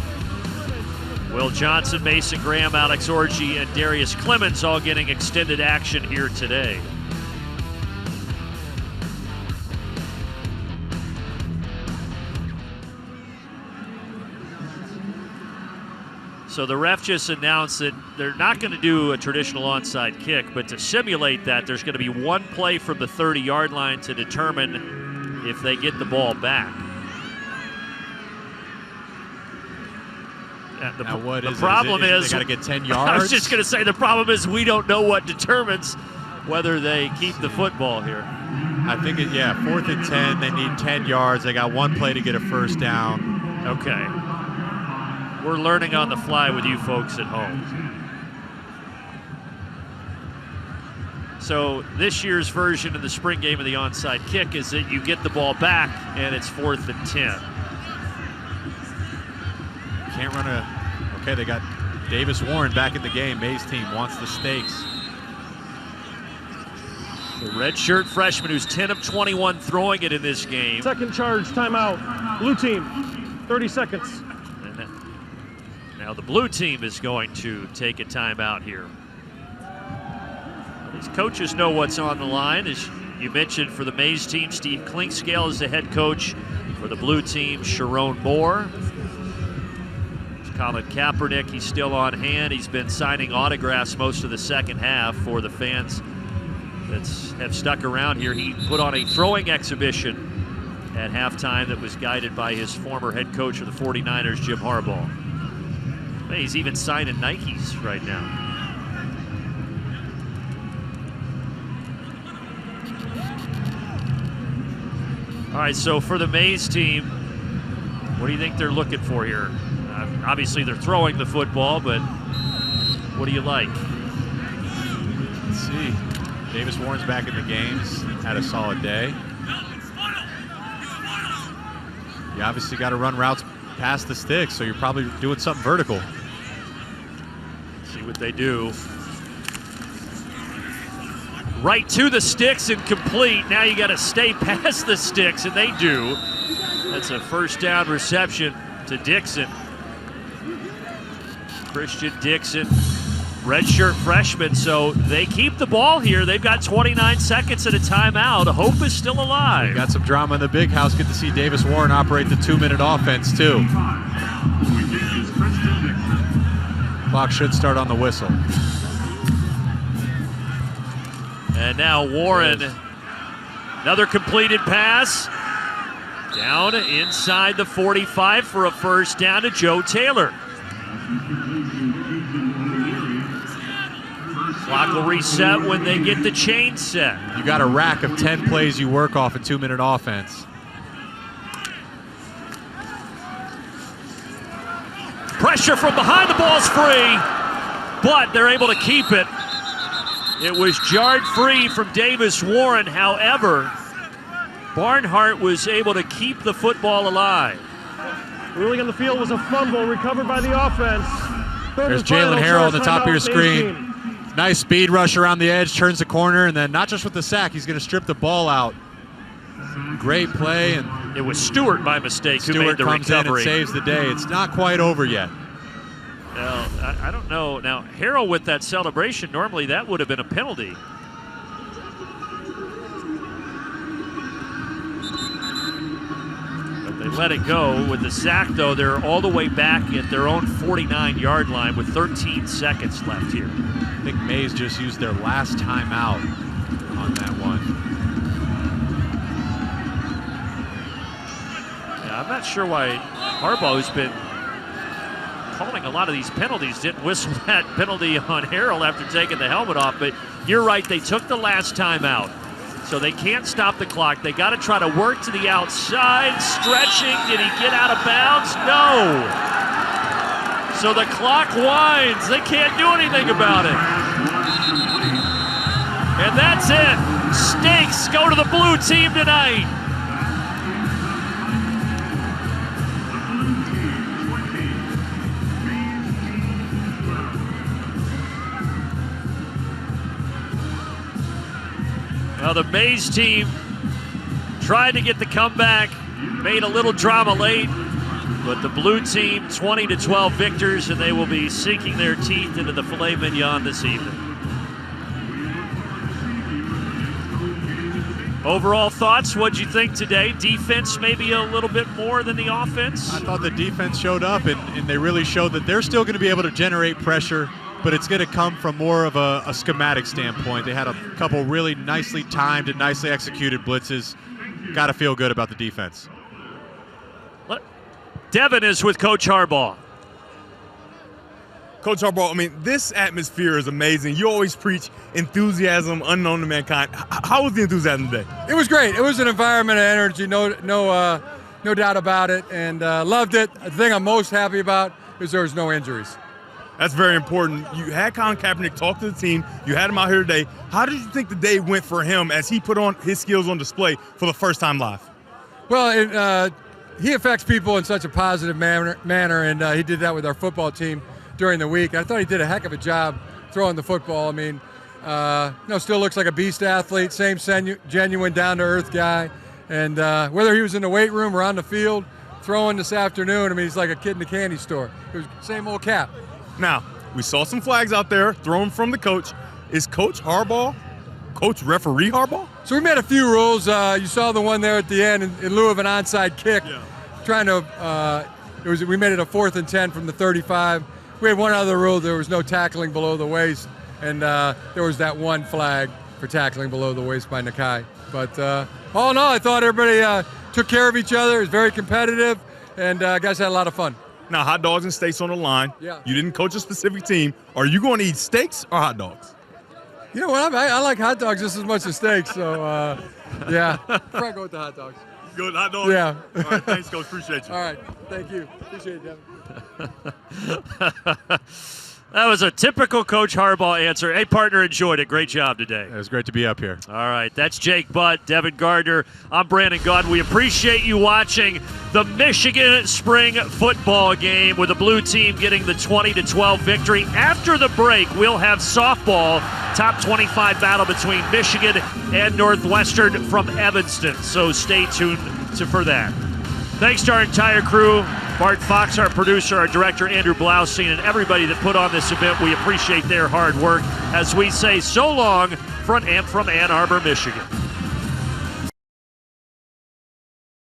Will Johnson, Mason Graham, Alex Orji, and Darius Clements all getting extended action here today. So the ref just announced that they're not going to do a traditional onside kick, but to simulate that, there's going to be 1 play from the 30-yard line to determine if they get the ball back. The problem is they got to get 10 yards? I was just going to say, the problem is we don't know what determines whether they keep the football here. I think, 4th and 10, they need 10 yards. They got 1 play to get a first down. Okay. We're learning on the fly with you folks at home. So this year's version of the spring game of the onside kick is that you get the ball back and it's 4th and 10. Can't run a... Okay, they got Davis Warren back in the game. Maize team wants the stakes. The redshirt freshman who's 10 of 21 throwing it in this game. Second charge, timeout. Blue team, 30 seconds. Now the blue team is going to take a timeout here. These coaches know what's on the line. As you mentioned, for the Maize team, Steve Klinkscale is the head coach. For the blue team, Sharon Moore. Colin Kaepernick, he's still on hand. He's been signing autographs most of the second half for the fans that have stuck around here. He put on a throwing exhibition at halftime that was guided by his former head coach of the 49ers, Jim Harbaugh. He's even signing Nikes right now. All right, so for the Maize team, what do you think they're looking for here? Obviously, they're throwing the football, but what do you like? Let's see. Davis Warren's back in the game. He's had a solid day. You obviously got to run routes past the sticks, so you're probably doing something vertical. See what they do. Right to the sticks and complete. Now you got to stay past the sticks, and they do. That's a first down reception to Dixon. Christian Dixon, redshirt freshman, so they keep the ball here. They've got 29 seconds and a timeout. Hope is still alive. We got some drama in the big house. Good to see Davis Warren operate the 2-minute offense, too. Clock should start on the whistle. And now Warren, another completed pass. Down inside the 45 for a first down to Joe Taylor. Clock will reset when they get the chain set. You got a rack of 10 plays you work off a 2-minute offense. Pressure from behind, the ball's free, but they're able to keep it. It was jarred free from Davis Warren. However, Barnhart was able to keep the football alive. Ruling on the field was a fumble recovered by the offense. There's Jalen Harrell on the top of your screen. Nice speed rush around the edge, turns the corner, and then not just with the sack, he's going to strip the ball out. Great play. And it was Stewart by mistake Stewart who made the comes recovery. in and saves the day. It's not quite over yet. Well, I don't know. Now, Harrell with that celebration, normally that would have been a penalty. But they let it go. With the sack, though, they're all the way back at their own 49-yard line with 13 seconds left here. I think Maize just used their last timeout on that one. Yeah, I'm not sure why Harbaugh, who's been calling a lot of these penalties, didn't whistle that penalty on Harrell after taking the helmet off. But you're right, they took the last timeout. So they can't stop the clock. They got to try to work to the outside. Stretching. Did he get out of bounds? No. So the clock winds. They can't do anything about it. And that's it. Stakes go to the blue team tonight. Well, the Maize team tried to get the comeback, made a little drama late, but the blue team 20-12 victors, and they will be sinking their teeth into the filet mignon this evening. Overall thoughts, what'd you think today? Defense maybe a little bit more than the offense? I thought the defense showed up, and they really showed that they're still going to be able to generate pressure, but it's going to come from more of a schematic standpoint. They had a couple really nicely timed and nicely executed blitzes. Got to feel good about the defense. Devin is with Coach Harbaugh. Coach Harbaugh, I mean, this atmosphere is amazing. You always preach enthusiasm unknown to mankind. How was the enthusiasm today? It was great. It was an environment of energy, no doubt about it, and loved it. The thing I'm most happy about is there was no injuries. That's very important. You had Colin Kaepernick talk to the team. You had him out here today. How did you think the day went for him as he put on his skills on display for the first time live? Well, he affects people in such a positive manner, and he did that with our football team during the week. I thought he did a heck of a job throwing the football. I mean, still looks like a beast athlete, same genuine, down-to-earth guy. And whether he was in the weight room or on the field throwing this afternoon, I mean, he's like a kid in the candy store. It was same old Cap. Now, we saw some flags out there thrown from the coach. Is Coach Harbaugh, Coach Referee Harbaugh? So we made a few rules. You saw the one there at the end in lieu of an onside kick. Yeah. Trying to, we made it a 4th and 10 from the 35. We had one other rule. There was no tackling below the waist, and there was that one flag for tackling below the waist by Nakai. But all in all, I thought everybody took care of each other. It was very competitive, and guys had a lot of fun. Now, hot dogs and steaks on the line. Yeah. You didn't coach a specific team. Are you going to eat steaks or hot dogs? You know what? I like hot dogs just as much as steaks, so yeah. Probably go with the hot dogs. You go with hot dogs? Yeah. All right, thanks, Coach. Appreciate you. All right, thank you. Appreciate it, Devin. That was a typical Coach Harbaugh answer. Hey, partner, enjoyed it. Great job today. It was great to be up here. All right, that's Jake Butt, Devin Gardner. I'm Brandon Gaudin. We appreciate you watching the Michigan spring football game with the blue team getting the 20-12 victory. After the break, we'll have softball, top 25 battle between Michigan and Northwestern from Evanston. So stay tuned for that. Thanks to our entire crew, Bart Fox, our producer, our director, Andrew Blaustein, and everybody that put on this event. We appreciate their hard work as we say so long from Ann Arbor, Michigan.